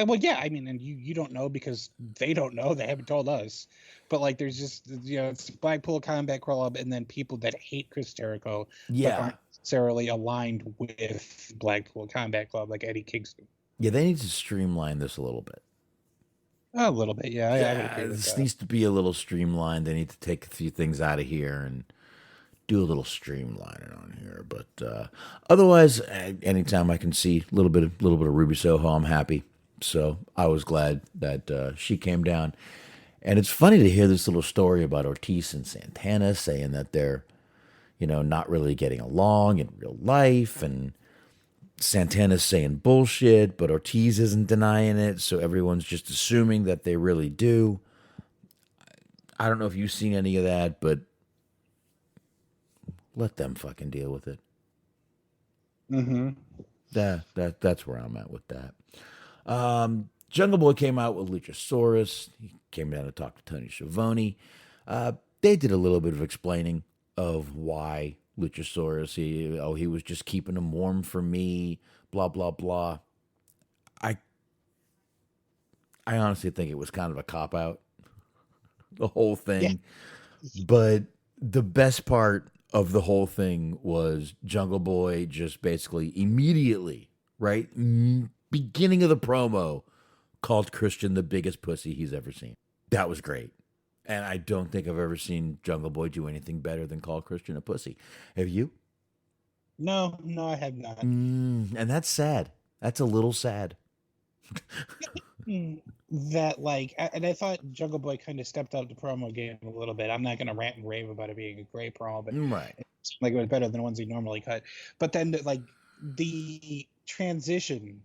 well, yeah, I mean, and you don't know because they don't know. They haven't told us. But like, there's just it's Blackpool Combat Club, and then people that hate Chris Jericho, but Yeah, aren't necessarily aligned with Blackpool Combat Club, like Eddie Kingston. yeah, they need to streamline this a little bit. A little bit, yeah, I would Yeah, agree with this that. needs to be a little streamlined. They need to take a few things out of here and do a little streamlining on here. But otherwise, anytime I can see a little bit of Ruby Soho, I'm happy. So I was glad that she came down. And it's funny to hear this little story about Ortiz and Santana saying that they're, not really getting along in real life, and Santana's saying bullshit, but Ortiz isn't denying it, so everyone's just assuming that they really do. I don't know if you've seen any of that, but let them fucking deal with it. Mm-hmm. That's where I'm at with that. Jungle Boy came out with Luchasaurus. He came down to talk to Tony Schiavone. They did a little bit of explaining of why Luchasaurus. He was just keeping him warm for me. Blah blah blah. I I honestly think it was kind of a cop out, the whole Yeah. thing. But the best part of the whole thing was Jungle Boy just basically immediately, right, beginning of the promo, called Christian the biggest pussy he's ever seen. That was great. And I don't think I've ever seen Jungle Boy do anything better than call Christian a pussy. Have you? No, I have not. And that's sad. That's a little sad. That and I thought Jungle Boy kind of stepped up the promo game a little bit. I'm not going to rant and rave about it being a great promo, but Right. it seemed like it was better than the ones he normally cut. But then the transition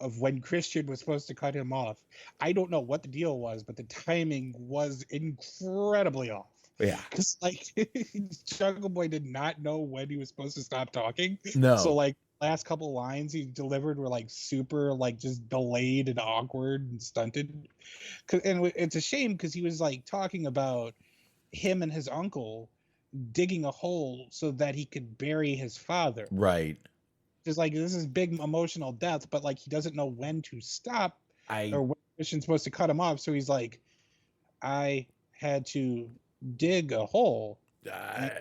of when Christian was supposed to cut him off, I don't know what the deal was, but the timing was incredibly off. Yeah. Because Jungle Boy did not know when he was supposed to stop talking. No. So last couple lines he delivered were super just delayed and awkward and stunted. And it's a shame because he was talking about him and his uncle digging a hole so that he could bury his father. Right. Just this is big emotional death, but he doesn't know when to stop or when Christian's supposed to cut him off. So he's like, I had to dig a hole. I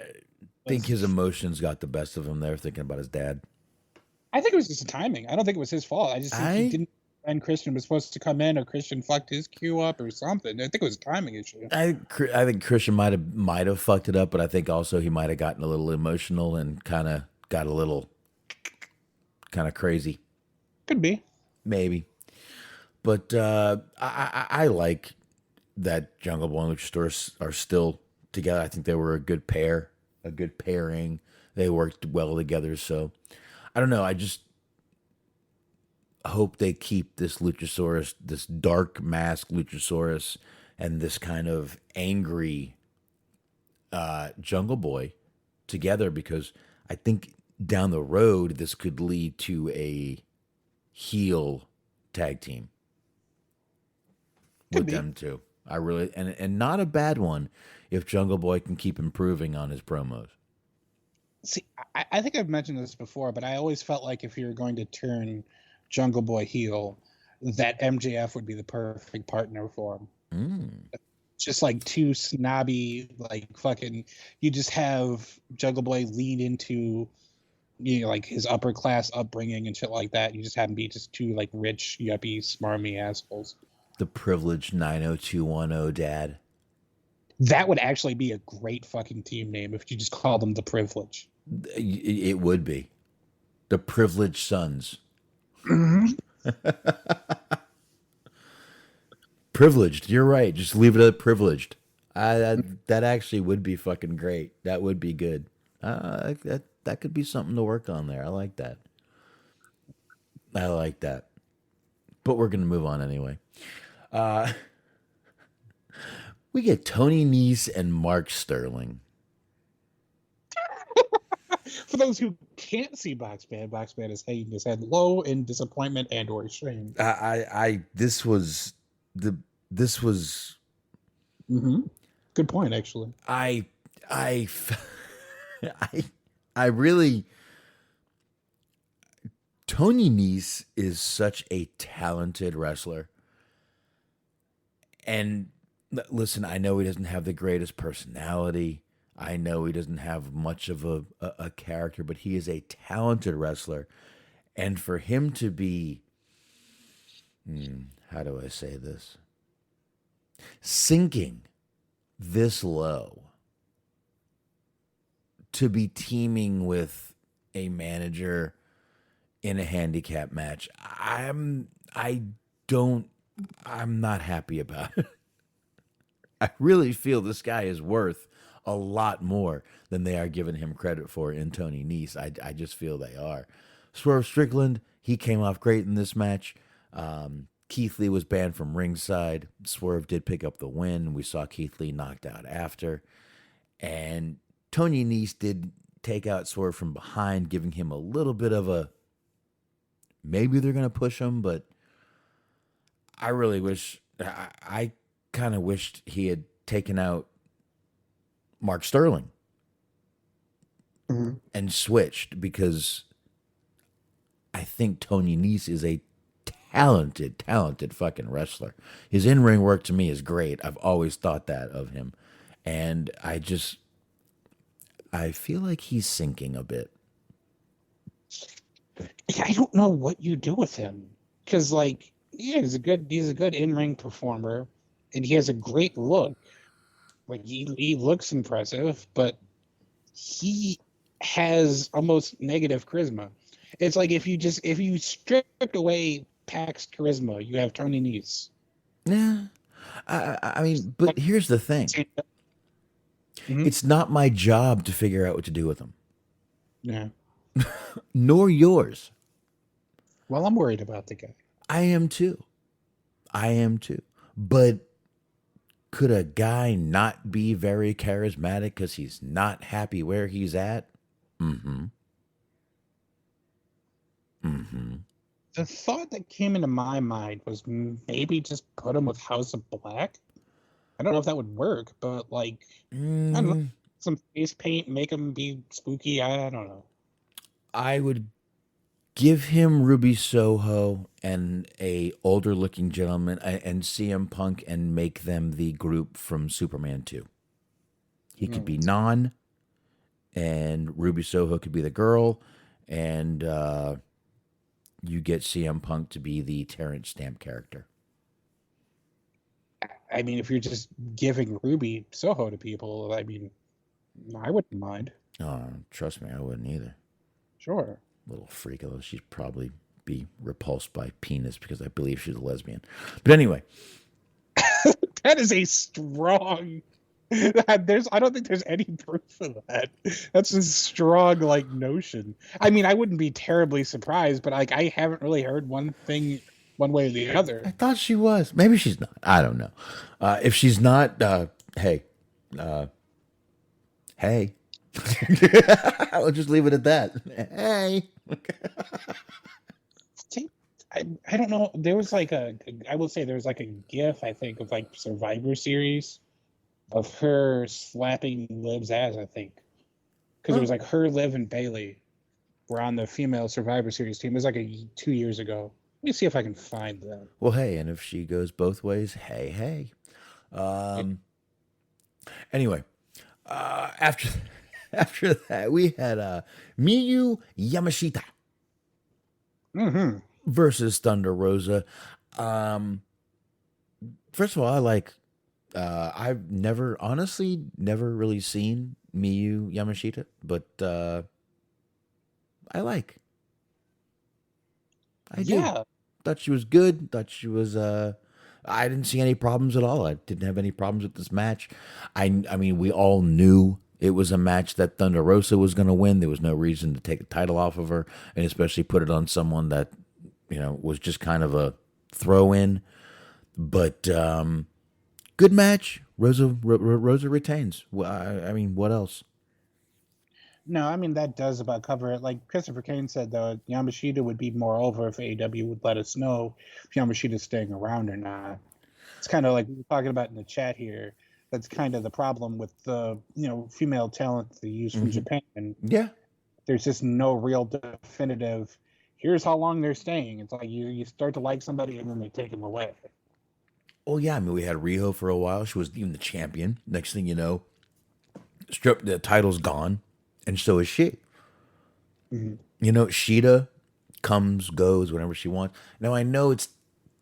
think his emotions got the best of him there, thinking about his dad. I think it was just the timing. I don't think it was his fault. I just think he didn't. And Christian was supposed to come in, or Christian fucked his cue up, or something. I think it was a timing issue. I think Christian might have fucked it up, but I think also he might have gotten a little emotional and kind of got a little kind of crazy. Could be. Maybe. But I like that Jungle Boy and Luchasaurus are still together. I think they were a good pair, a good pairing. They worked well together. So I don't know. I just hope they keep this Luchasaurus, this dark mask Luchasaurus, and this kind of angry Jungle Boy together, because I think down the road this could lead to a heel tag team with them too. I really and not a bad one if Jungle Boy can keep improving on his promos. See, I think I've mentioned this before, but I always felt like if you're going to turn Jungle Boy heel, that MJF would be the perfect partner for him. Just too snobby, fucking. You just have Jungle Boy lean into, his upper class upbringing and shit like that. You just have him be just two rich, yuppie, smarmy assholes. The privileged 90210 dad. That would actually be a great fucking team name if you just called them the Privilege. It would be the Privileged Sons. Privileged. You're right. Just leave it at privileged. That actually would be fucking great. That would be good. That could be something to work on there. I like that. But we're gonna move on anyway. We get Tony Nese and Mark Sterling. For those who can't see Boxman is hanging his head low in disappointment and or shame. This was. Mm-hmm. Good point, actually. I really. Tony Nese is such a talented wrestler. And listen, I know he doesn't have the greatest personality. I know he doesn't have much of a character, but he is a talented wrestler. And for him to be, how do I say this? Sinking this low, to be teaming with a manager in a handicap match, I'm not happy about it. I really feel this guy is worth a lot more than they are giving him credit for in Tony Nese. I just feel they are. Swerve Strickland, he came off great in this match. Keith Lee was banned from ringside. Swerve did pick up the win. We saw Keith Lee knocked out after. And Tony Nese did take out Swerve from behind, giving him a little bit of a, maybe they're going to push him, but I really wish, I kind of wished he had taken out Mark Sterling and switched, because I think Tony Nese is a talented fucking wrestler. His in-ring work to me is great. I've always thought that of him. And I feel like he's sinking a bit. I don't know what you do with him. Because, like, yeah, he's a good in-ring performer, and he has a great look. Like, he looks impressive, but he has almost negative charisma. It's like if you stripped away Pac's charisma, you have Tony Nese. Yeah. I mean, but here's the thing. Mm-hmm. It's not my job to figure out what to do with him. Yeah. Nor yours. Well, I'm worried about the guy. I am too. But could a guy not be very charismatic because he's not happy where he's at? Mm-hmm. The thought that came into my mind was maybe just put him with House of Black. I don't know if that would work, but like, I don't know, some face paint, make him be spooky. I don't know. I would give him Ruby Soho and a older looking gentleman and CM Punk and make them the group from Superman 2. He could be Non, and Ruby Soho could be the girl, and you get CM Punk to be the Terrence Stamp character. I mean, if you're just giving Ruby Soho to people, I mean, I wouldn't mind. Oh, trust me, I wouldn't either. Sure. Little freak, although she'd probably be repulsed by penis because I believe she's a lesbian. But anyway. That is a strong... I don't think there's any proof of that. That's a strong, like, notion. I mean, I wouldn't be terribly surprised, but like, I haven't really heard one thing one way or the other. I thought she was. Maybe she's not. I don't know. If she's not, hey. Hey. I'll just leave it at that. Hey. I don't know. There was like I will say there was like a GIF, I think, of like Survivor Series of her slapping Liv's ass, I think. Because it was like her, Liv, and Bailey were on the female Survivor Series team. It was like 2 years ago. Let me see if I can find that. Well, hey, and if she goes both ways, hey. Anyway, after that, we had Miyu Yamashita versus Thunder Rosa. First of all, I've honestly never really seen Miyu Yamashita, but I do. Yeah. Thought she was good. Thought she was. I didn't see any problems at all. I didn't have any problems with this match. I mean, we all knew it was a match that Thunder Rosa was going to win. There was no reason to take the title off of her, and especially put it on someone that, was just kind of a throw-in. But Good match. Rosa retains. Well, I mean, what else? No, I mean, that does about cover it. Like Christopher Kane said, though, Yamashita would be more over if AEW would let us know if Yamashita's staying around or not. It's kind of like we were talking about in the chat here. That's kind of the problem with the, female talent they use from Japan. Yeah. There's just no real definitive, here's how long they're staying. It's like you start to like somebody and then they take them away. Well, yeah, I mean, we had Riho for a while. She was even the champion. Next thing you know, the title's gone, and so is she. Sheeta comes, goes, whenever she wants. Now, I know it's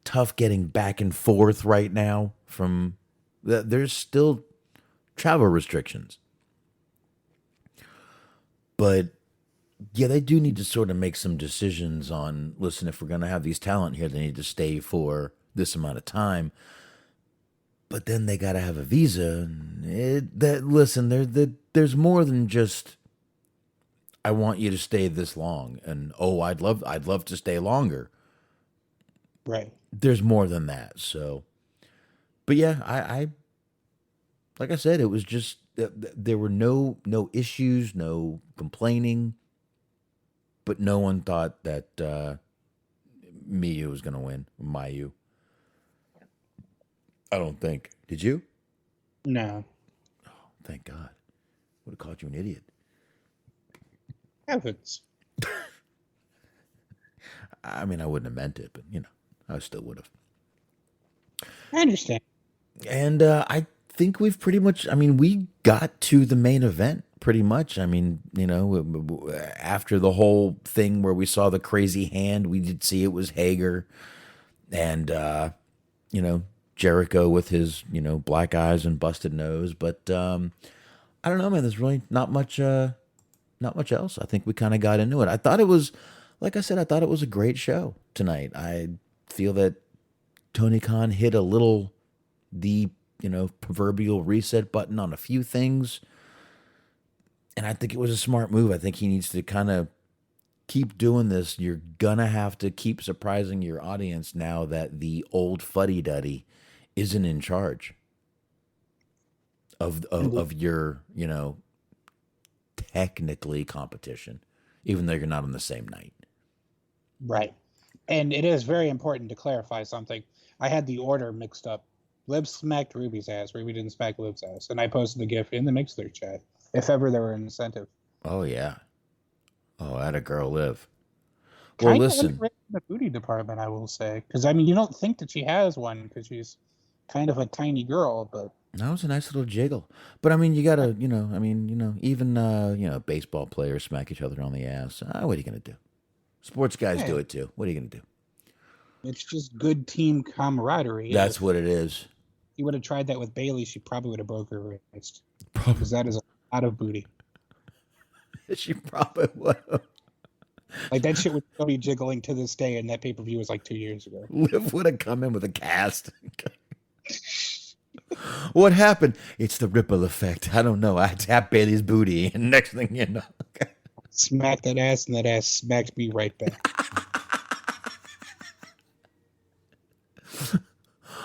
tough getting back and forth right now from... There's still travel restrictions. But, yeah, they do need to sort of make some decisions on, listen, if we're going to have these talent here, they need to stay for this amount of time. But then they got to have a visa. There's more than just, I want you to stay this long. And, I'd love to stay longer. Right. There's more than that. So, but yeah, I like I said, it was just, there were no issues, no complaining, but no one thought that Miyu was going to win. Mayu. I don't think. Did you? No. Oh, thank God. Would have called you an idiot. Heavens. I mean, I wouldn't have meant it, but, I still would have. I understand. And I think we've pretty much, we got to the main event pretty much. I mean, after the whole thing where we saw the crazy hand, we did see it was Hager and, Jericho with his, black eyes and busted nose. But I don't know, man, there's really not much else. I think we kind of got into it. I thought it was, like I said, a great show tonight. I feel that Tony Khan hit the proverbial reset button on a few things. And I think it was a smart move. I think he needs to kind of keep doing this. You're going to have to keep surprising your audience now that the old fuddy-duddy isn't in charge of your, technically competition, even though you're not on the same night. Right. And it is very important to clarify something. I had the order mixed up. Liv smacked Ruby's ass. Ruby didn't smack Liv's ass. And I posted the GIF in the Mixler chat, if ever there were an incentive. Oh, yeah. Oh, that a girl, Liv. Well, kind listen. of in the booty department, I will say. Because, you don't think that she has one because she's kind of a tiny girl, but... That was a nice little jiggle. But, you got to, even, baseball players smack each other on the ass. What are you going to do? Sports guys do it, too. What are you going to do? It's just good team camaraderie. That's what it is. He would have tried that with Bailey, she probably would have broke her wrist. Because that is a lot of booty. She probably would have. Like, that shit would still be jiggling to this day, and that pay-per-view was like 2 years ago. Liv would have come in with a cast. What happened? It's the ripple effect. I don't know. I tapped Bailey's booty, and next thing you know... Smack that ass, and that ass smacks me right back.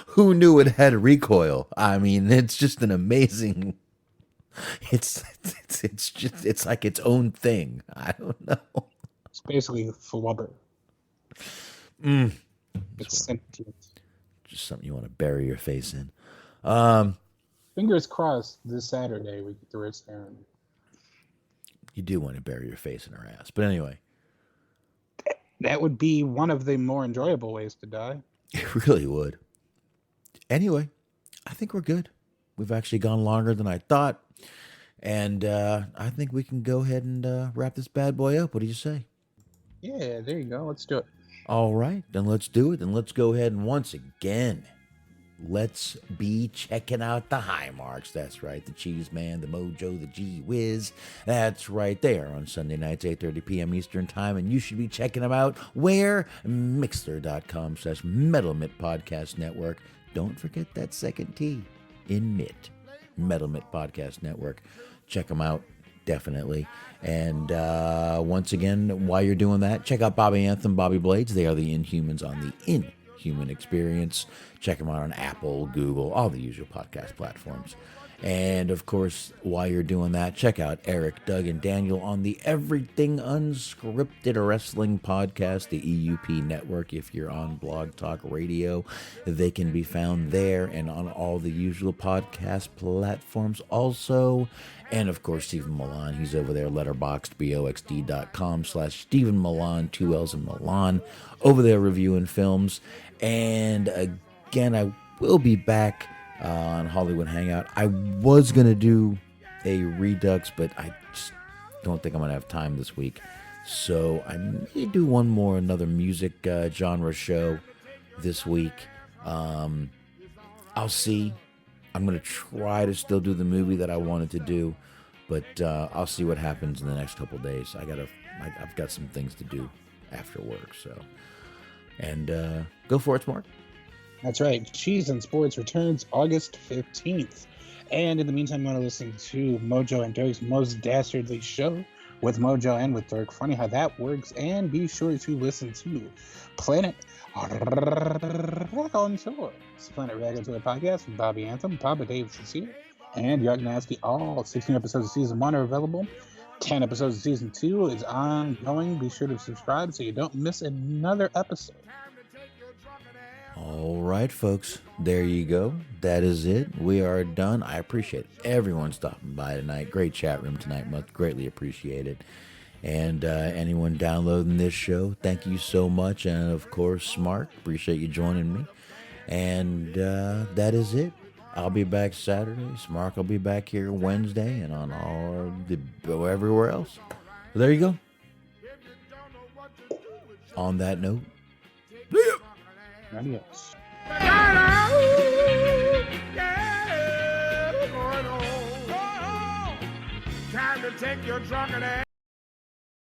Who knew it had a recoil? It's just an amazing... It's like its own thing. I don't know. It's basically a flubber. It's sentient. Just something you want to bury your face in. Fingers crossed this Saturday we get the wrist down. You do want to bury your face in her ass. But anyway. That would be one of the more enjoyable ways to die. It really would. Anyway, I think we're good. We've actually gone longer than I thought. And I think we can go ahead and wrap this bad boy up. What do you say? Yeah, there you go. Let's do it. All right, then let's do it. And let's go ahead and once again, let's be checking out the high marks. That's right, the Cheese Man, the Mojo, the Gee Whiz. That's right there on Sunday nights, 8:30 p.m. Eastern Time. And you should be checking them out where? Mixler.com/Metal Mitt Podcast Network. Don't forget that second T in Mitt. Metal Mitt Podcast Network. Check them out, definitely. And once again, while you're doing that, check out Bobby Anthem, Bobby Blades. They are the Inhumans on the human experience. Check them out on Apple, Google, all the usual podcast platforms. And, of course, while you're doing that, check out Eric, Doug, and Daniel on the Everything Unscripted Wrestling Podcast, the EUP Network. If you're on Blog Talk Radio, they can be found there and on all the usual podcast platforms also. And, of course, Stephen Milan, he's over there, letterboxd, boxd.com/Stephen Milan, 2 L's in Milan, over there reviewing films. And, again, I will be back on Hollywood Hangout. I was going to do a Redux, but I just don't think I'm going to have time this week. So I may do another music genre show this week. I'll see. I'm going to try to still do the movie that I wanted to do, but I'll see what happens in the next couple days. I've got some things to do after work, so. And go for it, Smark. That's right. Cheese and Sports returns August 15th. And in the meantime, you want to listen to Mojo and Dirk's Most Dastardly Show with Mojo and with Dirk. Funny how that works. And be sure to listen to Planet on Tour. It's Planet Rag Tour podcast with Bobby Anthem, Papa Dave Cecile, and Yark Nasty. All 16 episodes of Season 1 are available. 10 episodes of Season 2 is ongoing. Be sure to subscribe so you don't miss another episode. All right, folks, there you go. That is it. We are done. I appreciate everyone stopping by tonight. Great chat room tonight. Much greatly appreciated. And anyone downloading this show, thank you so much. And, of course, Smark, appreciate you joining me. And that is it. I'll be back Saturday. Smark will be back here Wednesday and on everywhere else. So there you go. On that note, Adios. Time to take your drunken ass.